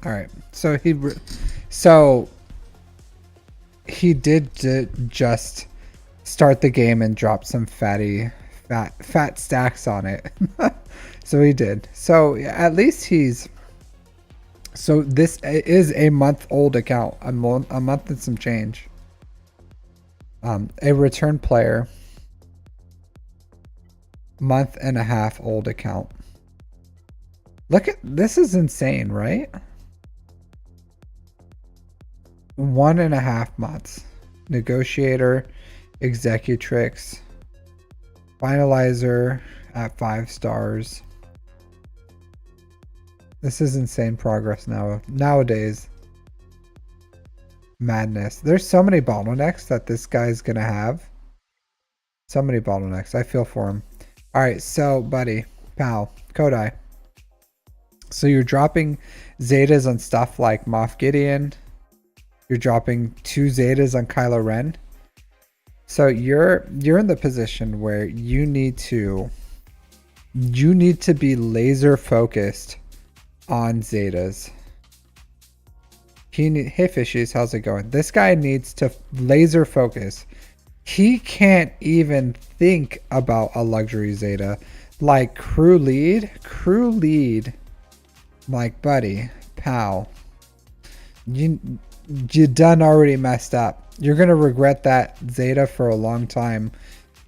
All right, so he did just start the game and drop some fat stacks on it. So he did. So at least so this is a month old account, a month and some change. A return player, month and a half old account. Look at this, is insane, right? 1.5 months. Negotiator, executrix, finalizer at 5 stars. This is insane progress nowadays. Madness. There's so many bottlenecks that this guy's gonna have. So many bottlenecks. I feel for him. All right, so buddy, pal, Kodai. So you're dropping Zetas on stuff like Moff Gideon. You're dropping 2 Zetas on Kylo Ren. So you're in the position where you need to be laser focused on Zetas. Hey fishies, how's it going? This guy needs to laser focus. He can't even think about a luxury Zeta. Like crew lead. Like buddy, pal. You done already messed up. You're gonna regret that Zeta for a long time.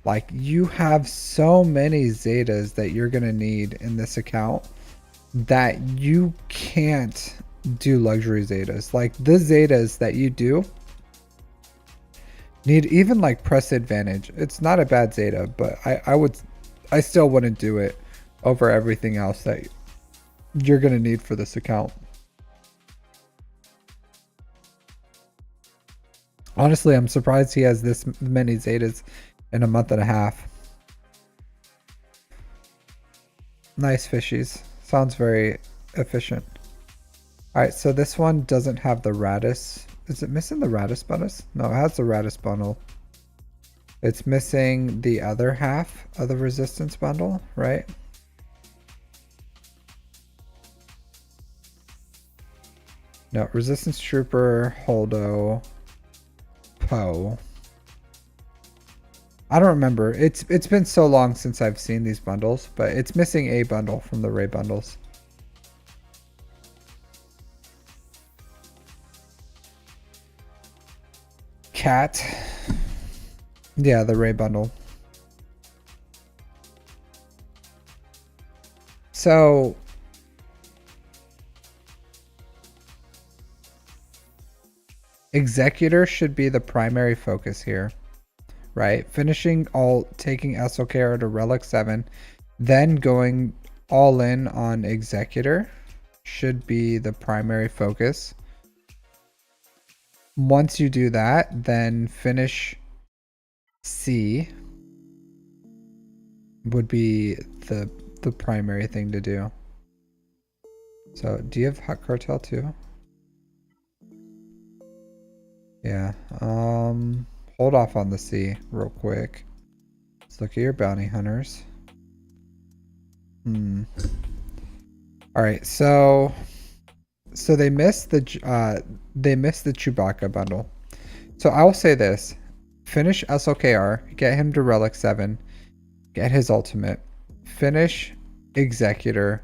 Like you have so many Zetas that you're gonna need in this account that you can't do luxury Zetas. Like the Zetas that you do need even like press advantage. It's not a bad Zeta, but I still wouldn't do it over everything else that you're gonna need for this account. Honestly, I'm surprised he has this many Zetas in a month and a half. Nice fishies. Sounds very efficient. Alright, so this one doesn't have the Radis. Is it missing the Radis bonus? No, it has the Radis bundle. It's missing the other half of the resistance bundle, right? No, resistance trooper, Holdo, Poe. I don't remember. It's been so long since I've seen these bundles, but it's missing a bundle from the Ray bundles. Cat. Yeah, the Ray bundle. So Executor should be the primary focus here, right? Finishing all, taking SLKR to Relic 7, then going all in on Executor should be the primary focus. Once you do that, then finish C would be the primary thing to do. So do you have Hut Cartel too? Yeah. Hold off on the C real quick. Let's look at your bounty hunters. All right, so they missed the Chewbacca bundle. So I will say this: finish SLKR, get him to Relic 7, get his ultimate, finish Executor,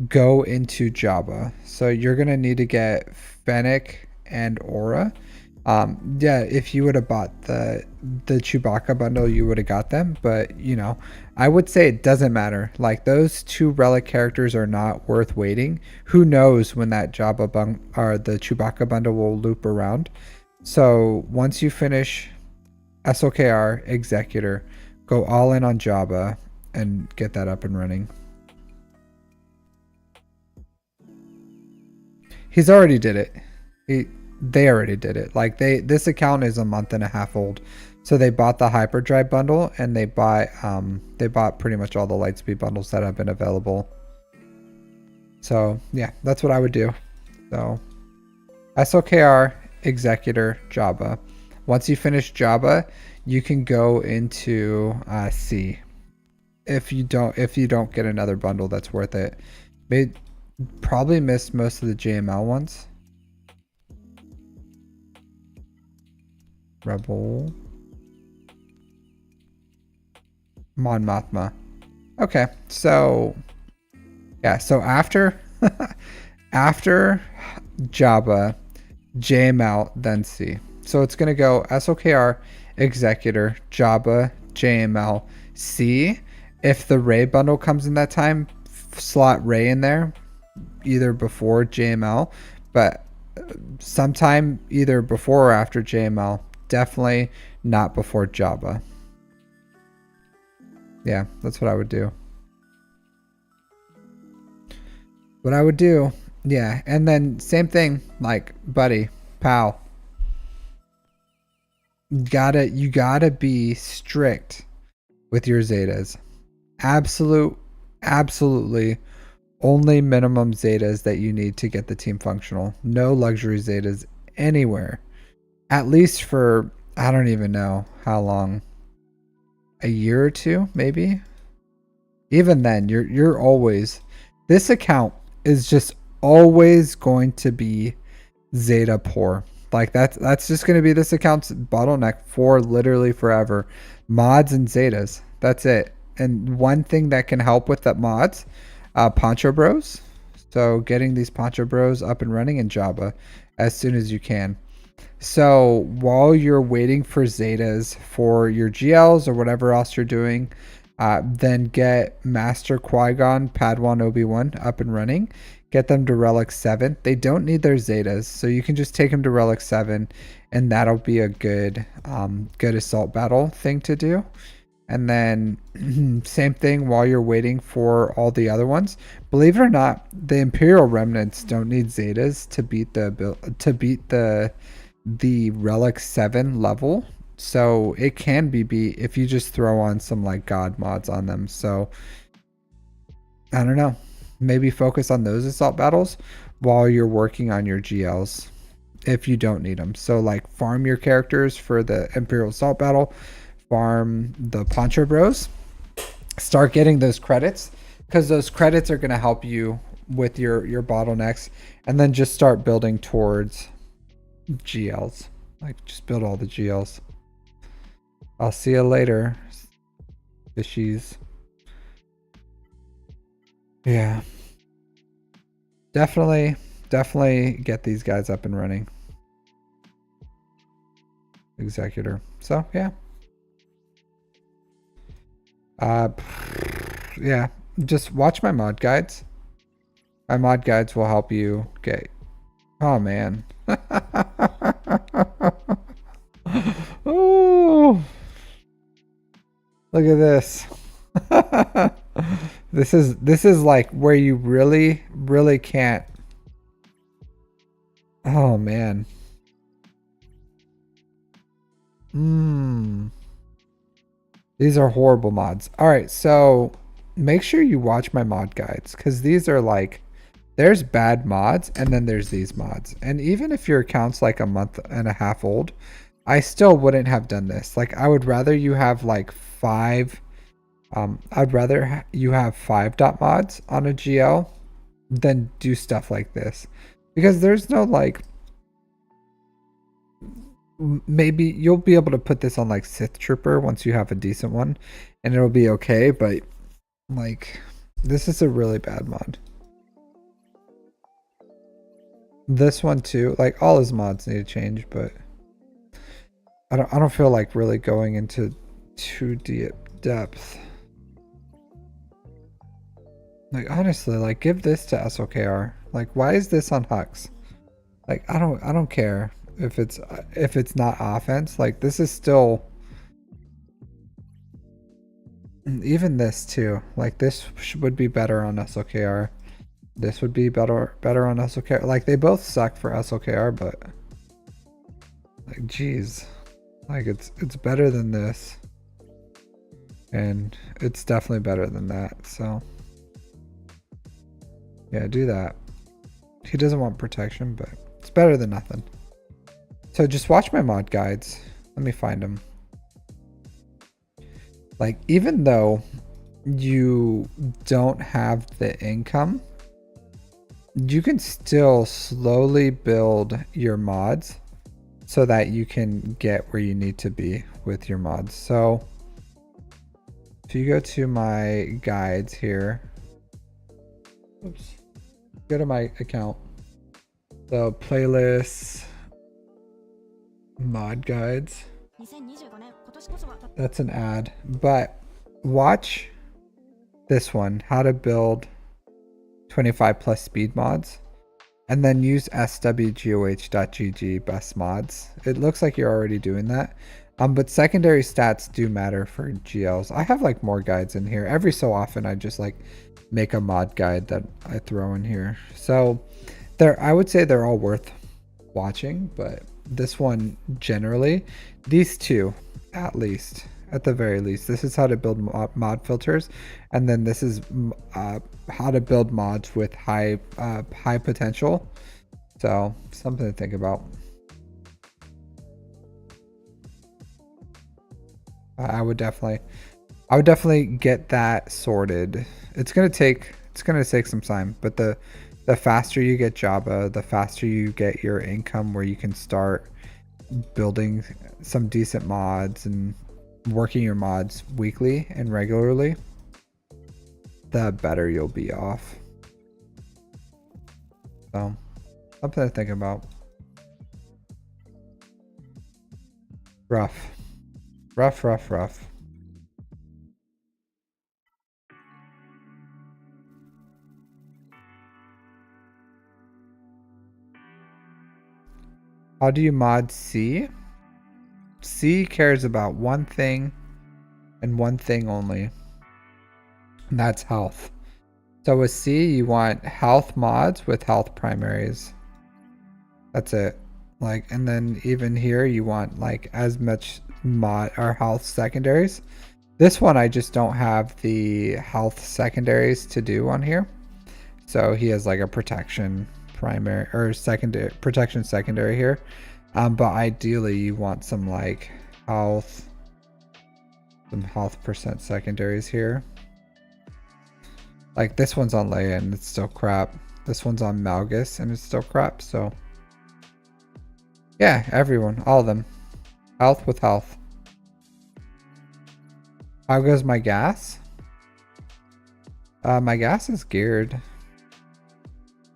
go into Jabba. So you're gonna need to get Fennec and Aura. Yeah, if you would have bought the Chewbacca bundle, you would have got them, but you know, I would say it doesn't matter. Like, those two relic characters are not worth waiting. Who knows when that Jabba or the Chewbacca bundle will loop around. So once you finish SLKR Executor, go all in on Jabba and get that up and running. He's already did it. They already did it. Like, this account is a month and a half old, so they bought the hyperdrive bundle, and they bought pretty much all the lightspeed bundles that have been available. So yeah, that's what I would do. So SLKR, Executor, Jabba. Once you finish Jabba, you can go into C. If you don't get another bundle that's worth it. Probably missed most of the JML ones. Rebel. Mon Mothma. Okay, so yeah, so after after Jabba, JML, then C. So it's gonna go SLKR, Executor, Jabba, JML, C. If the Ray bundle comes in that time, slot Ray in there, either before JML, but sometime either before or after JML. Definitely not before Jabba. Yeah, that's what I would do. Yeah, and then same thing, like, buddy, pal. You gotta be strict with your Zetas. Absolutely only minimum Zetas that you need to get the team functional. No luxury Zetas anywhere. At least for, I don't even know how long. A year or two, maybe? Even then, you're always, this account is just always going to be Zeta poor. Like, that's just going to be this account's bottleneck for literally forever. Mods and Zetas. That's it. And one thing that can help with that mods, Poncho Bros. So getting these Poncho Bros up and running in Jabba as soon as you can. So while you're waiting for Zetas for your GLs or whatever else you're doing, then get Master Qui-Gon, Padawan Obi-Wan up and running. Get them to Relic 7. They don't need their Zetas, so you can just take them to Relic 7, and that'll be a good assault battle thing to do. And then same thing while you're waiting for all the other ones. Believe it or not, the Imperial Remnants don't need Zetas to beat the Relic 7 level. So it can be beat if you just throw on some like God mods on them. So I don't know. Maybe focus on those assault battles while you're working on your GLs if you don't need them. So like farm your characters for the Imperial Assault battle, farm the Poncho Bros, start getting those credits, because those credits are going to help you with your bottlenecks, and then just start building towards GLs. Like, just build all the GLs. I'll see you later, fishies. Yeah. Definitely get these guys up and running. Executor. So, yeah. Yeah. Just watch my mod guides. My mod guides will help you get... Oh, man. Oh. Look at this. This is like where you really can't. Oh man. These are horrible mods. All right, so make sure you watch my mod guides because these are like, there's bad mods and then there's these mods. And even if your account's like a month and a half old, I still wouldn't have done this. Like I would rather you have like 5 I'd rather you have 5 dot mods on a GL than do stuff like this, because there's no like, maybe you'll be able to put this on like Sith Trooper once you have a decent one and it'll be okay, but like this is a really bad mod. This one too, like all his mods need to change, but I don't feel like really going into too deep depth. Like honestly, like give this to SWGOH. Like why is this on Hux? Like I don't care if it's not offense. Like this is still, even this too. Like this would be better on SWGOH. This would be better on SWGOH. Like they both suck for SWGOH, but like geez, like it's better than this, and it's definitely better than that. So. Yeah, do that. He doesn't want protection, but it's better than nothing. So just watch my mod guides. Let me find them. Like, even though you don't have the income, you can still slowly build your mods so that you can get where you need to be with your mods. So if you go to my guides here, oops. Go to my account. So playlists, mod guides. That's an ad, but watch this one, how to build 25 plus speed mods, and then use SWGOH.gg best mods. It looks like you're already doing that. But secondary stats do matter for GLs. I have like more guides in here. Every so often I just like make a mod guide that I throw in here. So I would say they're all worth watching, but this one generally, these two at least, at the very least, this is how to build mod filters, and then this is how to build mods with high potential. So something to think about. I would definitely get that sorted. It's gonna take some time, but the faster you get Jabba, the faster you get your income where you can start building some decent mods and working your mods weekly and regularly, the better you'll be off. So something to think about. Rough. How do you mod C? C cares about one thing and one thing only, and that's health. So with C, you want health mods with health primaries. That's it. Like, and then even here, you want like as much mod or health secondaries. This one, I just don't have the health secondaries to do on here. So he has like a protection primary or secondary protection secondary here. But ideally you want some like health, some health percent secondaries here. Like this one's on Leia and it's still crap. This one's on Malgus and it's still crap. So yeah, everyone, all of them. Health with health. How goes my gas? My gas is geared.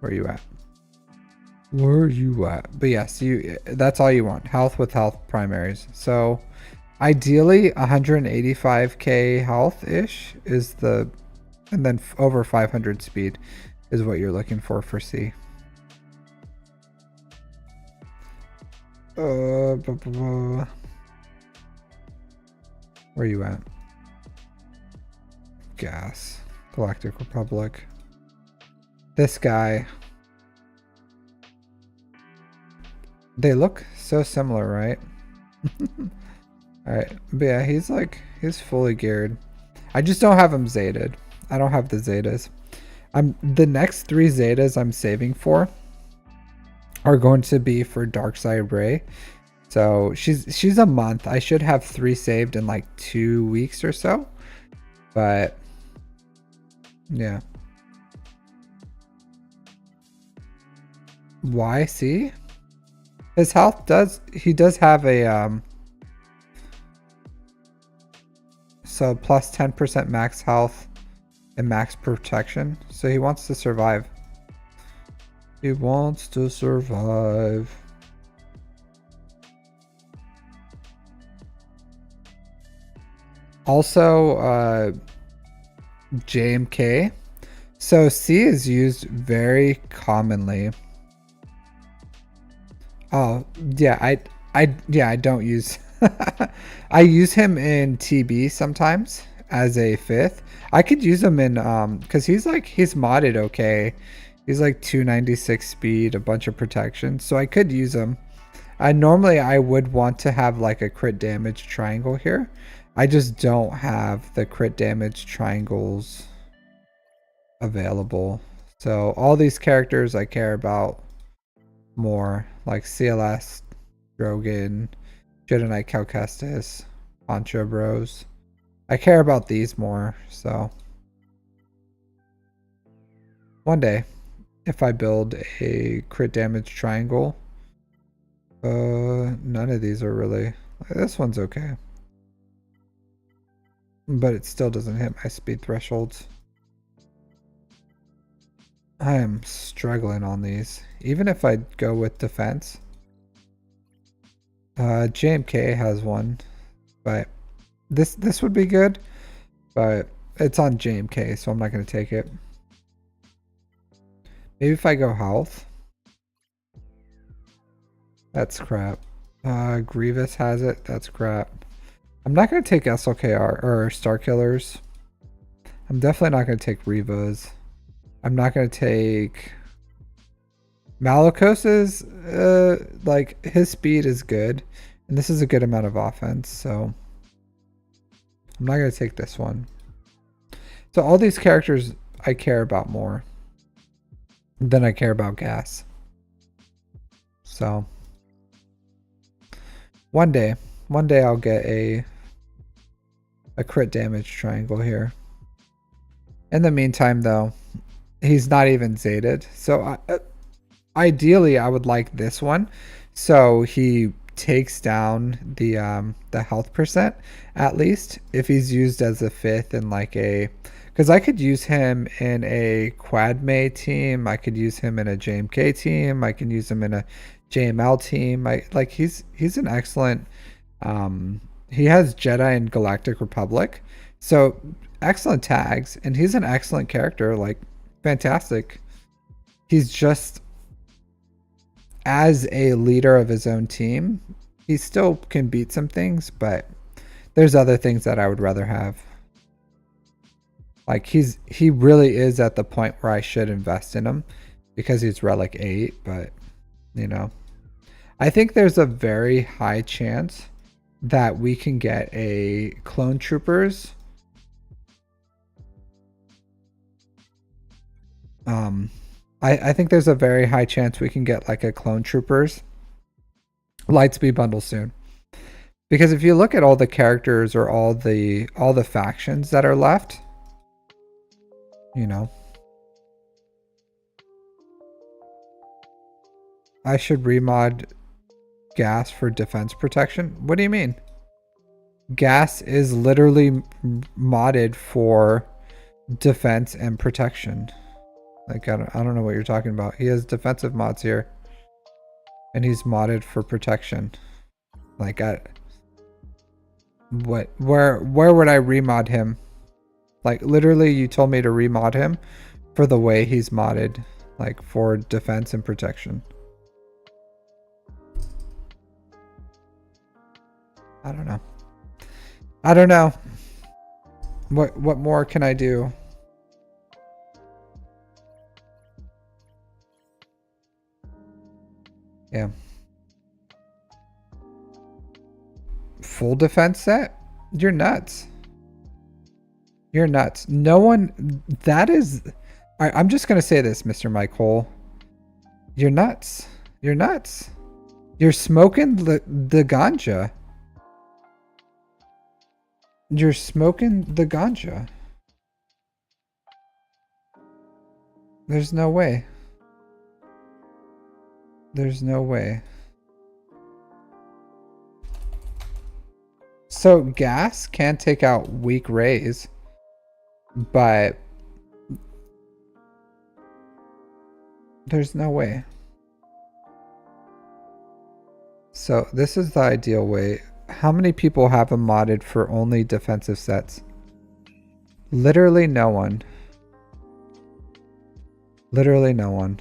Where are you at? Where are you at? But yes, that's all you want. Health with health primaries. So ideally 185k health ish is the, and then over 500 speed is what you're looking for C. Where are you at? Gas. Galactic Republic. This guy. They look so similar, right? Alright. But yeah, he's fully geared. I just don't have him Zeted. I don't have the Zetas. The next 3 Zetas I'm saving for are going to be for Darkside Ray. So she's a month. I should have 3 saved in like 2 weeks or so. But yeah. Why? See? His health he does have a so plus 10% max health and max protection. So he wants to survive. He wants to survive. Also, JMK. So C is used very commonly. Oh yeah, I don't use. I use him in TB sometimes as a 5th. I could use him in because he's modded okay. He's like 296 speed, a bunch of protection, so I could use him. Normally I would want to have like a crit damage triangle here. I just don't have the crit damage triangles available. So all these characters I care about more, like CLS, Drogon, Jedi Knight Cal Kestis, Poncho Bros. I care about these more, so one day if I build a crit damage triangle, none of these are really, this one's okay, but it still doesn't hit my speed thresholds. I am struggling on these. Even if I go with defense. JMK has one, but this would be good, but it's on JMK, so I'm not going to take it. Maybe if I go health. That's crap. Grievous has it. That's crap. I'm not going to take SLKR or Star Killers. I'm definitely not going to take Revas. I'm not going to take Malicos's, like his speed is good and this is a good amount of offense, so I'm not going to take this one. So all these characters I care about more than I care about gas. So one day I'll get a crit damage triangle here. In the meantime though, he's not even Zeted, so ideally I would like this one, so he takes down the health percent at least if he's used as a 5th in like a, because I could use him in a Quad May team, I could use him in a JMK team, I can use him in a JML team. He's an excellent, he has Jedi and Galactic Republic, so excellent tags, and he's an excellent character, like fantastic. He's just, as a leader of his own team, he still can beat some things, but there's other things that I would rather have. Like he really is at the point where I should invest in him because he's Relic 8, but you know, I think there's a very high chance that we can get a Clone Troopers I think there's a very high chance we can get like a Clone Troopers Lightspeed bundle soon. Because if you look at all the characters or all the factions that are left, you know, I should remod gas for defense protection. What do you mean? Gas is literally modded for defense and protection. Like I don't know what you're talking about. He has defensive mods here, and he's modded for protection. Like where would I remod him? Like literally, you told me to remod him for the way he's modded, like for defense and protection. I don't know. I don't know. What more can I do? Yeah. Full defense set? You're nuts. You're nuts. No one, that is, I'm just going to say this, Mr. Mike Hole. You're nuts. You're nuts. You're smoking the ganja. You're smoking the ganja. There's no way. There's no way. So gas can take out weak rays, but there's no way. So this is the ideal way. How many people have him modded for only defensive sets? Literally no one. Literally no one.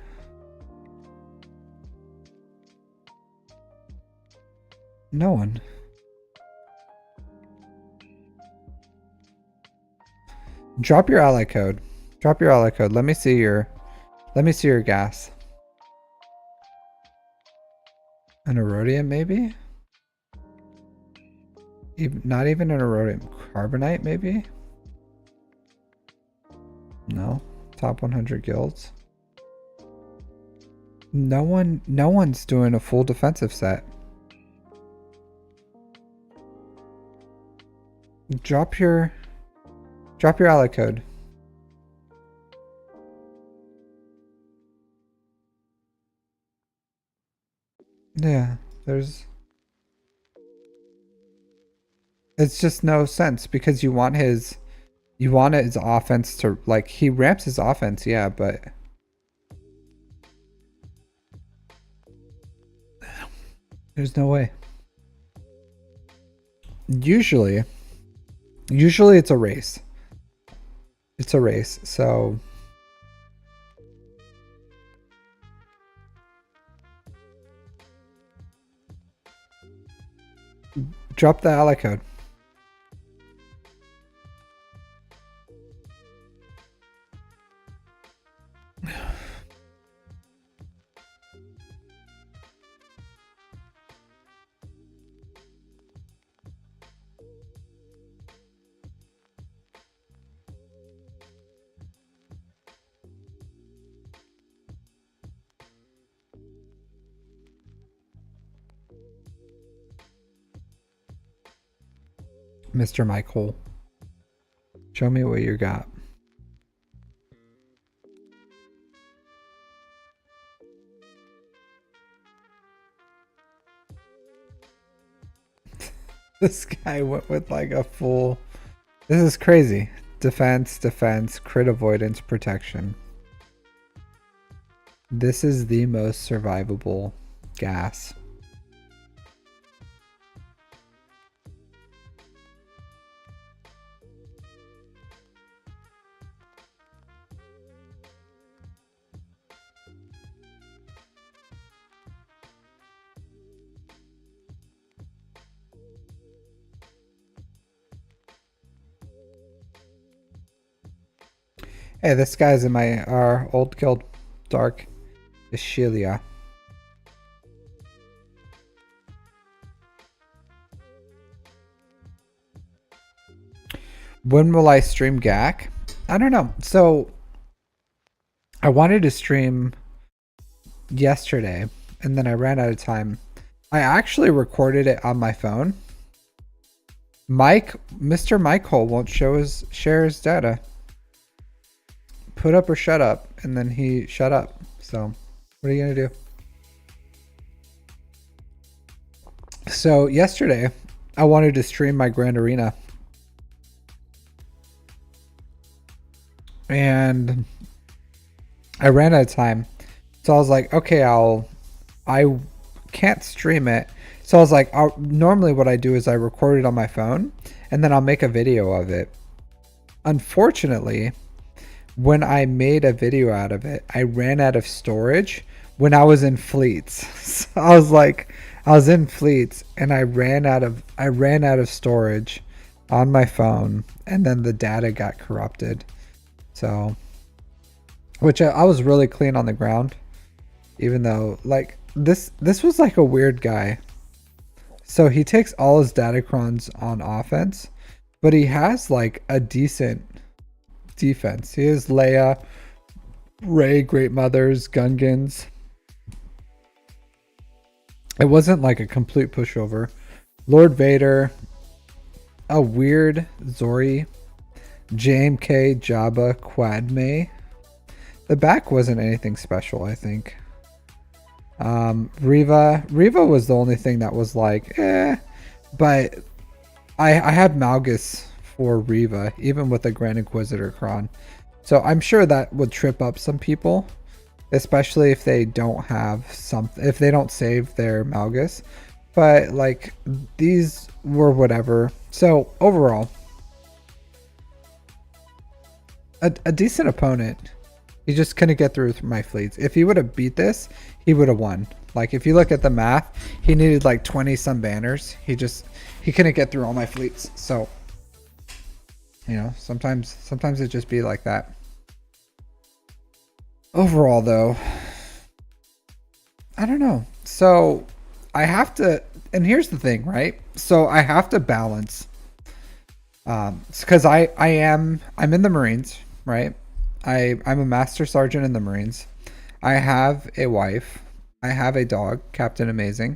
No one. Drop your ally code. Drop your ally code. Let me see your gas. An erodium maybe? Not even an erodium. Carbonite maybe? No. Top 100 guilds. No one's doing a full defensive set. Drop your ally code. Yeah, it's just no sense because you want his offense to, like, he ramps his offense, yeah, but there's no way. Usually it's a race. It's a race, so drop the ally code. Mr. Michael, show me what you got. This guy went with like a full... This is crazy. Defense, crit avoidance, protection. This is the most survivable gas. Hey, this guy's in our old guild, Dark Ishilia. When will I stream GAC? I don't know. So I wanted to stream yesterday and then I ran out of time. I actually recorded it on my phone. Mr. Michael won't share his data. Put up or shut up, and then he shut up. So what are you gonna do? So yesterday I wanted to stream my Grand Arena. And I ran out of time. So I was like, okay, I can't stream it. So I was like, normally what I do is I record it on my phone and then I'll make a video of it. Unfortunately, when I made a video out of it, I ran out of storage when I was in Fleets. So I was in Fleets and I ran out of storage on my phone, and then the data got corrupted. So, which I was really clean on the ground, even though like this was like a weird guy. So he takes all his datacrons on offense, but he has like a decent defense. He has Leia, Rey, Great Mothers, Gungans. It wasn't like a complete pushover. Lord Vader, a weird Zori, JMK, Jabba, Quadme. The back wasn't anything special, I think. Riva was the only thing that was like, but I have Malgus for Riva, even with the Grand Inquisitor Cron. So I'm sure that would trip up some people, especially if they don't have if they don't save their Malgus. But like these were whatever. So overall, a decent opponent. He just couldn't get through my fleets. If he would have beat this, he would have won. Like if you look at the math, he needed like 20 some banners. He couldn't get through all my fleets. So, you know, sometimes it just be like that. Overall though, I don't know. So I have to, and here's the thing, right? So I have to balance, because I'm in the Marines, right? I'm a master sergeant in the Marines. I have a wife. I have a dog, Captain Amazing.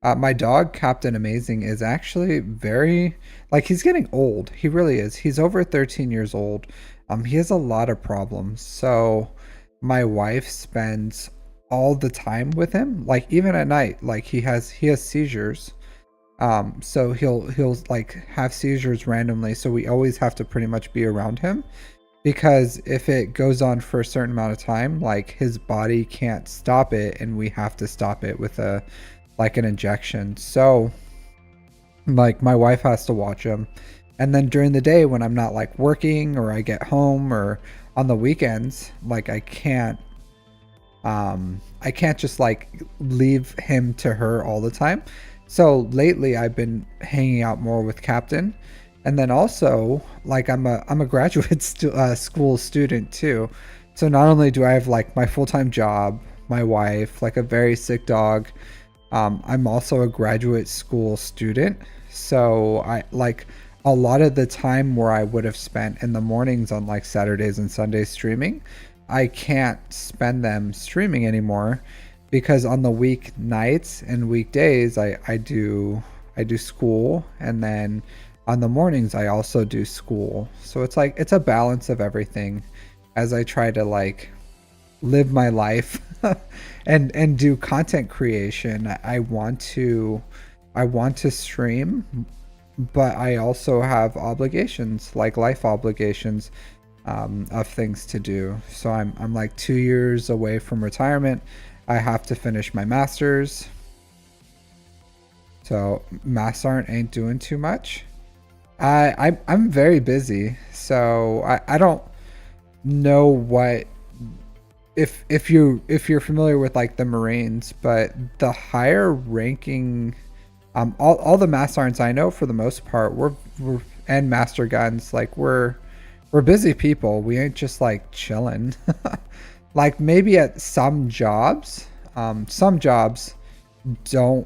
My dog, Captain Amazing, is actually very, like, he's getting old. He really is. He's over 13 years old. He has a lot of problems. So my wife spends all the time with him, like even at night. Like he has seizures. So he'll like have seizures randomly. So we always have to pretty much be around him. Because if it goes on for a certain amount of time, like his body can't stop it, and we have to stop it with an injection. So like my wife has to watch him. And then during the day when I'm not like working, or I get home, or on the weekends, like I can't just like leave him to her all the time. So lately I've been hanging out more with Captain. And then also, like I'm a graduate school student too. So not only do I have like my full-time job, my wife, like a very sick dog, I'm also a graduate school student. So I like a lot of the time where I would have spent in the mornings on like Saturdays and Sundays streaming, I can't spend them streaming anymore, because on the weeknights and weekdays I do school, and then on the mornings I also do school. So it's like it's a balance of everything as I try to like live my life and do content creation. I want to stream, but I also have obligations, like life obligations, of things to do. So I'm like 2 years away from retirement. I have to finish my masters. So Mass Art ain't doing too much. I'm very busy, so I don't know what if you're familiar with like the Marines, but the higher ranking, all the Mass Arts I know for the most part, we're and Master Guns, like we're busy people. We ain't just like chilling. Like maybe at some jobs don't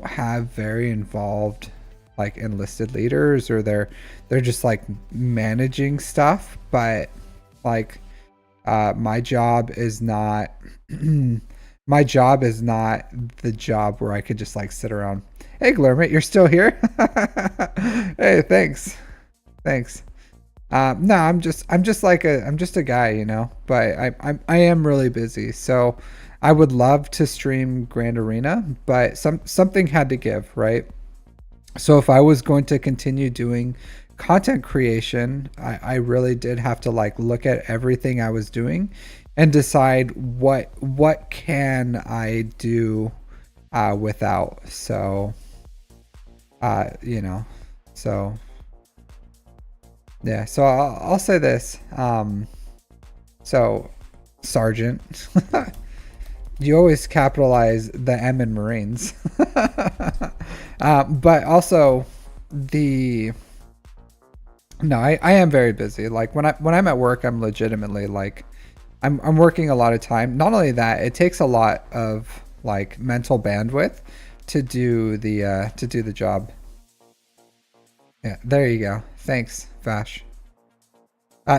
have very involved like enlisted leaders, or they're just like managing stuff, but like my job is not my job is not the job where I could just like sit around. Hey Glurmit, you're still here? Hey, thanks. No, I'm just a guy, you know, but I am really busy. So I would love to stream Grand Arena, but something had to give, right? So if I was going to continue doing content creation, I really did have to like look at everything I was doing and decide what can I do without. So you know, so yeah. So I'll say this. So Sergeant, you always capitalize the M in Marines, but also the no, I am very busy. Like when I'm at work, I'm legitimately like I'm working a lot of time. Not only that, it takes a lot of like mental bandwidth to do the job. Yeah, there you go. Thanks, Vash.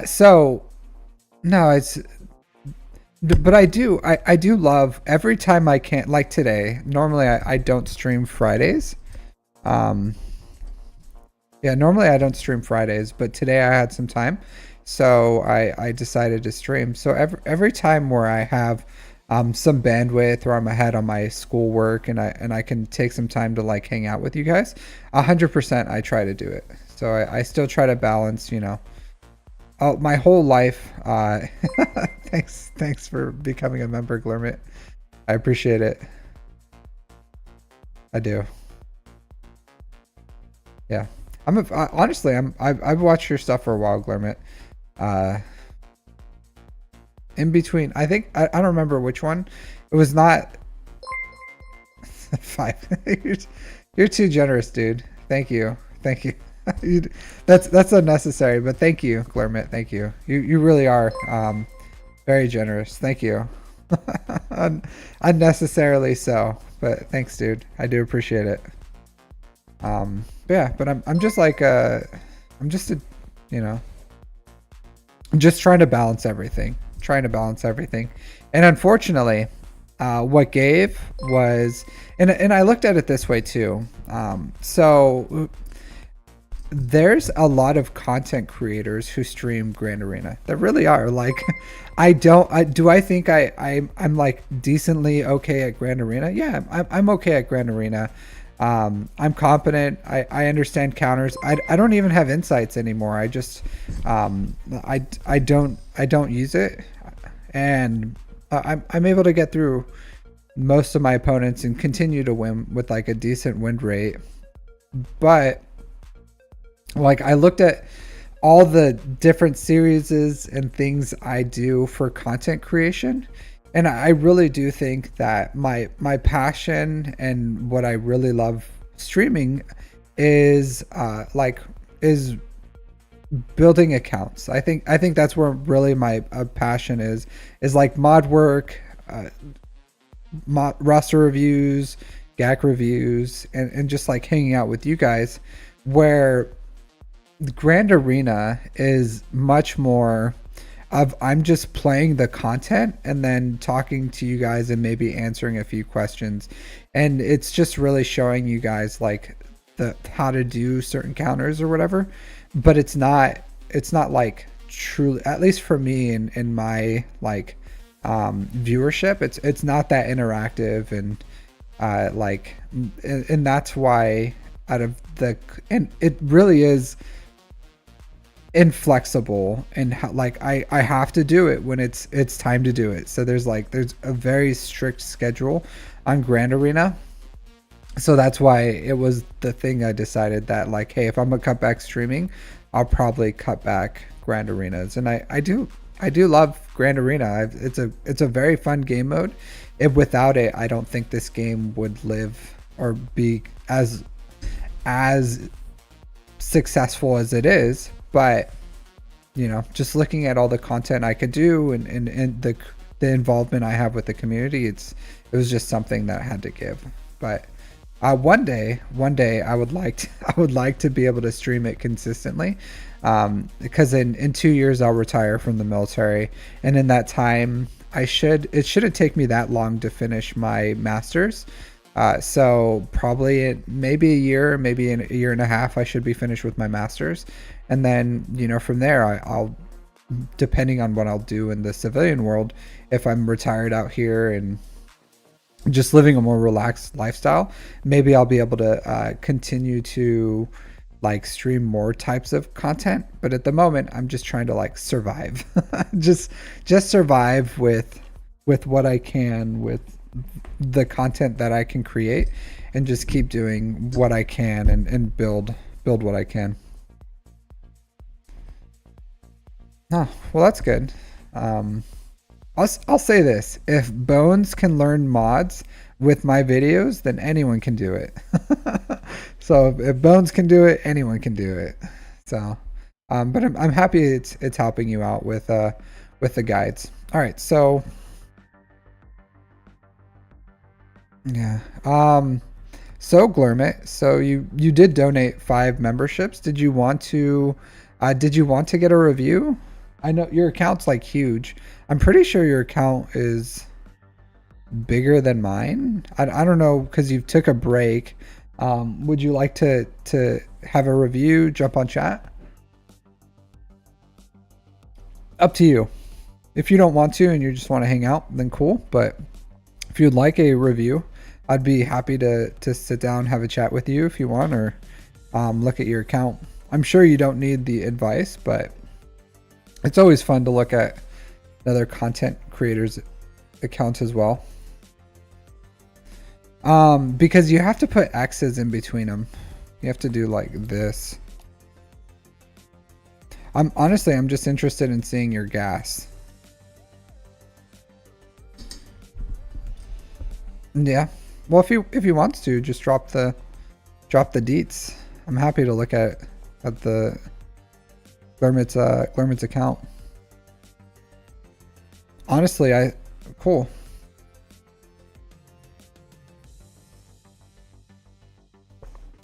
So no, it's but I do love every time I can, like today. Normally I don't stream Fridays. Um yeah, normally I don't stream Fridays, but today I had some time. So I decided to stream. So every time where I have some bandwidth or I'm ahead on my schoolwork and I can take some time to like hang out with you guys, 100% I try to do it. So I still try to balance, you know, my whole life. Thanks for becoming a member, Glurmit. I appreciate it. I do. Yeah. Honestly, I've watched your stuff for a while, Glurmit. Uh, in between, I think I don't remember which one. It was not 5. You're too generous, dude. Thank you. Thank you. That's unnecessary, but thank you, Glurmit. Thank you. You really are very generous. Thank you. Unnecessarily so, but thanks, dude. I do appreciate it. Yeah, but I'm just like I'm just a, you know, I'm just trying to balance everything. Trying to balance everything. And unfortunately, what gave was and I looked at it this way too. So there's a lot of content creators who stream Grand Arena. There really are. Like I think I'm like decently okay at Grand Arena. Yeah, I'm okay at Grand Arena. I'm competent. I understand counters. I don't even have insights anymore. I just I don't use it, and I'm able to get through most of my opponents and continue to win with like a decent win rate. But like I looked at all the different series and things I do for content creation, and I really do think that my passion and what I really love streaming is is building accounts. I think that's where really my passion is like mod work, roster reviews, GAC reviews, and just like hanging out with you guys, where Grand Arena is much more of I'm just playing the content and then talking to you guys and maybe answering a few questions, and it's just really showing you guys like the how to do certain counters or whatever. But it's not like truly, at least for me in my like viewership, it's not that interactive, and and that's why out of the, and it really is inflexible, and like I have to do it when it's time to do it. So there's a very strict schedule on Grand Arena. So that's why it was the thing I decided that like, hey, if I'm gonna cut back streaming, I'll probably cut back Grand Arenas. And I do love Grand Arena. It's a very fun game mode. Without it, I don't think this game would live or be as successful as it is. But you know, just looking at all the content I could do and the involvement I have with the community, it was just something that I had to give. But one day I would like to be able to stream it consistently, because in 2 years I'll retire from the military, and in that time it shouldn't take me that long to finish my master's. So probably maybe a year, maybe in a year and a half, I should be finished with my master's. And then, you know, from there, I'll, depending on what I'll do in the civilian world, if I'm retired out here and just living a more relaxed lifestyle, maybe I'll be able to continue to like stream more types of content. But at the moment, I'm just trying to like survive, just survive with what I can, with the content that I can create, and just keep doing what I can and build what I can. Oh, well, that's good. I'll say this: if Bones can learn mods with my videos, then anyone can do it. So if Bones can do it, anyone can do it. So, but I'm happy it's helping you out with the guides. All right, so yeah. So Glurmit, so you did donate 5 memberships. Did you want to get a review? I know your account's like huge. I'm pretty sure your account is bigger than mine. I don't know, because you took a break. Would you like to have a review? Jump on chat? Up to you. If you don't want to and you just want to hang out, then cool. But if you'd like a review, I'd be happy to sit down, have a chat with you if you want, or look at your account. I'm sure you don't need the advice, but it's always fun to look at other content creators' accounts as well. Because you have to put X's in between them. You have to do like this. I'm just interested in seeing your gas. Yeah. Well, if he wants to, just drop the deets. I'm happy to look at the Glurmit's account. Honestly, cool.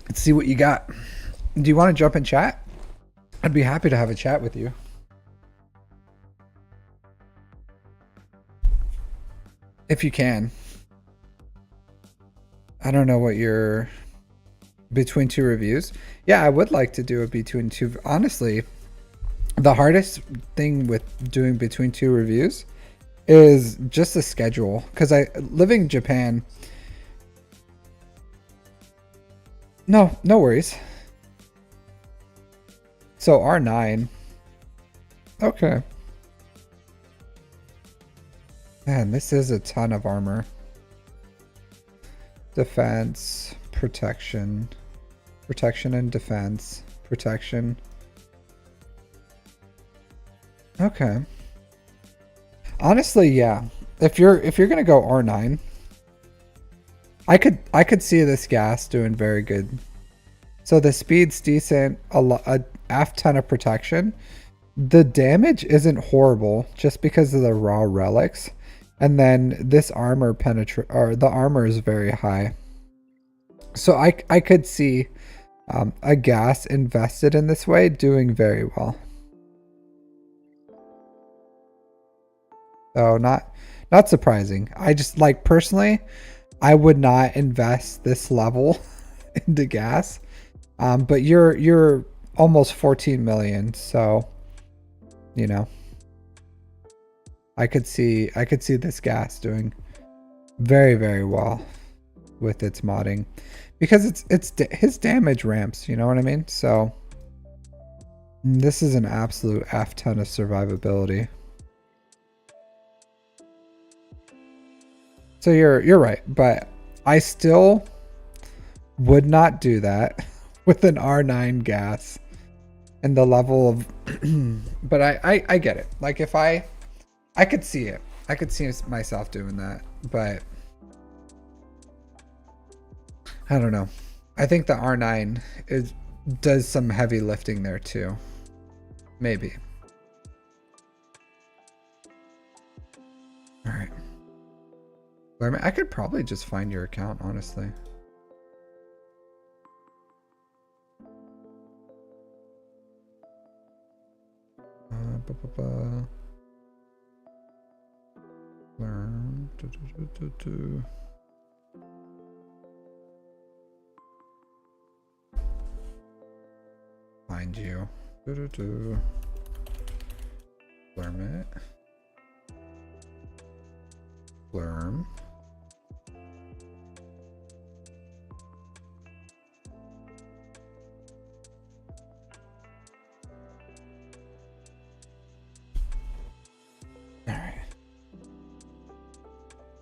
Let's see what you got. Do you want to jump in chat? I'd be happy to have a chat with you. If you can. I don't know what your between 2 reviews. Yeah, I would like to do a between 2. Honestly, the hardest thing with doing between 2 reviews is just the schedule, because living in Japan. No worries. So R9. Okay. Man, this is a ton of armor. Defense, protection and defense, protection. Okay. Honestly, yeah. If you're gonna go R9, I could see this gas doing very good. So the speed's decent, a half ton of protection. The damage isn't horrible just because of the raw relics. And then this armor the armor is very high. So I could see a gas invested in this way doing very well. So not surprising. I just like personally, I would not invest this level into gas. But you're almost 14 million, so you know. I could see this gas doing very, very well with its modding, because his damage ramps, you know what I mean? So this is an absolute F ton of survivability. So you're right, but I still would not do that with an R9 gas and the level of but I get it. Like if I could see it. I could see myself doing that, but I don't know. I think the R9 does some heavy lifting there too. Maybe. All right. I could probably just find your account, honestly. Learn. Find you. Blurm it. Blurm.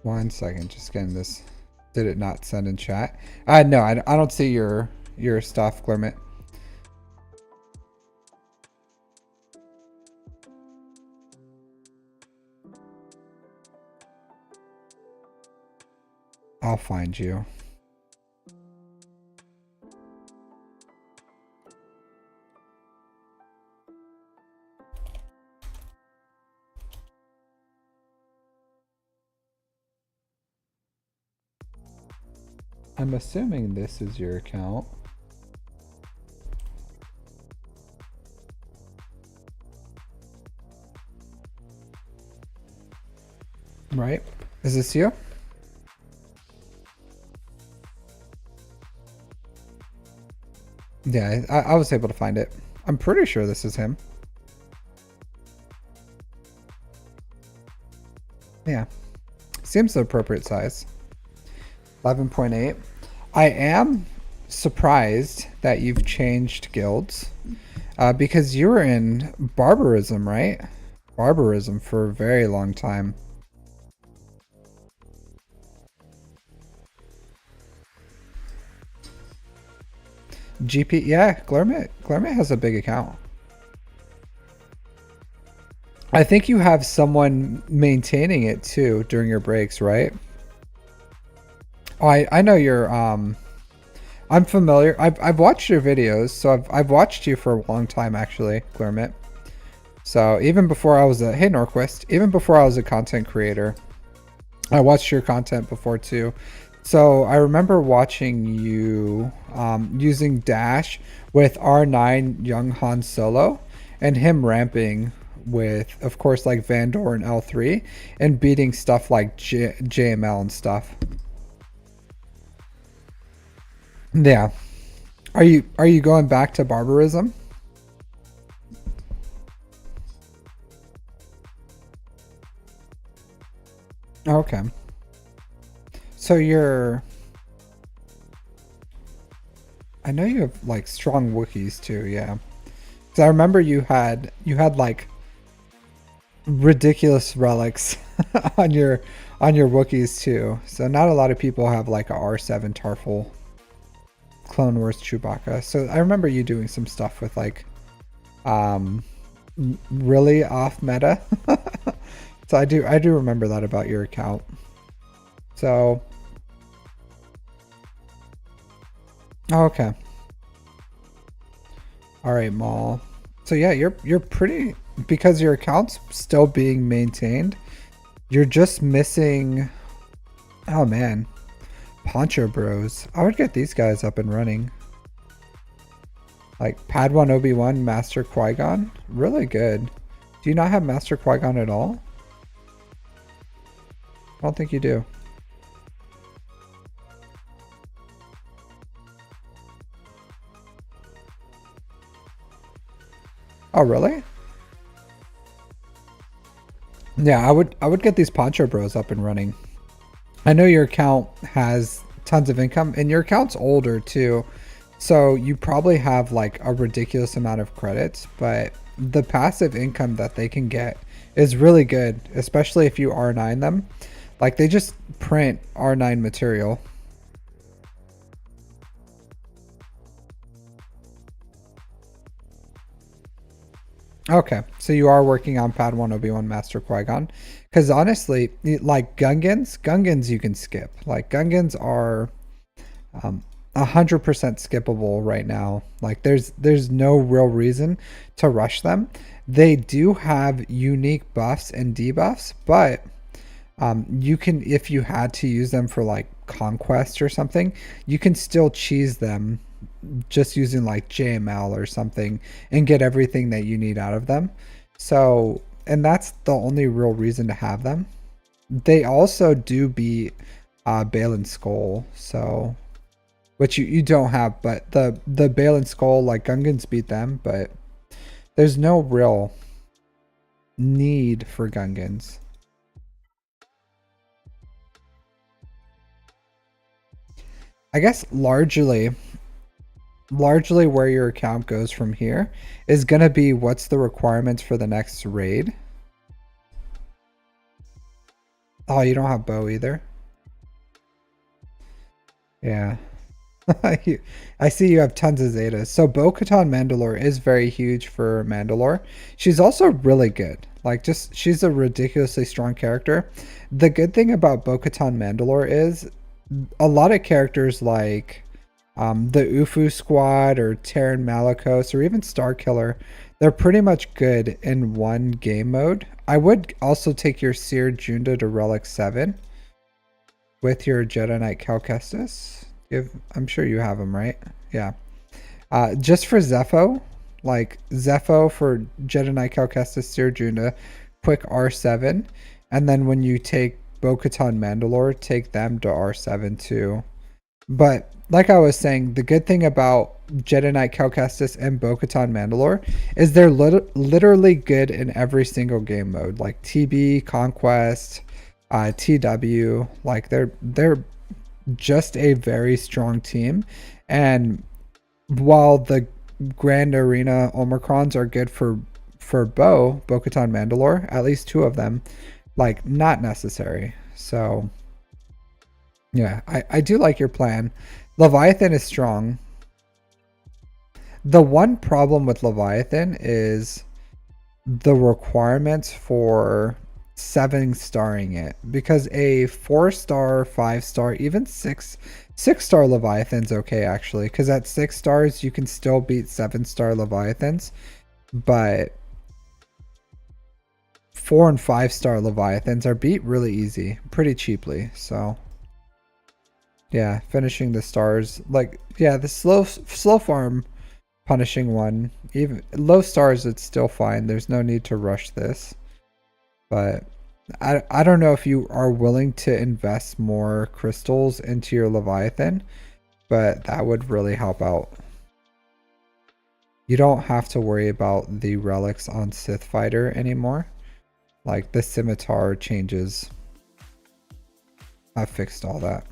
1 second, just getting this. Did it not send in chat? No, I don't see your stuff, Glimmet. I'll find you. I'm assuming this is your account. Right? Is this you? Yeah, I was able to find it. I'm pretty sure this is him. Yeah. Seems the appropriate size. 11.8. I am surprised that you've changed guilds. Because you were in barbarism, right? Barbarism for a very long time. GP, yeah, Glarmit has a big account. I think you have someone maintaining it too during your breaks, right? Oh, I know you're I'm familiar. I've watched your videos, so I've watched you for a long time actually, Glarmit. So even before I was hey Norquist, even before I was a content creator, I watched your content before too. So I remember watching you using Dash with R9 Young Han Solo and him ramping with, of course, like Vandor and L3 and beating stuff like JML and stuff. Yeah. Are you going back to barbarism? Okay. So I know you have like strong Wookiees too, yeah. Cause I remember you had like ridiculous relics on your Wookiees too. So not a lot of people have like a R7 Tarful Clone Wars Chewbacca. So I remember you doing some stuff with like really off meta. So I do remember that about your account. So okay. All right, Maul. So yeah, you're pretty, because your account's still being maintained. You're just missing, oh man, Poncho Bros. I would get these guys up and running. Like Padawan Obi-Wan, Master Qui-Gon, really good. Do you not have Master Qui-Gon at all? I don't think you do. Oh really? Yeah, I would get these Poncho Bros up and running. I know your account has tons of income and your account's older too. So you probably have like a ridiculous amount of credits, but the passive income that they can get is really good, especially if you R9 them. Like they just print R9 material. Okay, so you are working on Padawan Obi-Wan Master Qui-Gon. Because honestly, like Gungans you can skip. Like Gungans are 100% skippable right now. Like there's no real reason to rush them. They do have unique buffs and debuffs, but you can, if you had to use them for like conquest or something, you can still cheese them just using like JML or something and get everything that you need out of them. So, and that's the only real reason to have them. They also do beat Balin Skull, so, which you don't have, but the Balin Skull, like Gungans beat them, but there's no real need for Gungans. I guess largely where your account goes from here is going to be what's the requirements for the next raid. Oh, you don't have bow either? Yeah. I see you have tons of Zetas. So Bo-Katan Mandalore is very huge for Mandalore. She's also really good. Like, just, she's a ridiculously strong character. The good thing about Bo-Katan Mandalore is a lot of characters like the Ufu Squad or Terran Malicos or even Starkiller, they're pretty much good in one game mode. I would also take your Seer Junda to Relic 7 with your Jedi Knight Cal Kestis. I'm sure you have them, right? Yeah. Just for Zepho, like Zepho for Jedi Knight Cal Kestis, Seer Junda, quick R7. And then when you take Bo-Katan Mandalore, take them to R7 too. But like I was saying, the good thing about Jedi Knight Cal Kestis and Bo-Katan Mandalore is they're literally good in every single game mode, like TB, Conquest, TW. Like they're just a very strong team. And while the Grand Arena Omicrons are good for Bo-Katan Mandalore, at least two of them, like not necessary. So yeah, I do like your plan. Leviathan is strong. The one problem with Leviathan is the requirements for 7-starring it, because a 4-star, 5-star, even 6-star Leviathan's okay actually, because at 6 stars you can still beat 7-star Leviathans, but 4 and 5-star Leviathans are beat really easy, pretty cheaply. So yeah, finishing the stars, like, yeah, the slow farm punishing one, even low stars, it's still fine. There's no need to rush this. But I don't know if you are willing to invest more crystals into your Leviathan, but that would really help out. You don't have to worry about the relics on Sith Fighter anymore. Like the scimitar changes. I fixed all that.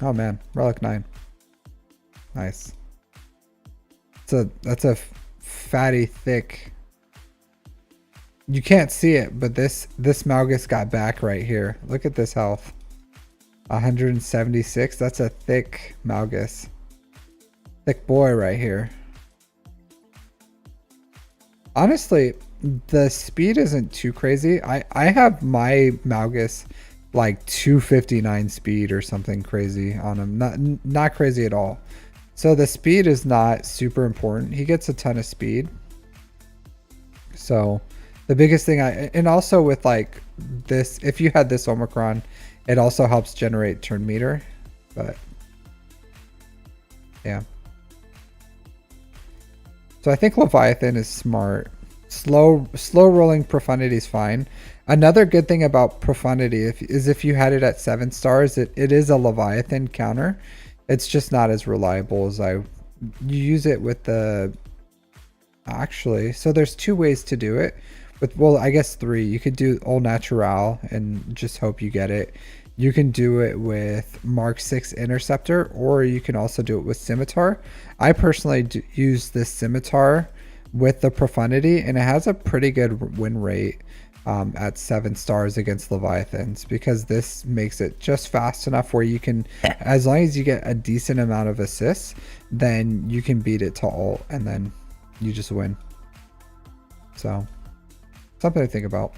Oh man, relic 9. Nice. That's a fatty, thick. You can't see it, but this Malgus got back right here. Look at this health. 176. That's a thick Malgus. Thick boy right here. Honestly, the speed isn't too crazy. I have my Malgus like 259 speed or something crazy on him. Not crazy at all. So the speed is not super important. He gets a ton of speed. So the biggest thing and also with like this, if you had this Omicron, it also helps generate turn meter. But yeah. So I think Leviathan is smart. Slow rolling Profundity is fine. Another good thing about Profundity is if you had it at 7 stars, it is a Leviathan counter. It's just not as reliable as you use it with the, actually, so there's 2 ways to do it. Well, I guess 3. You could do All Natural and just hope you get it. You can do it with Mark 6 Interceptor, or you can also do it with Scimitar. I personally use this Scimitar with the Profundity, and it has a pretty good win rate at 7 stars against Leviathans, because this makes it just fast enough where you can, as long as you get a decent amount of assists, then you can beat it to ult, and then you just win. So something to think about.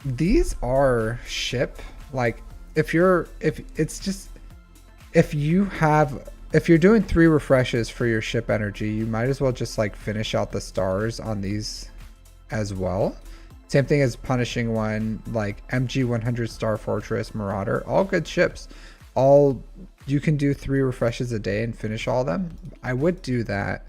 These are ship, like if you're doing 3 refreshes for your ship energy, you might as well just like finish out the stars on these as well. Same thing as punishing one, like MG 100 Star Fortress, Marauder, all good ships. All you can do 3 refreshes a day and finish all of them. I would do that.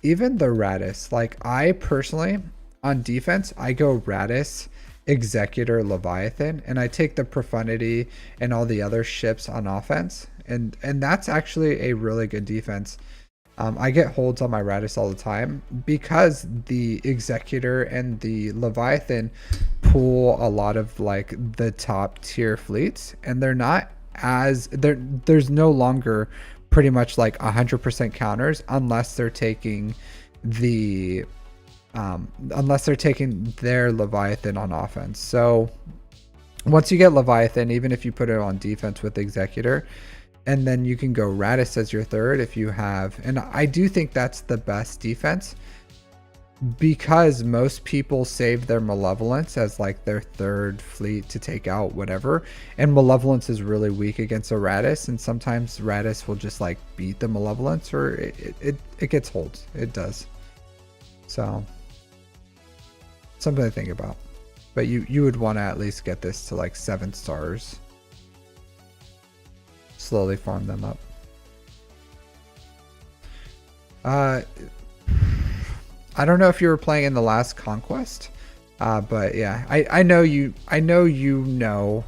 Even the Radis, like I personally on defense, I go Radis, Executor, Leviathan, and I take the Profundity and all the other ships on offense, and that's actually a really good defense. I get holds on my Radis all the time because the Executor and the Leviathan pull a lot of like the top tier fleets, and they're not as there's no longer pretty much like 100% counters unless they're taking the unless they're taking their Leviathan on offense. So once you get Leviathan, even if you put it on defense with Executor, and then you can go Radis as your third if you have, and I do think that's the best defense, because most people save their Malevolence as like their third fleet to take out whatever, and Malevolence is really weak against a Radis, and sometimes Radis will just like beat the Malevolence, or it gets holds. It does. So something to think about. But you would want to at least get this to like 7 stars. Slowly farm them up. I don't know if you were playing in the last Conquest, but yeah, I know you know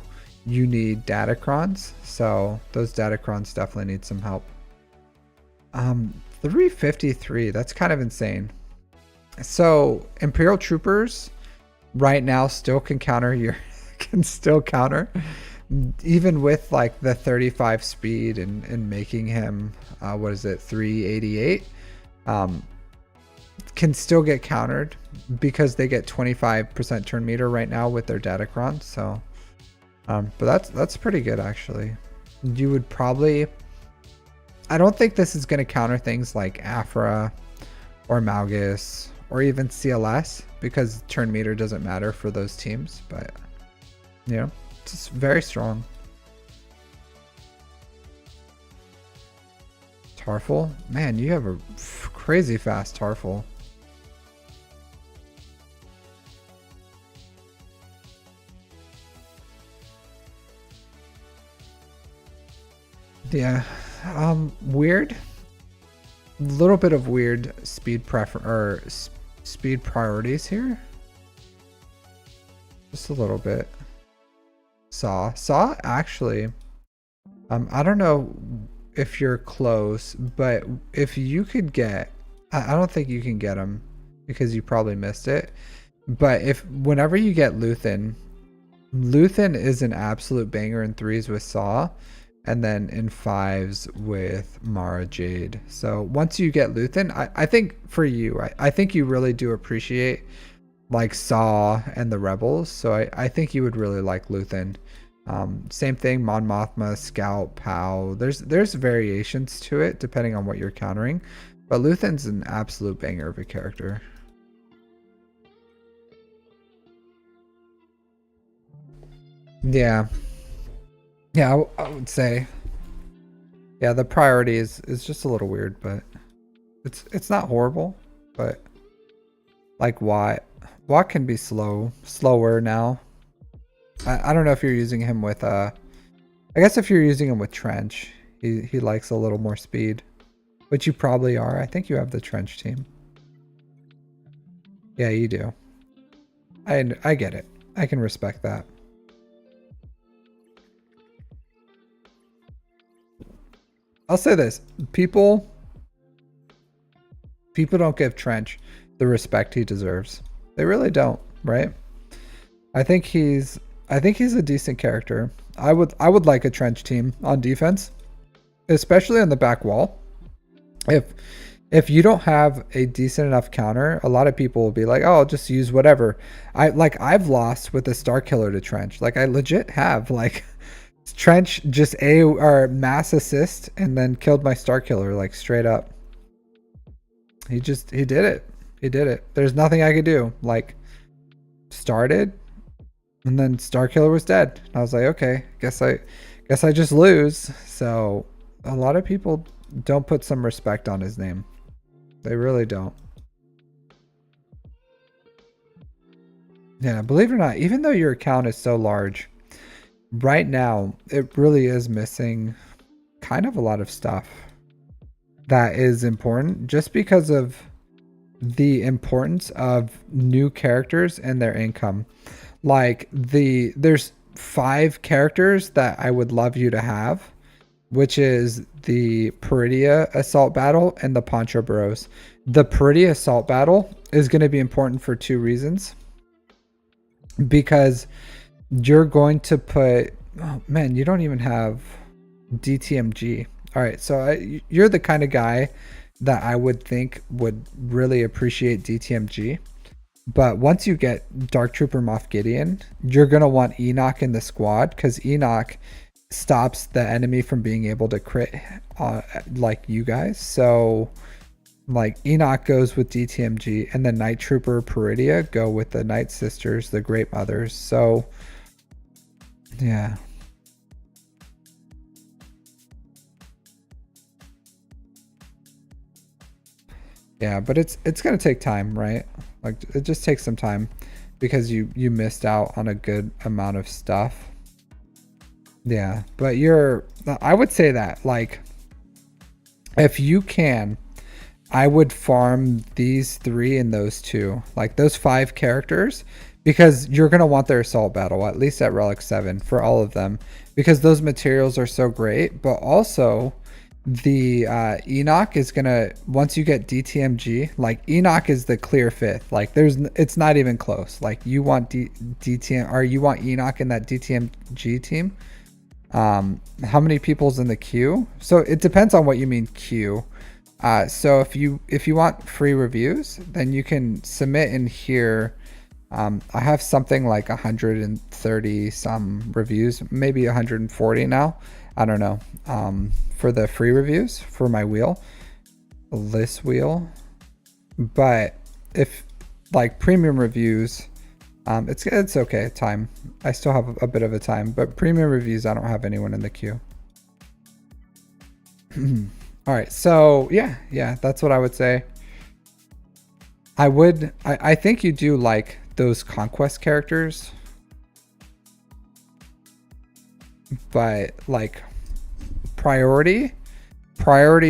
you need Datacrons, so those Datacrons definitely need some help. 353, that's kind of insane. So Imperial Troopers right now still can counter even with like the 35 speed and making him what is it, 388, can still get countered because they get 25% turn meter right now with their Datacron. So but that's pretty good actually. You would probably, I don't think this is going to counter things like Afra or Malgus or even CLS, because turn meter doesn't matter for those teams, but you know, it's just very strong. Tarful, man, you have a crazy fast Tarful. Yeah, weird. Little bit of weird speed speed priorities here. Just a little bit. Saw actually. I don't know if you're close, but if you could get, I don't think you can get him because you probably missed it. But whenever you get Luthen is an absolute banger in 3s with Saw, and then in 5s with Mara Jade. So once you get Luthen, I think for you, I think you really do appreciate like Saw and the Rebels. So I think you would really like Luthen. Same thing, Mon Mothma, Scout, Pow. There's variations to it depending on what you're countering, but Luthen's an absolute banger of a character. Yeah, I would say, yeah, the priority is just a little weird, but it's not horrible. But like Watt can be slower now. I don't know if you're using him with I guess if you're using him with Trench, he likes a little more speed, which you probably are. I think you have the Trench team. Yeah, you do. I get it. I can respect that. I'll say this, people don't give Trench the respect he deserves. They really don't, right? I think he's a decent character. I would like a Trench team on defense, especially on the back wall. If you don't have a decent enough counter, a lot of people will be like, "Oh, I'll just use whatever." I've lost with a Star Killer to Trench. Like I legit have like Trench just or mass assist and then killed my Star Killer like straight up. He did it. He did it. There's nothing I could do. Like started and then Star Killer was dead. I was like, okay, guess I just lose. So a lot of people don't put some respect on his name. They really don't. Yeah, believe it or not, even though your account is so large, right now it really is missing kind of a lot of stuff that is important, just because of the importance of new characters and their income. Like there's 5 characters that I would love you to have, which is the Peridia Assault Battle and the Poncho Bros. The Peridia Assault Battle is going to be important for 2 reasons. Because you're going to put, oh man, you don't even have DTMG. All right, so you're the kind of guy that I would think would really appreciate DTMG. But once you get Dark Trooper Moff Gideon, you're going to want Enoch in the squad, because Enoch stops the enemy from being able to crit like you guys. So like Enoch goes with DTMG, and then Night Trooper Peridia go with the Night Sisters, the Great Mothers. So yeah. Yeah, but it's gonna take time, right? Like it just takes some time because you missed out on a good amount of stuff. Yeah, but I would say that, like, if you can, I would farm these 3 and those 2, like those 5 characters, because you're gonna want their assault battle at least at Relic 7 for all of them, because those materials are so great. But also the Enoch is gonna, once you get DTMG, like Enoch is the clear 5th. Like it's not even close. Like you want DTM, or you want Enoch in that DTMG team. How many people's in the queue? So it depends on what you mean queue. So if you want free reviews, then you can submit in here. I have something like 130 some reviews, maybe 140 now. I don't know. For the free reviews for my wheel, this wheel. But if like premium reviews, it's okay. Time. I still have a bit of a time, but premium reviews, I don't have anyone in the queue. All right. So yeah, that's what I would say. I think you do like those conquest characters, but like priority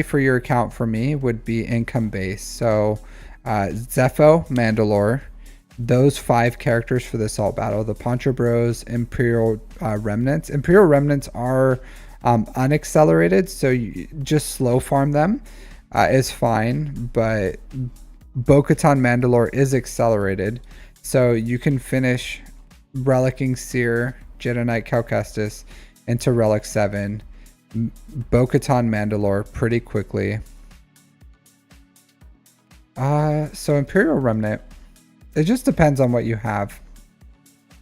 for your account for me would be income based. So Zepho, Mandalore, those 5 characters for the assault battle, the Poncho Bros, Imperial Remnants. Imperial Remnants are unaccelerated, so you just slow farm them is fine, but Bo-Katan Mandalore is accelerated, so you can finish Relicing Seer, Jedi Knight Cal Kestis into Relic 7, Bo-Katan Mandalore pretty quickly. So Imperial Remnant, it just depends on what you have,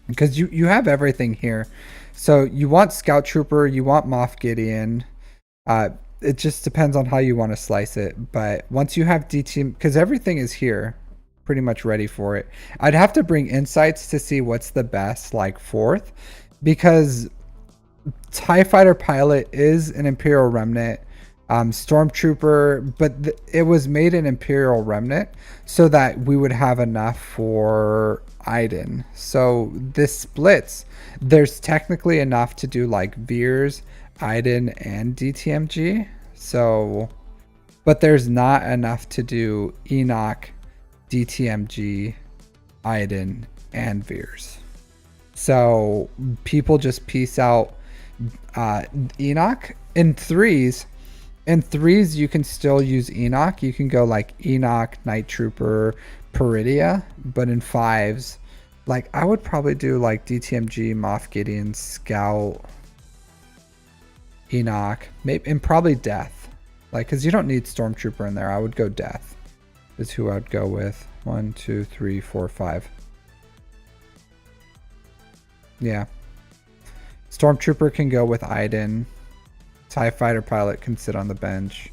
because you have everything here. So you want Scout Trooper, you want Moff Gideon. It just depends on how you want to slice it. But once you have DT, because everything is here pretty much ready for it. I'd have to bring insights to see what's the best, like 4th, because TIE Fighter Pilot is an Imperial Remnant. Stormtrooper, but it was made an Imperial Remnant so that we would have enough for Iden. So this splits. There's technically enough to do like Veers, Iden, and DTMG. So, but there's not enough to do Enoch, DTMG, Iden, and Veers. So people just piece out Enoch in 3s. In 3s, you can still use Enoch. You can go like Enoch, Night Trooper, Peridia. But in 5s, like I would probably do like DTMG, Moff Gideon, Scout, Enoch, maybe, and probably Death. Like, because you don't need Stormtrooper in there. I would go Death is who I'd go with. 1, 2, 3, 4, 5. Yeah. Stormtrooper can go with Iden. TIE Fighter Pilot can sit on the bench.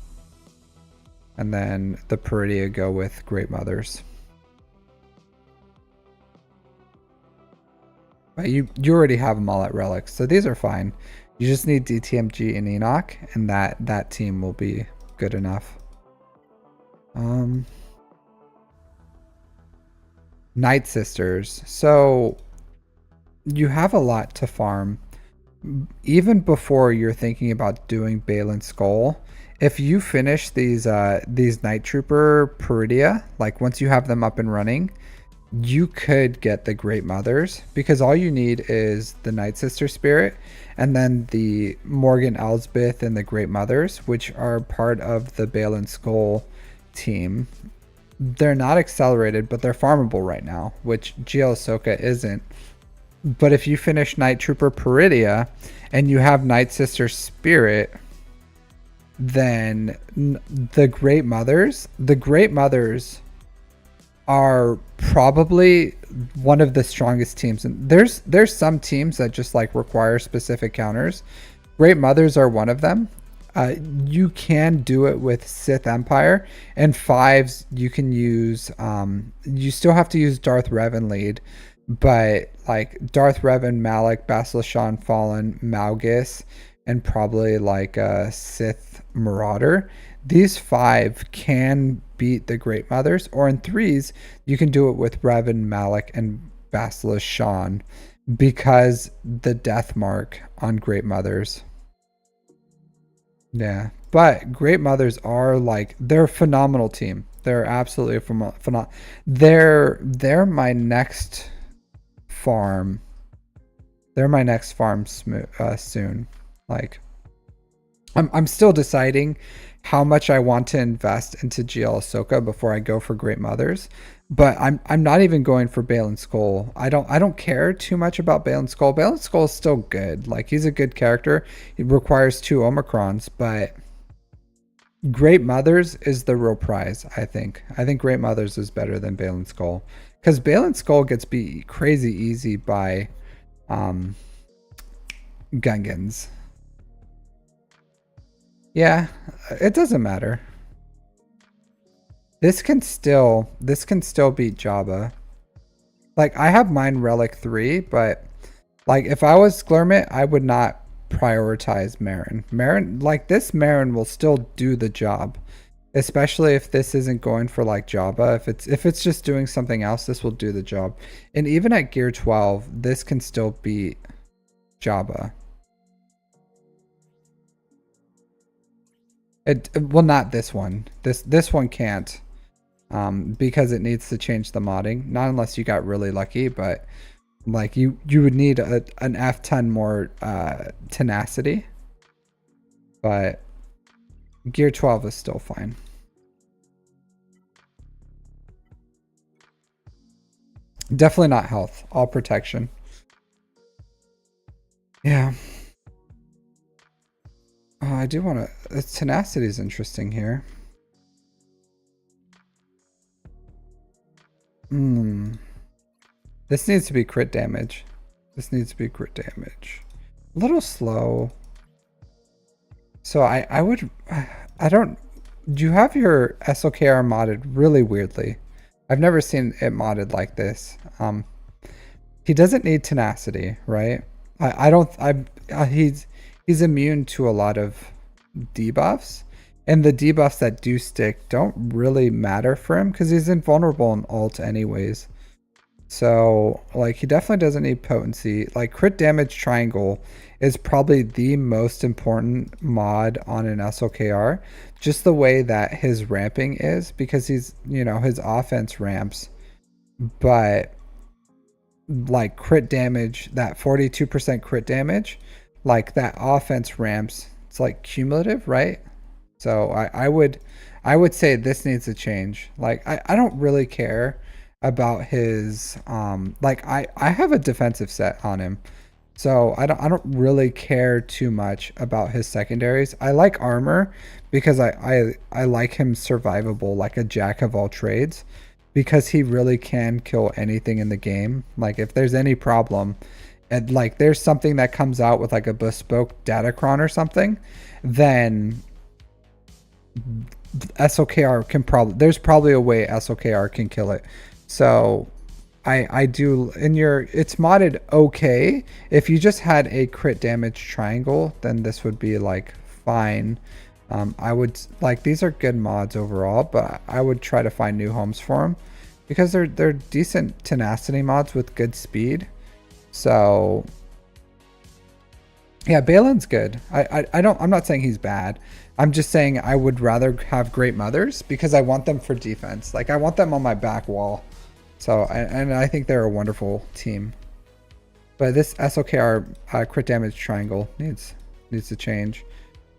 And then the Peridia go with Great Mothers. But you already have them all at Relics, so these are fine. You just need DTMG and Enoch, and that team will be good enough. Night Sisters. So you have a lot to farm. Even before you're thinking about doing Balin Skull, if you finish these Night Trooper Peridia, like once you have them up and running, you could get the Great Mothers, because all you need is the Night Sister Spirit and then the Morgan Elsbeth and the Great Mothers, which are part of the Balin Skull team. They're not accelerated, but they're farmable right now, which GL Ahsoka isn't. But if you finish Night Trooper Peridia and you have Night Sister Spirit, then the Great Mothers, are probably one of the strongest teams. And there's some teams that just like require specific counters. Great Mothers are one of them. You can do it with Sith Empire, and fives you can use. You still have to use Darth Revan lead, but like Darth Revan, Malak, Basilisk Shan, Fallen, Malgus, and probably like a Sith Marauder. These five can beat the Great Mothers, or in threes you can do it with Revan, Malak, and Basilisk Shan, because the death mark on Great Mothers. Yeah, but Great Mothers are like, they're a phenomenal team. They're absolutely phenomenal. They're my next farm. They're my next farm soon. Like, I'm still deciding how much I want to invest into GL Ahsoka before I go for Great Mothers. But I'm not even going for Balin Skull. I don't care too much about Balin Skull. Balin Skull is still good. Like, he's a good character. He requires 2 Omicrons, but Great Mothers is the real prize, I think. I think Great Mothers is better than Balin Skull. Because Balin Skull gets beat crazy easy by Gungans. Yeah, it doesn't matter. This can still beat Jabba. Like, I have mine Relic 3, but like if I was Glurmit, I would not prioritize Marin. Like this Marin will still do the job. Especially if this isn't going for like Jabba. If it's just doing something else, this will do the job. And even at gear 12, this can still beat Jabba. Well, not this one. This one can't. Because it needs to change the modding. Not unless you got really lucky, but like you would need an F10 more tenacity. But gear 12 is still fine. Definitely not health, all protection. Yeah. I do want to. Tenacity is interesting here. This needs to be crit damage. A little slow. So I would. I don't. You have your SLKR modded really weirdly. I've never seen it modded like this. He doesn't need tenacity, right? He's immune to a lot of debuffs, and the debuffs that do stick don't really matter for him because he's invulnerable in ult anyways. So like he definitely doesn't need potency. Like crit damage triangle is probably the most important mod on an SLKR, just the way that his ramping is, because he's, his offense ramps, but like crit damage, that 42% crit damage, like that offense ramps, it's like cumulative, right? So I would say this needs to change. Like I don't really care about his like I have a defensive set on him. So I don't really care too much about his secondaries. I like armor because I like him survivable, like a jack of all trades, because he really can kill anything in the game. Like if there's any problem, and like there's something that comes out with like a bespoke datacron or something, then SLKR can there's probably a way SLKR can kill it. So I do it's modded okay. If you just had a crit damage triangle, then this would be like fine. I would like, these are good mods overall, but I would try to find new homes for them because they're decent tenacity mods with good speed. So yeah, Balin's good. I'm not saying he's bad. I'm just saying I would rather have Great Mothers because I want them for defense. Like I want them on my back wall. So, and I think they're a wonderful team. But this SLKR crit damage triangle needs to change.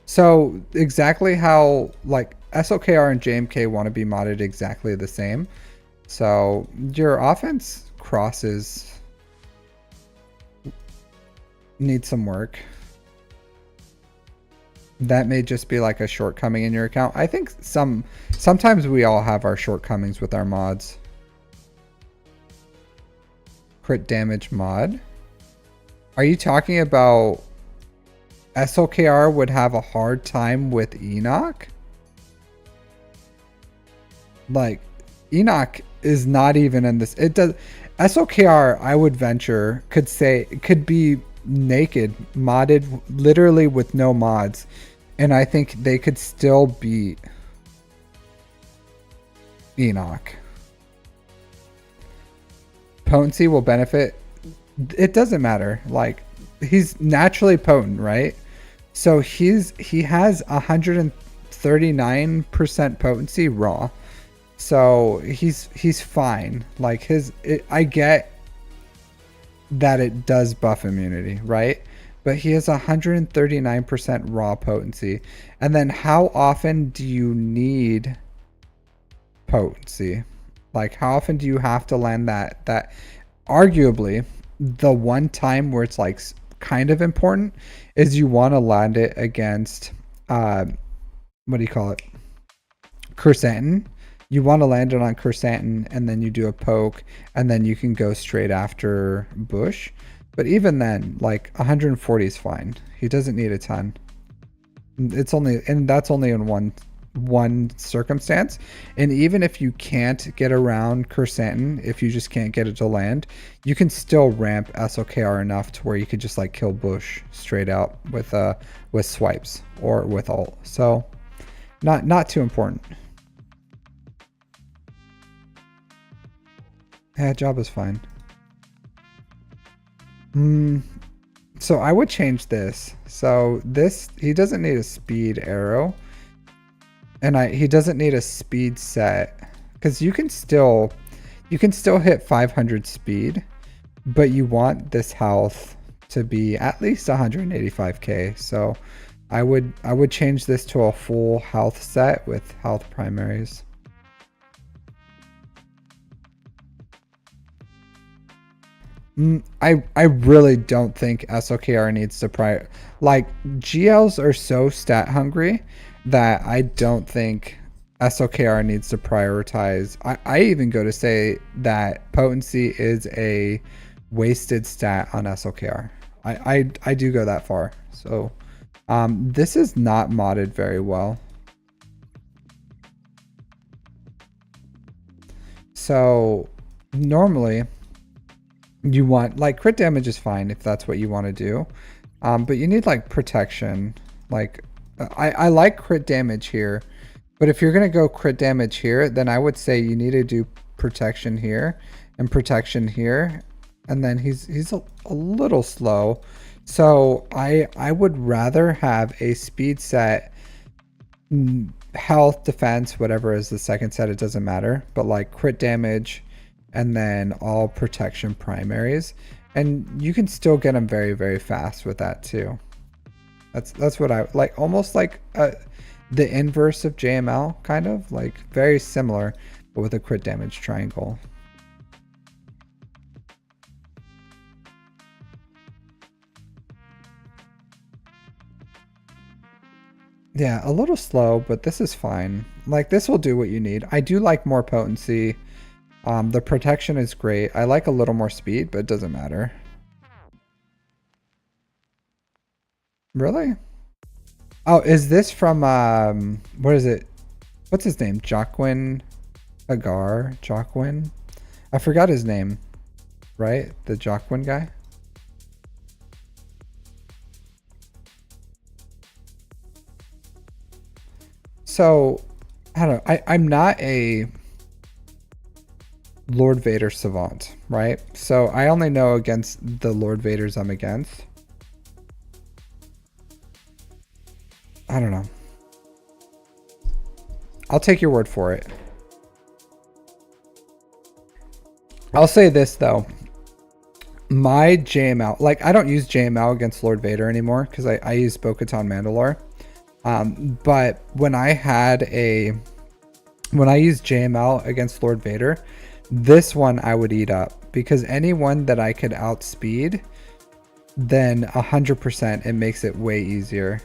So exactly how like SLKR and JMK want to be modded exactly the same. So your offense crosses need some work. That may just be like a shortcoming in your account. I think sometimes we all have our shortcomings with our mods. Crit damage mod. Are you talking about SLKR would have a hard time with Enoch? Like, Enoch is not even in this. It does. SLKR, I would venture, could be naked, modded, literally with no mods, and I think they could still beat Enoch. Potency will benefit. It doesn't matter. Like, he's naturally potent, right? So he has 139% potency raw. So he's fine. Like I get that it does buff immunity, right? But he has 139% raw potency. And then how often do you need potency? Like, how often do you have to land that arguably the one time where it's like kind of important is you want to land it against what do you call it? Chrysanthemum. You want to land it on Chrysanthemum, and then you do a poke, and then you can go straight after Bush. But even then, like 140 is fine. He doesn't need a ton. It's only, and that's only in one circumstance. And even if you can't get around Chrysanthemum, if you just can't get it to land, you can still ramp SLKR enough to where you could just like kill Bush straight out with swipes or with ult. So not too important. Yeah, job is fine. So I would change this. So this, he doesn't need a speed arrow. And he doesn't need a speed set. Because you can still hit 500 speed. But you want this health to be at least 185k. So I would change this to a full health set with health primaries. I really don't think SLKR needs to like GLs are so stat hungry that I don't think SLKR needs to prioritize. I even go to say that potency is a wasted stat on SLKR. I do go that far. So this is not modded very well. So normally you want, like, crit damage is fine if that's what you want to do, but you need like protection. Like I like crit damage here, but if you're gonna go crit damage here, then I would say you need to do protection here and protection here, and then he's a little slow. So I would rather have a speed set, health, defense, whatever is the second set, it doesn't matter, but like crit damage and then all protection primaries, and you can still get them very, very fast with that too. That's what I like, almost like the inverse of JML, kind of like very similar, but with a crit damage triangle. Yeah, a little slow, but this is fine. Like, this will do what you need. I do like more potency. The protection is great. I like a little more speed, but it doesn't matter. Really? Oh, is this from, what is it? What's his name? Joaquin Agar? Joaquin? I forgot his name. Right? The Joaquin guy? So, I don't know. I'm not a Lord Vader savant, right? So I only know against the Lord Vaders I'm against. I don't know. I'll take your word for it. I'll say this though. My JML, like, I don't use JML against Lord Vader anymore because I use Bo-Katan Mandalore. But when I used JML against Lord Vader, this one I would eat up, because anyone that I could outspeed, then 100% it makes it way easier.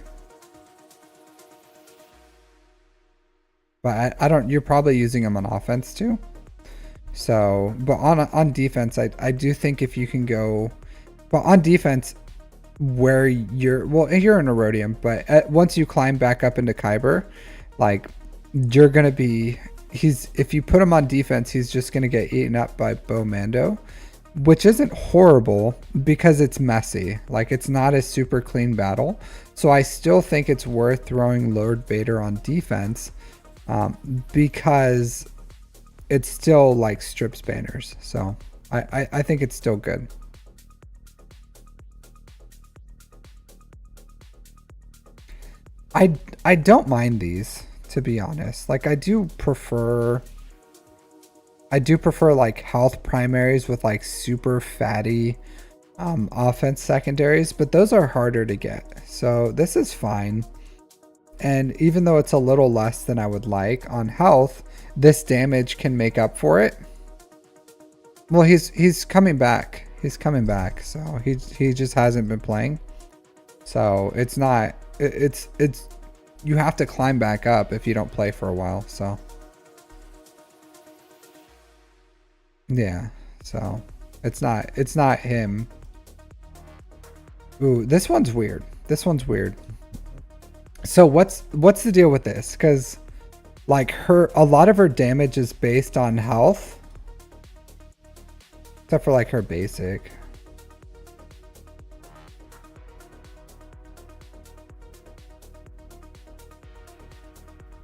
But I don't. You're probably using him on offense too. So, but on defense, I do think if you can go, but on defense, where you're in Erodium, but once you climb back up into Kyber, like you're gonna be if you put him on defense, he's just gonna get eaten up by Mando, which isn't horrible because it's messy. Like it's not a super clean battle. So I still think it's worth throwing Lord Vader on defense, because it still like strips banners. So I think it's still good. I don't mind these, to be honest. Like I do prefer like health primaries with like super fatty offense secondaries, but those are harder to get. So this is fine. And even though it's a little less than I would like on health, this damage can make up for it. Well, he's coming back. He's coming back. So he just hasn't been playing. So it's not it's you have to climb back up if you don't play for a while. So yeah. So it's not him. Ooh, this one's weird. This one's weird. So what's the deal with this? Because like a lot of her damage is based on health, except for like her basic.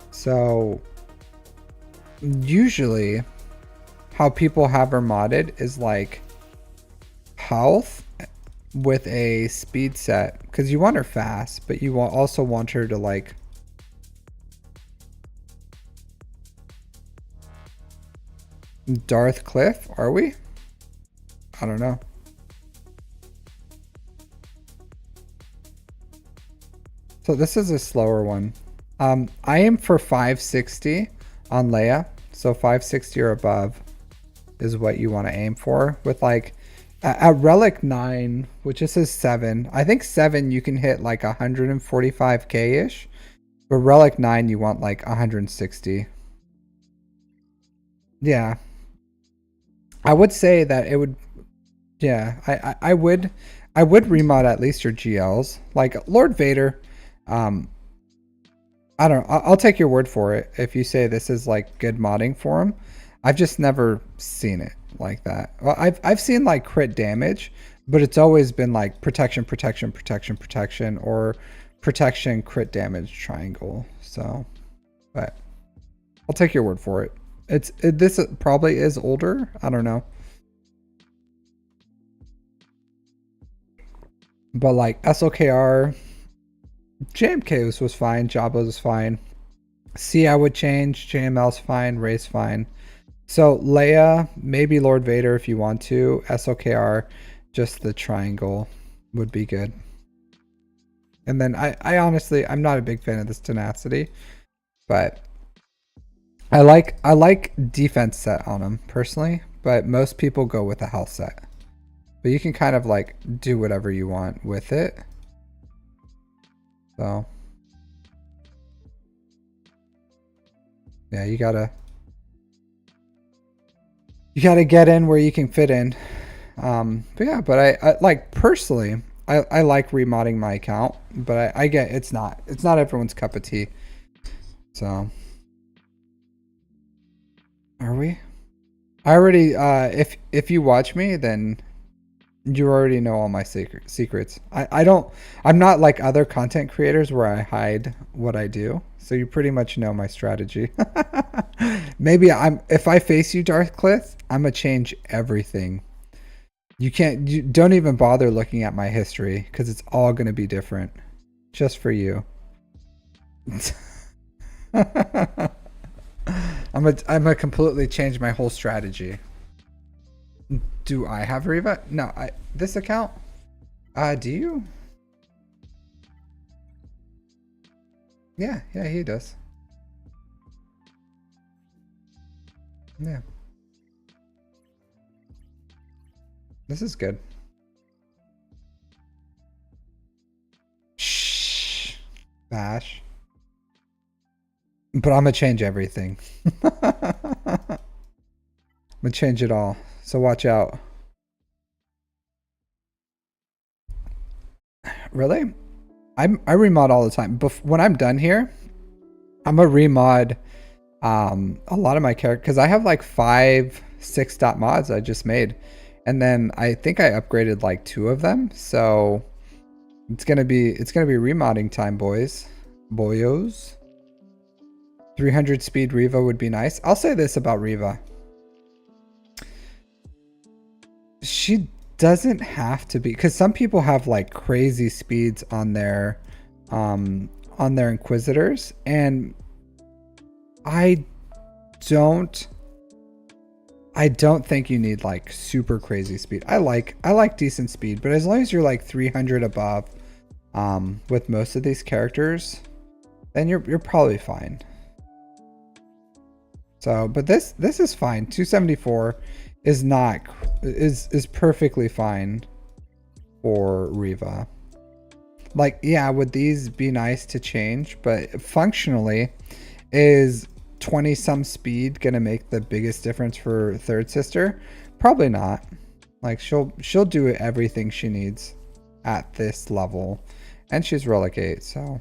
So usually how people have her modded is like health with a speed set, because you want her fast, but you also want her to like Darth Cliff. Are we? I don't know. So this is a slower one. I aim for 560 on Leia. So 560 or above is what you want to aim for with like at Relic 9, which this is 7. I think 7 you can hit like 145k ish, but Relic 9 you want like 160. Yeah, I would say that it would. Yeah, I would remod at least your GLs like Lord Vader. I don't know. I'll take your word for it if you say this is like good modding for him. I've just never seen it like that. Well, I've seen like crit damage, but it's always been like protection, protection, protection, protection, or protection, crit damage triangle. So, but I'll take your word for it. This probably is older. I don't know. But like SLKR, JMK was fine. Jabba was fine. C I would change. JML's fine. Ray's fine. So Leia, maybe Lord Vader if you want to. SOKR, just the triangle would be good. And then I honestly, I'm not a big fan of this tenacity, but I like defense set on him personally, but most people go with a health set. But you can kind of like do whatever you want with it. So yeah, you gotta get in where you can fit in. But yeah, but I like personally, I like remodding my account, but I get it's not everyone's cup of tea. So are we? I already if you watch me, then you already know all my secrets. I'm not like other content creators where I hide what I do. So you pretty much know my strategy. Maybe if I face you, Darth Cliff, I'm gonna change everything. You don't even bother looking at my history because it's all gonna be different. Just for you. I'm gonna completely change my whole strategy. Do I have Riva? No, this account? Do you? Yeah, he does. Yeah. This is good. Shh. Bash. But I'm gonna change everything. I'm gonna change it all. So watch out. Really? I remod all the time. When I'm done here, I'm gonna remod a lot of my character because I have like 5 dot mods I just made, and then I think I upgraded like 2 of them. So it's gonna be remodding time, boyos. 300 speed Riva would be nice. I'll say this about Riva. She doesn't have to be, because some people have like crazy speeds on their Inquisitors, and I don't think you need like super crazy speed. I like decent speed, but as long as you're like 300 above with most of these characters, then you're probably fine. So, but this is fine. 274 is not is perfectly fine for Riva. Like, yeah, would these be nice to change? But functionally, is 20 some speed gonna make the biggest difference for third sister? Probably not. Like, she'll do everything she needs at this level, and she's relic 8. So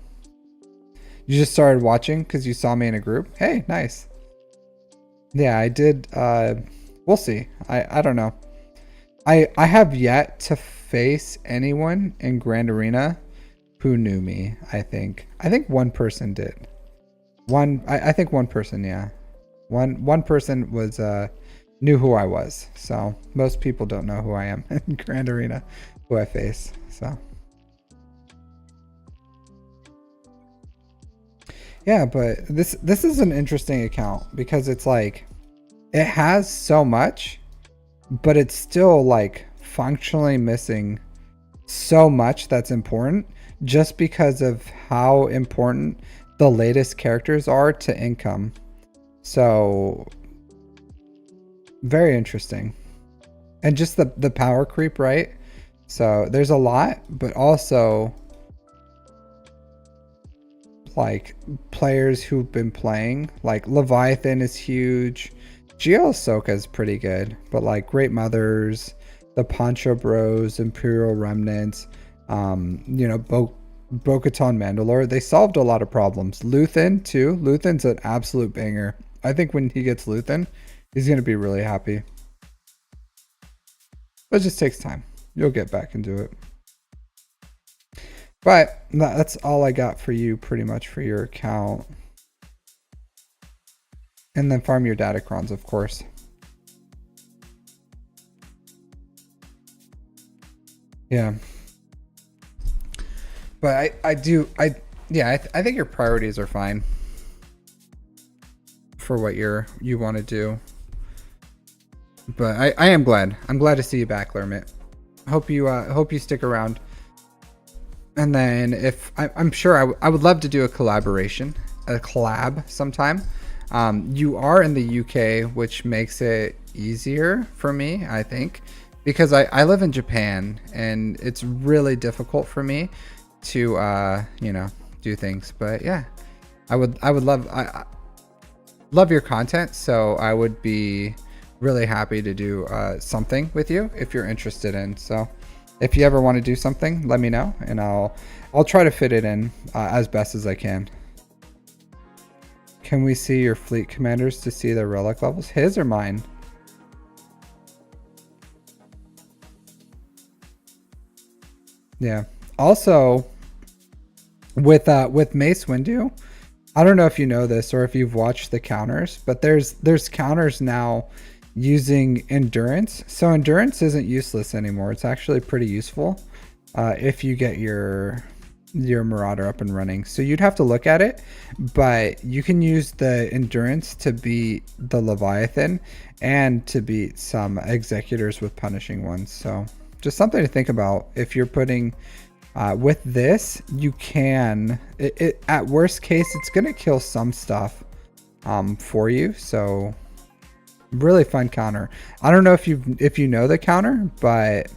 you just started watching because you saw me in a group. Hey, nice. Yeah, I did. We'll see. I don't know. I have yet to face anyone in Grand Arena who knew me. I think one person did. I think one person, yeah. One person was knew who I was. So most people don't know who I am in Grand Arena, who I face. So yeah, but this is an interesting account because it's like it has so much, but it's still like functionally missing so much that's important just because of how important the latest characters are to income. So very interesting. And just the power creep, right? So there's a lot, but also like players who've been playing, like Leviathan is huge. GL Ahsoka is pretty good, but like Great Mothers, the Poncho Bros, Imperial Remnants, you know, Bo-Katan Mandalore, they solved a lot of problems. Luthen too. Luthen's an absolute banger. I think when he gets Luthen, he's gonna be really happy. But it just takes time. You'll get back into it. But that's all I got for you pretty much for your account. And then farm your Datacrons, of course. Yeah. But I think your priorities are fine for what you want to do. But I am glad. I'm glad to see you back, Lermit. Hope you stick around. And then if I'm sure I would love to do a collab sometime. You are in the UK, which makes it easier for me, I think, because I live in Japan and it's really difficult for me to you know, do things. But yeah, I would love your content, so I would be really happy to do something with you if you're interested in. So if you ever want to do something, let me know, and I'll try to fit it in as best as I can. Can we see your fleet commanders to see their relic levels? His or mine? Yeah. Also, with Mace Windu, I don't know if you know this or if you've watched the counters, but there's counters now using endurance. So endurance isn't useless anymore. It's actually pretty useful if you get your Marauder up and running. So you'd have to look at it, but you can use the endurance to beat the Leviathan and to beat some executors with punishing ones. So just something to think about. If you're putting with this, you can at worst case it's gonna kill some stuff for you. So really fun counter. I don't know if you know the counter, but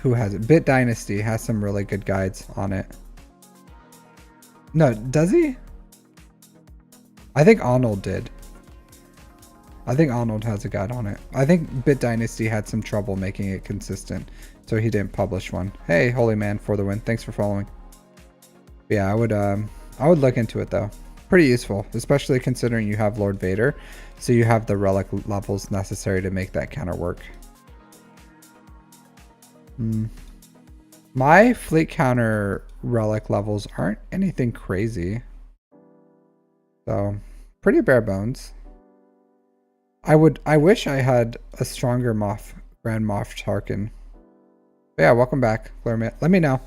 who has it? Bit Dynasty has some really good guides on it. No, does he? I think Arnold did. I think Arnold has a guide on it. I think Bit Dynasty had some trouble making it consistent, so he didn't publish one. Hey, Holy Man for the win. Thanks for following. Yeah, I would look into it though. Pretty useful, especially considering you have Lord Vader, so you have the relic levels necessary to make that counter work. My fleet counter relic levels aren't anything crazy, so pretty bare bones. I wish I had a stronger Grand Moff Tarkin. But yeah, welcome back, Claremont. Let me know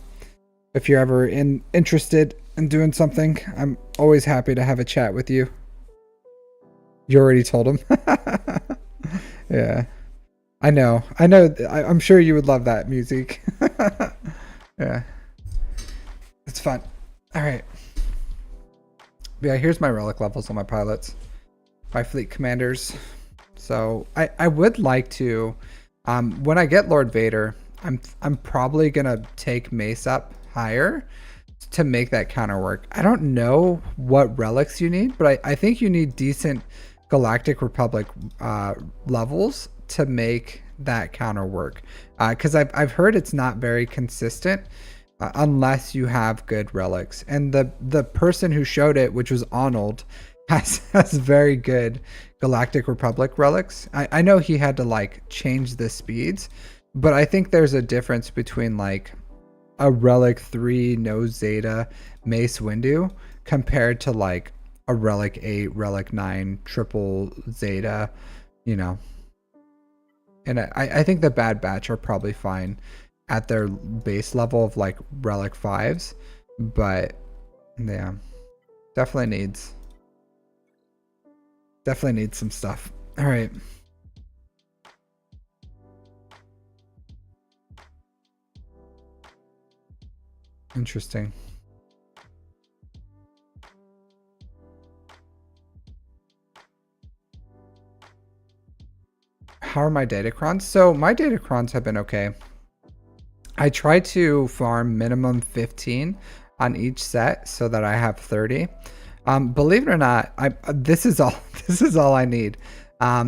if you're ever interested in doing something. I'm always happy to have a chat with you. You already told him. Yeah, I know. I'm sure you would love that music. Yeah, it's fun. All right. Yeah, here's my relic levels on my pilots, my fleet commanders. So I would like to, when I get Lord Vader, I'm probably gonna take Mace up higher to make that counter work. I don't know what relics you need, but I think you need decent Galactic Republic levels to make that counter work. Because I've heard it's not very consistent unless you have good relics. And the person who showed it, which was Arnold, has very good Galactic Republic relics. I know he had to like change the speeds, but I think there's a difference between like a Relic 3 no Zeta Mace Windu compared to like a Relic 8, Relic 9 triple Zeta, you know. And I think the Bad Batch are probably fine at their base level of like Relic 5s, but yeah, definitely needs some stuff. All right. Interesting. How are my datacrons? So my datacrons have been okay. I try to farm minimum 15 on each set so that I have 30. Believe it or not, this is all I need.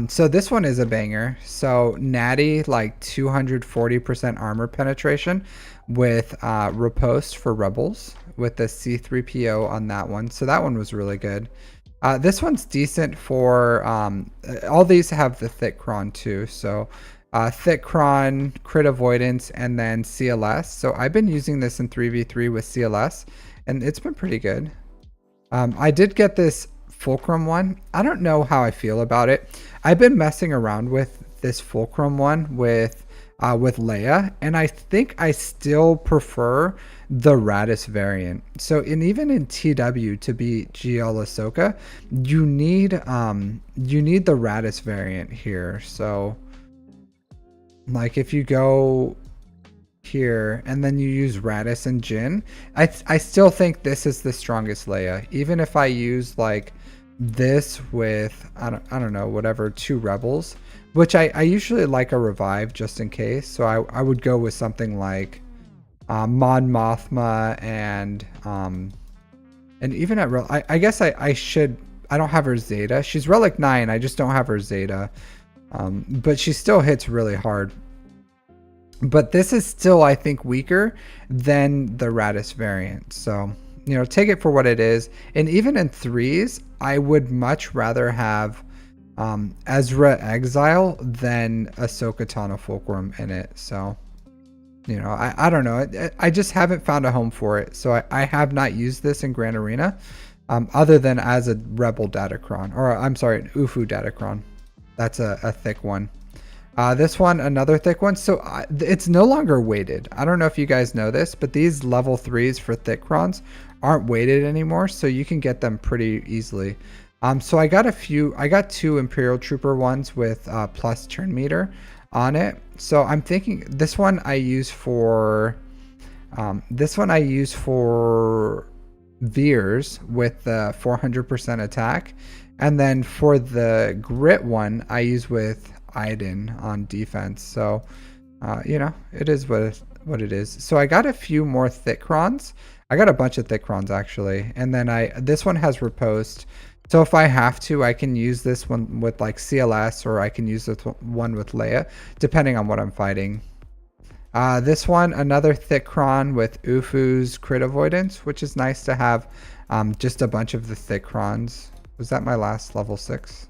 So this one is a banger. So Natty, like 240% armor penetration with riposte for rebels with the C3PO on that one. So that one was really good. This one's decent for all these have the thick cron too. So thick cron, crit avoidance, and then CLS. So I've been using this in 3v3 with CLS, and it's been pretty good. I did get this Fulcrum one. I don't know how I feel about it. I've been messing around with this Fulcrum one with Leia, and I think I still prefer the Radis variant. So even in TW to beat GL Ahsoka, you need the Radis variant here. So like if you go here and then you use Radis and Jin, I still think this is the strongest Leia. Even if I use like this with I don't know, whatever, 2 rebels, which I usually like a revive just in case. So I would go with something like Mon Mothma and even at I guess I should, I don't have her Zeta. She's Relic 9, I just don't have her Zeta. But she still hits really hard. But this is still, I think, weaker than the Radis variant. So, you know, take it for what it is. And even in 3s, I would much rather have Ezra Exile than Ahsoka Tano Fulcrum in it. So, you know, I don't know. I just haven't found a home for it. So I have not used this in Grand Arena other than as a Rebel Datacron. Or, I'm sorry, an Ufu Datacron. That's a thick one. This one, another thick one. So it's no longer weighted. I don't know if you guys know this, but these level 3s for thick crons aren't weighted anymore. So you can get them pretty easily. So I got 2 Imperial Trooper ones with plus turn meter on it. So I'm thinking this one I use for Veers with the 400% attack. And then for the Grit one, I use with Iden on defense. So You know, it is what it is. So I got a few more thick crons. I got a bunch of thick crons actually, and then this one has riposte. So if I have to, I can use this one with like CLS, or I can use this one with Leia, depending on what I'm fighting. This one, another thick cron with Ufu's crit avoidance, which is nice to have. Just a bunch of the thick crons. Was that my last level 6?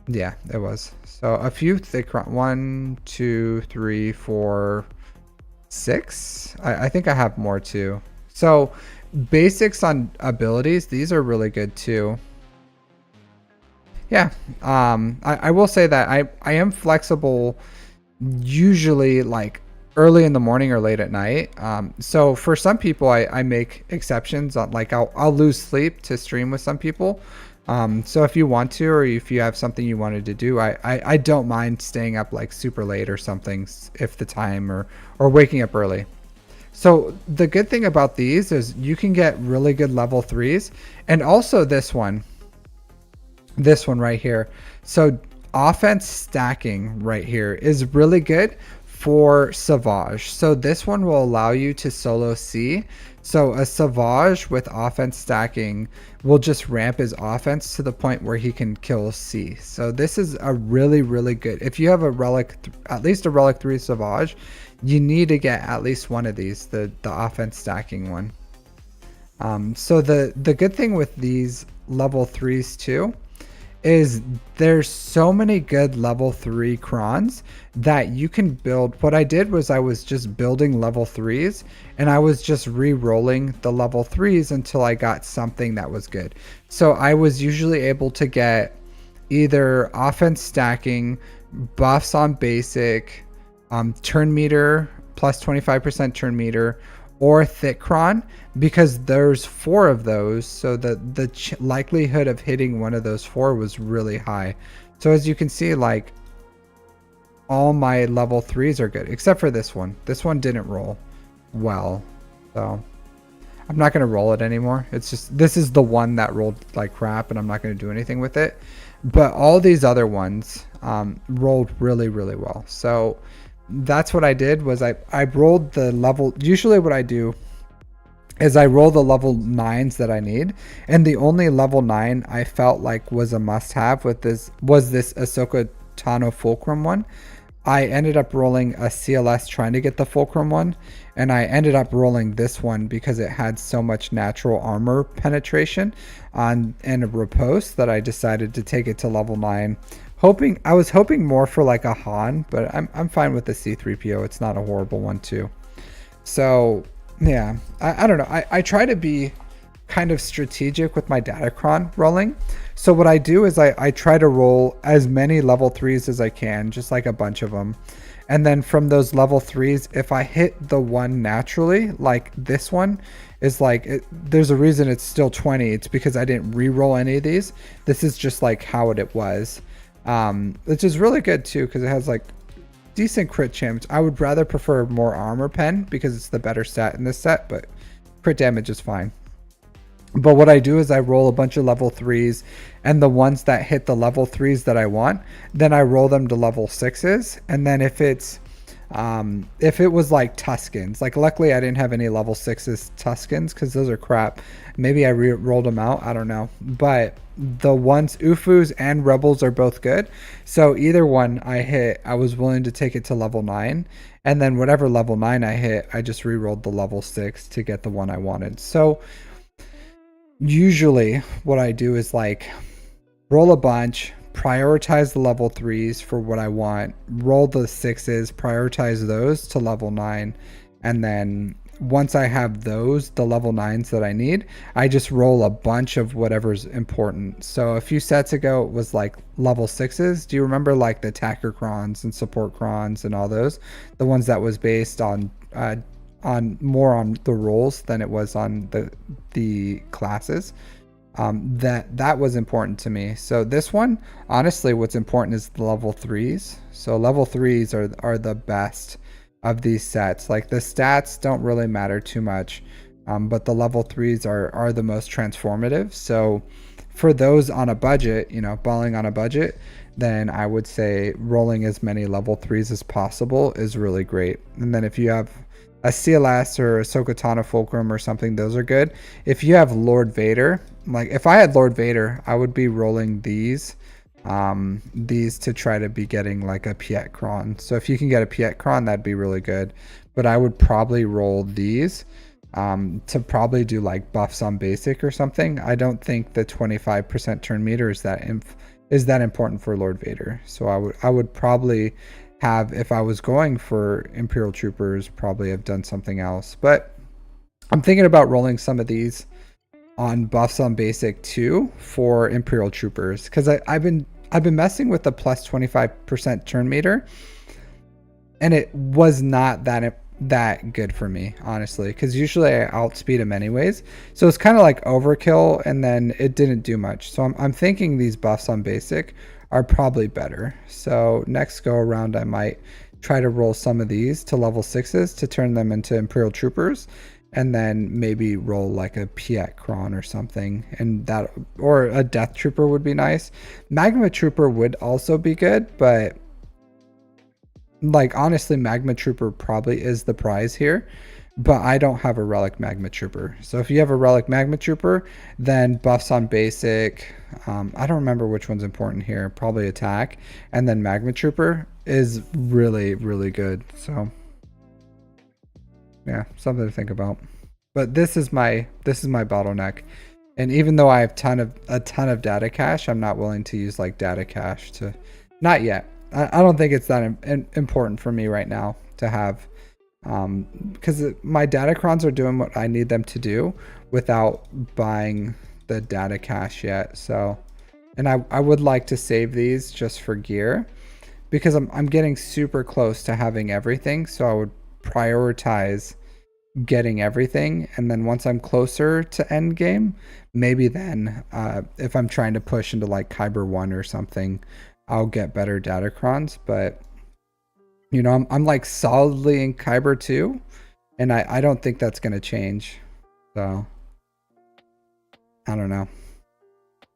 Yeah, it was. So a few thick cron. 1, 2, 3, 4, 6. I think I have more too. So basics on abilities, these are really good too. Yeah. I will say that I am flexible usually like early in the morning or late at night. So for some people, I make exceptions on like I'll lose sleep to stream with some people. So if you want to, or if you have something you wanted to do, I don't mind staying up like super late or something if the time, or waking up early. So the good thing about these is you can get really good level 3s, and also this one right here. So offense stacking right here is really good for SWGOH. So this one will allow you to solo C. So a SWGOH with offense stacking will just ramp his offense to the point where he can kill C. So this is a really, really good. If you have a relic, at least a relic 3 SWGOH, you need to get at least one of these, the offense stacking one. So the good thing with these level 3s too is there's so many good level 3 crons that you can build. What I did was I was just building level 3s, and I was just re-rolling the level 3s until I got something that was good. So I was usually able to get either offense stacking, buffs on basic, turn meter plus 25% turn meter, or thick cron, because there's 4 of those, so the likelihood of hitting one of those 4 was really high. So as you can see, like all my level 3s are good except for this one. This one didn't roll well, so I'm not going to roll it anymore. It's just, this is the one that rolled like crap, and I'm not going to do anything with it. But all these other ones rolled really, really well. So that's what I did, was I rolled the level. Usually what I do is I roll the level 9s that I need, and the only level 9 I felt like was a must-have with this was this Ahsoka Tano Fulcrum one. I ended up rolling a CLS trying to get the Fulcrum one, and I ended up rolling this one because it had so much natural armor penetration and a riposte that I decided to take it to level 9. I was hoping more for like a Han, but I'm fine with the C3PO. It's not a horrible one too. So yeah, I don't know. I try to be kind of strategic with my datacron rolling. So what I do is I try to roll as many level 3s as I can, just like a bunch of them. And then from those level 3s, if I hit the one naturally, like this one is like, there's a reason it's still 20. It's because I didn't re-roll any of these. This is just like how it was. Which is really good too, because it has like decent crit chance. I would rather prefer more armor pen because it's the better stat in this set, but crit damage is fine. But what I do is I roll a bunch of level 3s, and the ones that hit the level 3s that I want, then I roll them to level 6s. And then if it was like Tuskens, like luckily I didn't have any level 6s Tuskens because those are crap. Maybe I rolled them out, I don't know. But the ones Ufus and Rebels are both good. So either one I hit, I was willing to take it to level 9. And then whatever level 9 I hit, I just re-rolled the level 6 to get the one I wanted. So usually what I do is like roll a bunch, prioritize the level 3s for what I want, roll the 6s, prioritize those to level 9, and then once I have those, the level 9s that I need, I just roll a bunch of whatever's important. So a few sets ago it was like level 6s. Do you remember like the attacker crons and support crons and all those? The ones that was based on more on the roles than it was on the classes. That was important to me. So this one, honestly, what's important is the level 3s. So level 3s are the best of these sets. Like the stats don't really matter too much, but the level 3s are the most transformative. So for those on a budget, you know, balling on a budget, then I would say rolling as many level 3s as possible is really great. And then if you have a CLS or a Sokotana Fulcrum or something, those are good. If you have Lord Vader, like if I had Lord Vader, I would be rolling these to try to be getting like a Piet Kron. So if you can get a Piet Kron, that'd be really good. But I would probably roll these to probably do like buffs on basic or something. I don't think the 25% turn meter is that important for Lord Vader. So I would probably have, if I was going for Imperial Troopers, probably have done something else. But I'm thinking about rolling some of these on buffs on basic too for Imperial Troopers, because I've been messing with the plus 25% turn meter, and it was not that good for me, honestly, because usually I outspeed them anyways. So it's kind of like overkill, and then it didn't do much. So I'm thinking these buffs on basic are probably better. So next go around, I might try to roll some of these to level 6s to turn them into Imperial Troopers, and then maybe roll like a Piet Kron or something, and that, or a Death Trooper would be nice. Magma Trooper would also be good, but like honestly, Magma Trooper probably is the prize here, but I don't have a Relic Magma Trooper. So if you have a Relic Magma Trooper, then buffs on basic, I don't remember which one's important here, probably attack, and then Magma Trooper is really, really good. So yeah, something to think about. But this is my bottleneck. And even though I have a ton of data cache, I'm not willing to use like data cache to, not yet. I don't think it's that important for me right now to have, because my datacrons are doing what I need them to do without buying the data cache yet. So, and I would like to save these just for gear, because I'm getting super close to having everything. So I would prioritize getting everything, and then once I'm closer to end game, maybe then if I'm trying to push into like Kyber 1 or something, I'll get better datacrons. But you know, I'm like solidly in Kyber 2, and I don't think that's going to change. So I don't know.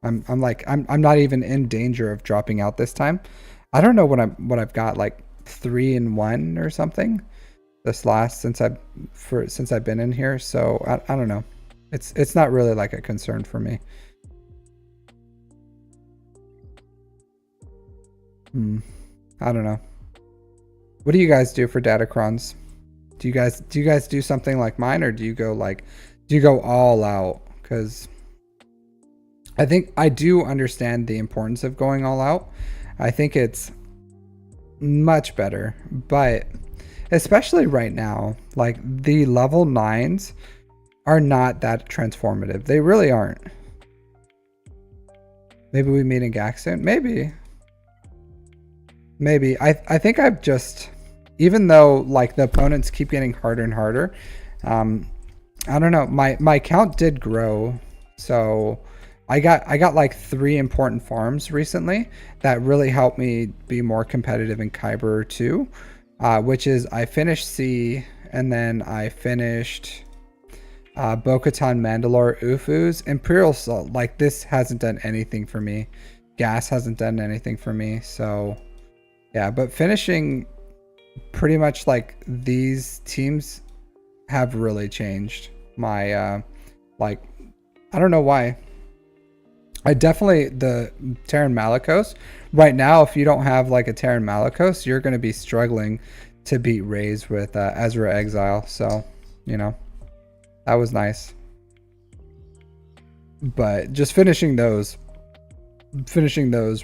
I'm not even in danger of dropping out this time. I don't know what I've got, like 3 and 1 or something this last since I've been in here. So I don't know. It's not really like a concern for me. I don't know. What do you guys do for datacrons? Do you guys do something like mine, or do you go all out? Because I think I do understand the importance of going all out. I think it's much better, but especially right now, like the level 9s are not that transformative. They really aren't. Maybe we meet in GAC soon. Maybe. I think I've just, even though like the opponents keep getting harder and harder, I don't know. My count did grow, so I got like 3 important farms recently that really helped me be more competitive in Kyber 2, which is I finished C, and then I finished Bo-Katan, Mandalore, Ufus. Imperial Salt, like this hasn't done anything for me. Gas hasn't done anything for me. So yeah, but finishing pretty much like these teams have really changed my like, I don't know why. I definitely, the Terran Malicos right now, if you don't have like a Terran Malicos, you're going to be struggling to beat Rays with Ezra Exile. So, you know, that was nice. But just finishing those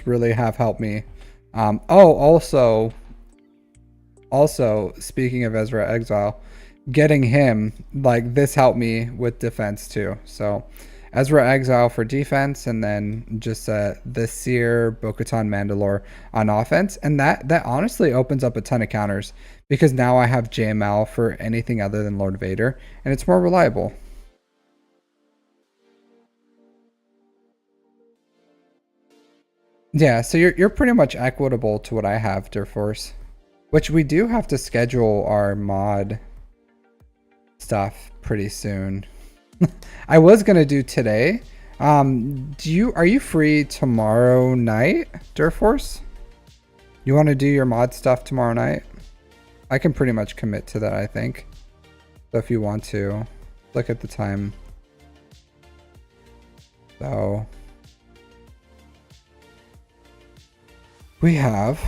really have helped me. Also speaking of Ezra Exile, getting him, like this helped me with defense too. So Ezra Exile for defense, and then just the Seer, Bo-Katan, Mandalore on offense, and that honestly opens up a ton of counters, because now I have JML for anything other than Lord Vader, and it's more reliable. Yeah, so you're pretty much equitable to what I have, Durforce, which we do have to schedule our mod stuff pretty soon. I was gonna do today, Are you free tomorrow night, Durforce? You want to do your mod stuff tomorrow night? I can pretty much commit to that, I think. So if you want to, look at the time. So we have,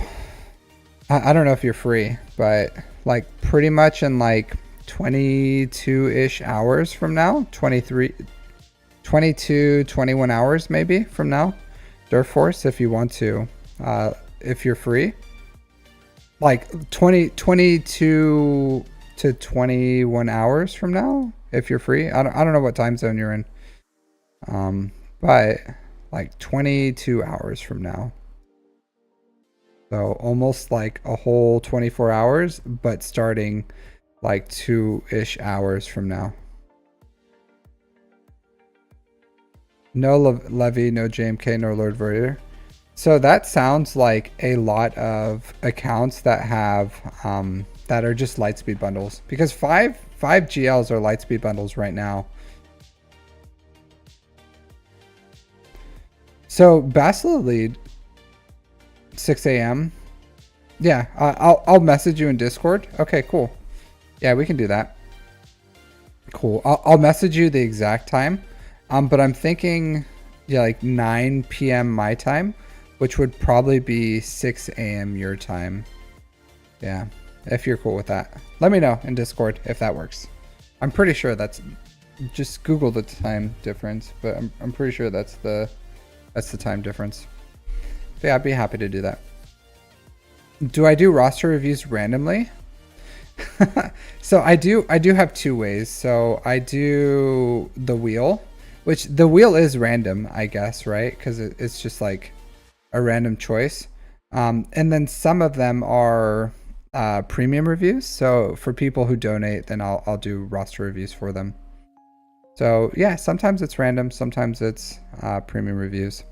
I don't know if you're free, but like pretty much in like 22-ish hours from now, 22, 21 hours maybe from now, Durforce, if you want to, if you're free, like 22 to 21 hours from now, if you're free. I don't know what time zone you're in, but like 22 hours from now. So almost like a whole 24 hours, but starting like 2-ish hours from now. No Levy, no JMK, no Lord Vader. So that sounds like a lot of accounts that have that are just Lightspeed bundles, because five GLs are Lightspeed bundles right now. So Bacillus lead 6 a.m. Yeah, I'll message you in Discord. Okay, cool. Yeah, we can do that. Cool. I'll message you the exact time. But I'm thinking, yeah, like 9 p.m. my time, which would probably be 6 a.m. your time. Yeah, if you're cool with that. Let me know in Discord if that works. I'm pretty sure that's, just Google the time difference, but I'm pretty sure that's the time difference. But yeah, I'd be happy to do that. Do I do roster reviews randomly? So I do have two ways. So I do the wheel, which the wheel is random, I guess, right? Because it's just like a random choice. And then some of them are premium reviews. So for people who donate, then I'll do roster reviews for them. So yeah, sometimes it's random, sometimes it's premium reviews.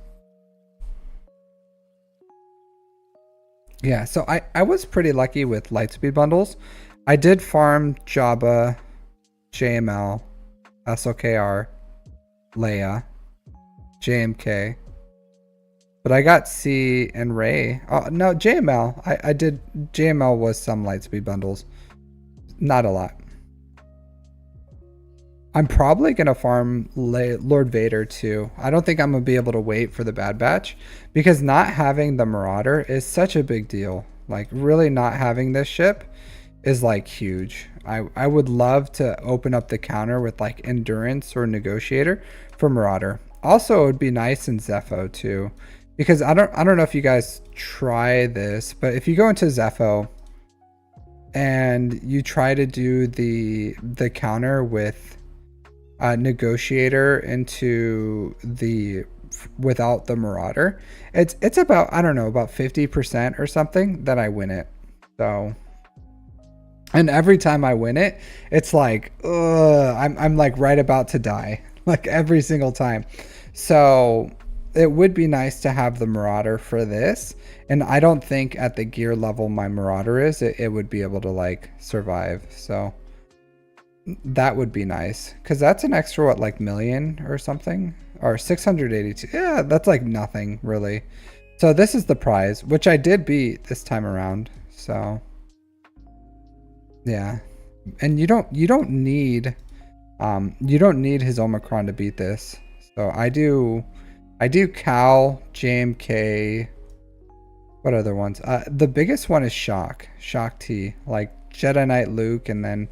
Yeah, so I was pretty lucky with Lightspeed bundles. I did farm Jabba, JML, SLKR, Leia, JMK, but I got C and Ray. Oh no, JML. I did, JML was some Lightspeed bundles, not a lot. I'm probably gonna farm Lord Vader too. I don't think I'm gonna be able to wait for the Bad Batch, because not having the Marauder is such a big deal. Like really not having this ship is like huge. I would love to open up the counter with like Endurance or Negotiator for Marauder. Also, it would be nice in Zepho too, because I don't know if you guys try this, but if you go into Zepho and you try to do the counter with Negotiator into the without the Marauder, it's about, I don't know, about 50% or something that I win it. So, and every time I win it, it's like I'm like right about to die, like every single time. So it would be nice to have the Marauder for this, and I don't think at the gear level my Marauder is, it would be able to like survive. So that would be nice, because that's an extra, what, like million or something, or 682. Yeah, that's like nothing really. So this is the prize, which I did beat this time around. So yeah, and you don't need his Omicron to beat this. So I do Cal, JMK. What other ones? The biggest one is Shock T, like Jedi Knight Luke, and then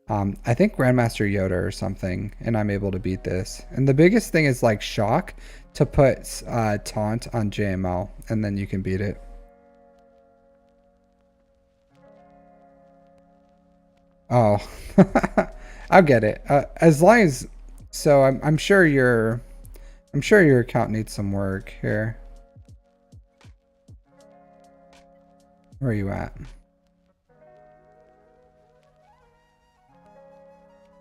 I think Grandmaster Yoda or something, and I'm able to beat this. And the biggest thing is like Shock to put Taunt on JML, and then you can beat it. Oh, I'll get it. As long as, so I'm sure your account needs some work here. Where are you at?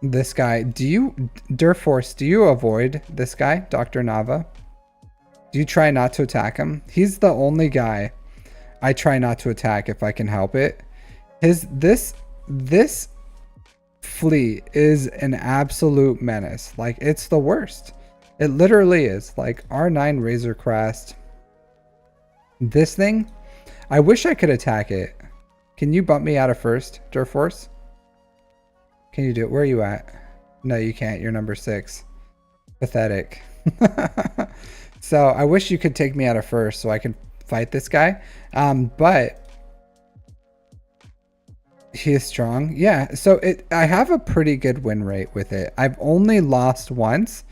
This guy, Durforce, do you avoid this guy, Dr. Nava? Do you try not to attack him? He's the only guy I try not to attack if I can help it. This fleet is an absolute menace. Like, it's the worst. It literally is like R9 Razor Crest. This thing, I wish I could attack it. Can you bump me out of first, Durforce? Can you do it? Where are you at? No, you can't. You're number 6. Pathetic. So I wish you could take me out of first so I can fight this guy. But he is strong. Yeah. So I have a pretty good win rate with it. I've only lost once,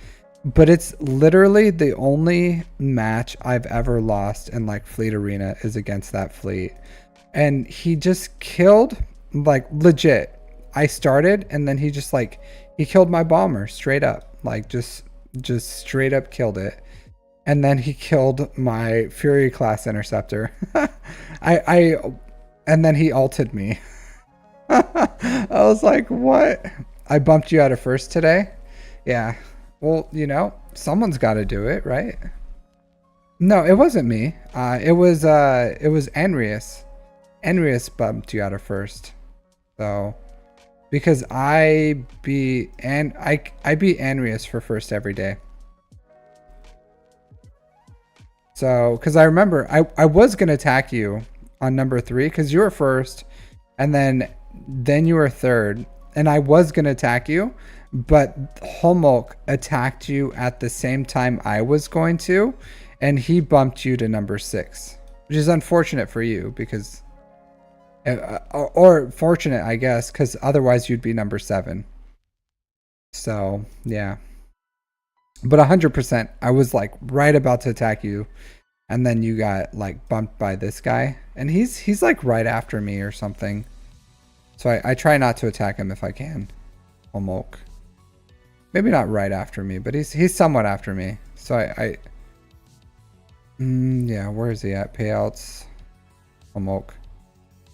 but it's literally the only match I've ever lost in like Fleet Arena is against that fleet. And he just killed, like, legit. I started and then he just like, he killed my bomber straight up. Like just straight up killed it. And then he killed my Fury class interceptor. And then he ulted me. I was like, what? I bumped you out of first today? Yeah. Well, you know, someone's got to do it, right? No, it wasn't me. It was Enrius. Enrius bumped you out of first. So, because I beat Enrius for first every day. So, because I remember I was gonna attack you on number 3 because you were first, and then you were third, and I was gonna attack you, but Homolk attacked you at the same time I was going to, and he bumped you to number 6, which is unfortunate for you because, or fortunate I guess, because otherwise you'd be number 7. So yeah. But 100%, I was like right about to attack you, and then you got like bumped by this guy, and he's like right after me or something. So I try not to attack him if I can. Homolk. Maybe not right after me, but he's somewhat after me. So yeah, where is he at? Payouts. Homolk.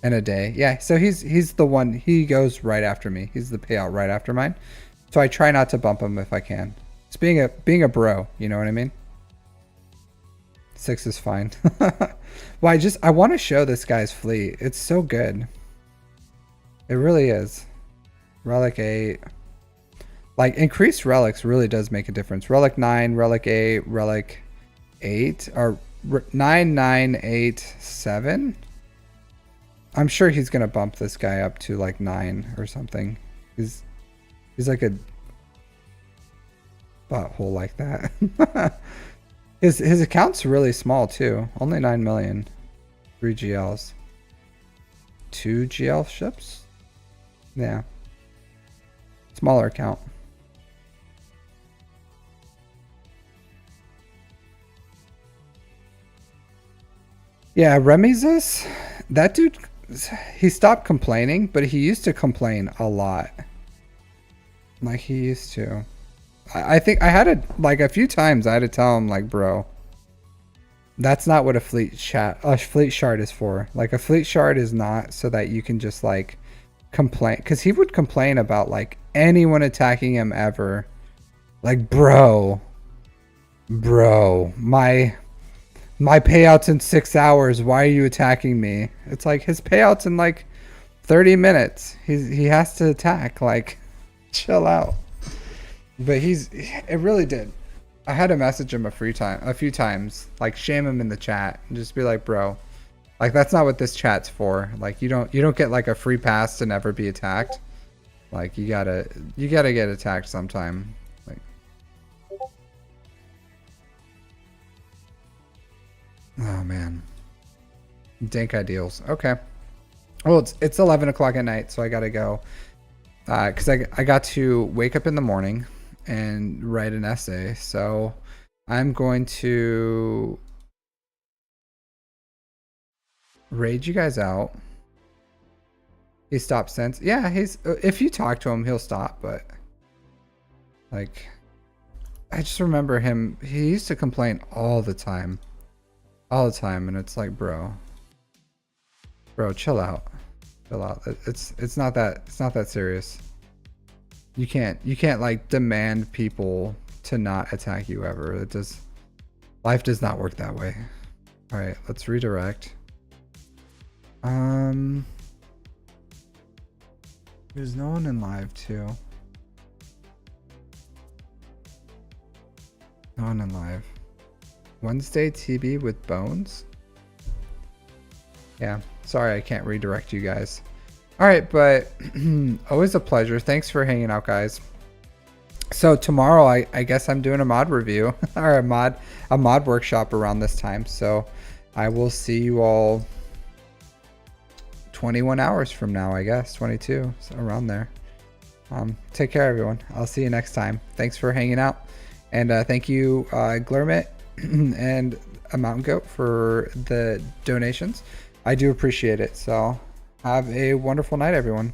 In a day. Yeah, so he's the one, he goes right after me. He's the payout right after mine. So I try not to bump him if I can. It's being a bro, you know what I mean? 6 is fine. Well, I want to show this guy's fleet. It's so good. It really is. Relic 8. Like, increased relics really does make a difference. Relic 9, Relic 8, Relic 8, or 9, 9, 8, 7. I'm sure he's gonna bump this guy up to like 9 or something. He's like a butthole like that. His account's really small too. Only 9 million. 3 GLs. 2 GL ships? Yeah. Smaller account. Yeah, Remizus, that dude, he stopped complaining, but he used to complain a lot. Like he used to. I think I had to, like, a few times I had to tell him, like, bro, that's not what a fleet shard is for. Like, a fleet shard is not so that you can just like complain, because he would complain about like anyone attacking him ever. Like, bro, my payouts in 6 hours. Why are you attacking me? It's like his payouts in like 30 minutes. He has to attack. Like, chill out. But it really did. I had to message him a few times, like shame him in the chat and just be like, bro, like that's not what this chat's for. Like you don't get like a free pass to never be attacked. Like you gotta get attacked sometime. Like, oh man, dank ideals. Okay, well it's 11 o'clock at night, so I gotta go. Because I got to wake up in the morning and write an essay, so I'm going to raid you guys out. He stopped since. Yeah, if you talk to him, he'll stop, but like I just remember him, he used to complain all the time, and it's like, bro, chill out. It's not that serious. You can't like demand people to not attack you ever. Life does not work that way. All right, let's redirect. There's no one in live too. On and live. Wednesday TB with bones? Yeah, sorry I can't redirect you guys. Alright, but always a pleasure. Thanks for hanging out, guys. So tomorrow I guess I'm doing a mod review or a mod workshop around this time. So I will see you all 21 hours from now, I guess. 22, so around there. Take care, everyone. I'll see you next time. Thanks for hanging out. And thank you, Glurmit and a Mountain Goat, for the donations. I do appreciate it. So have a wonderful night, everyone.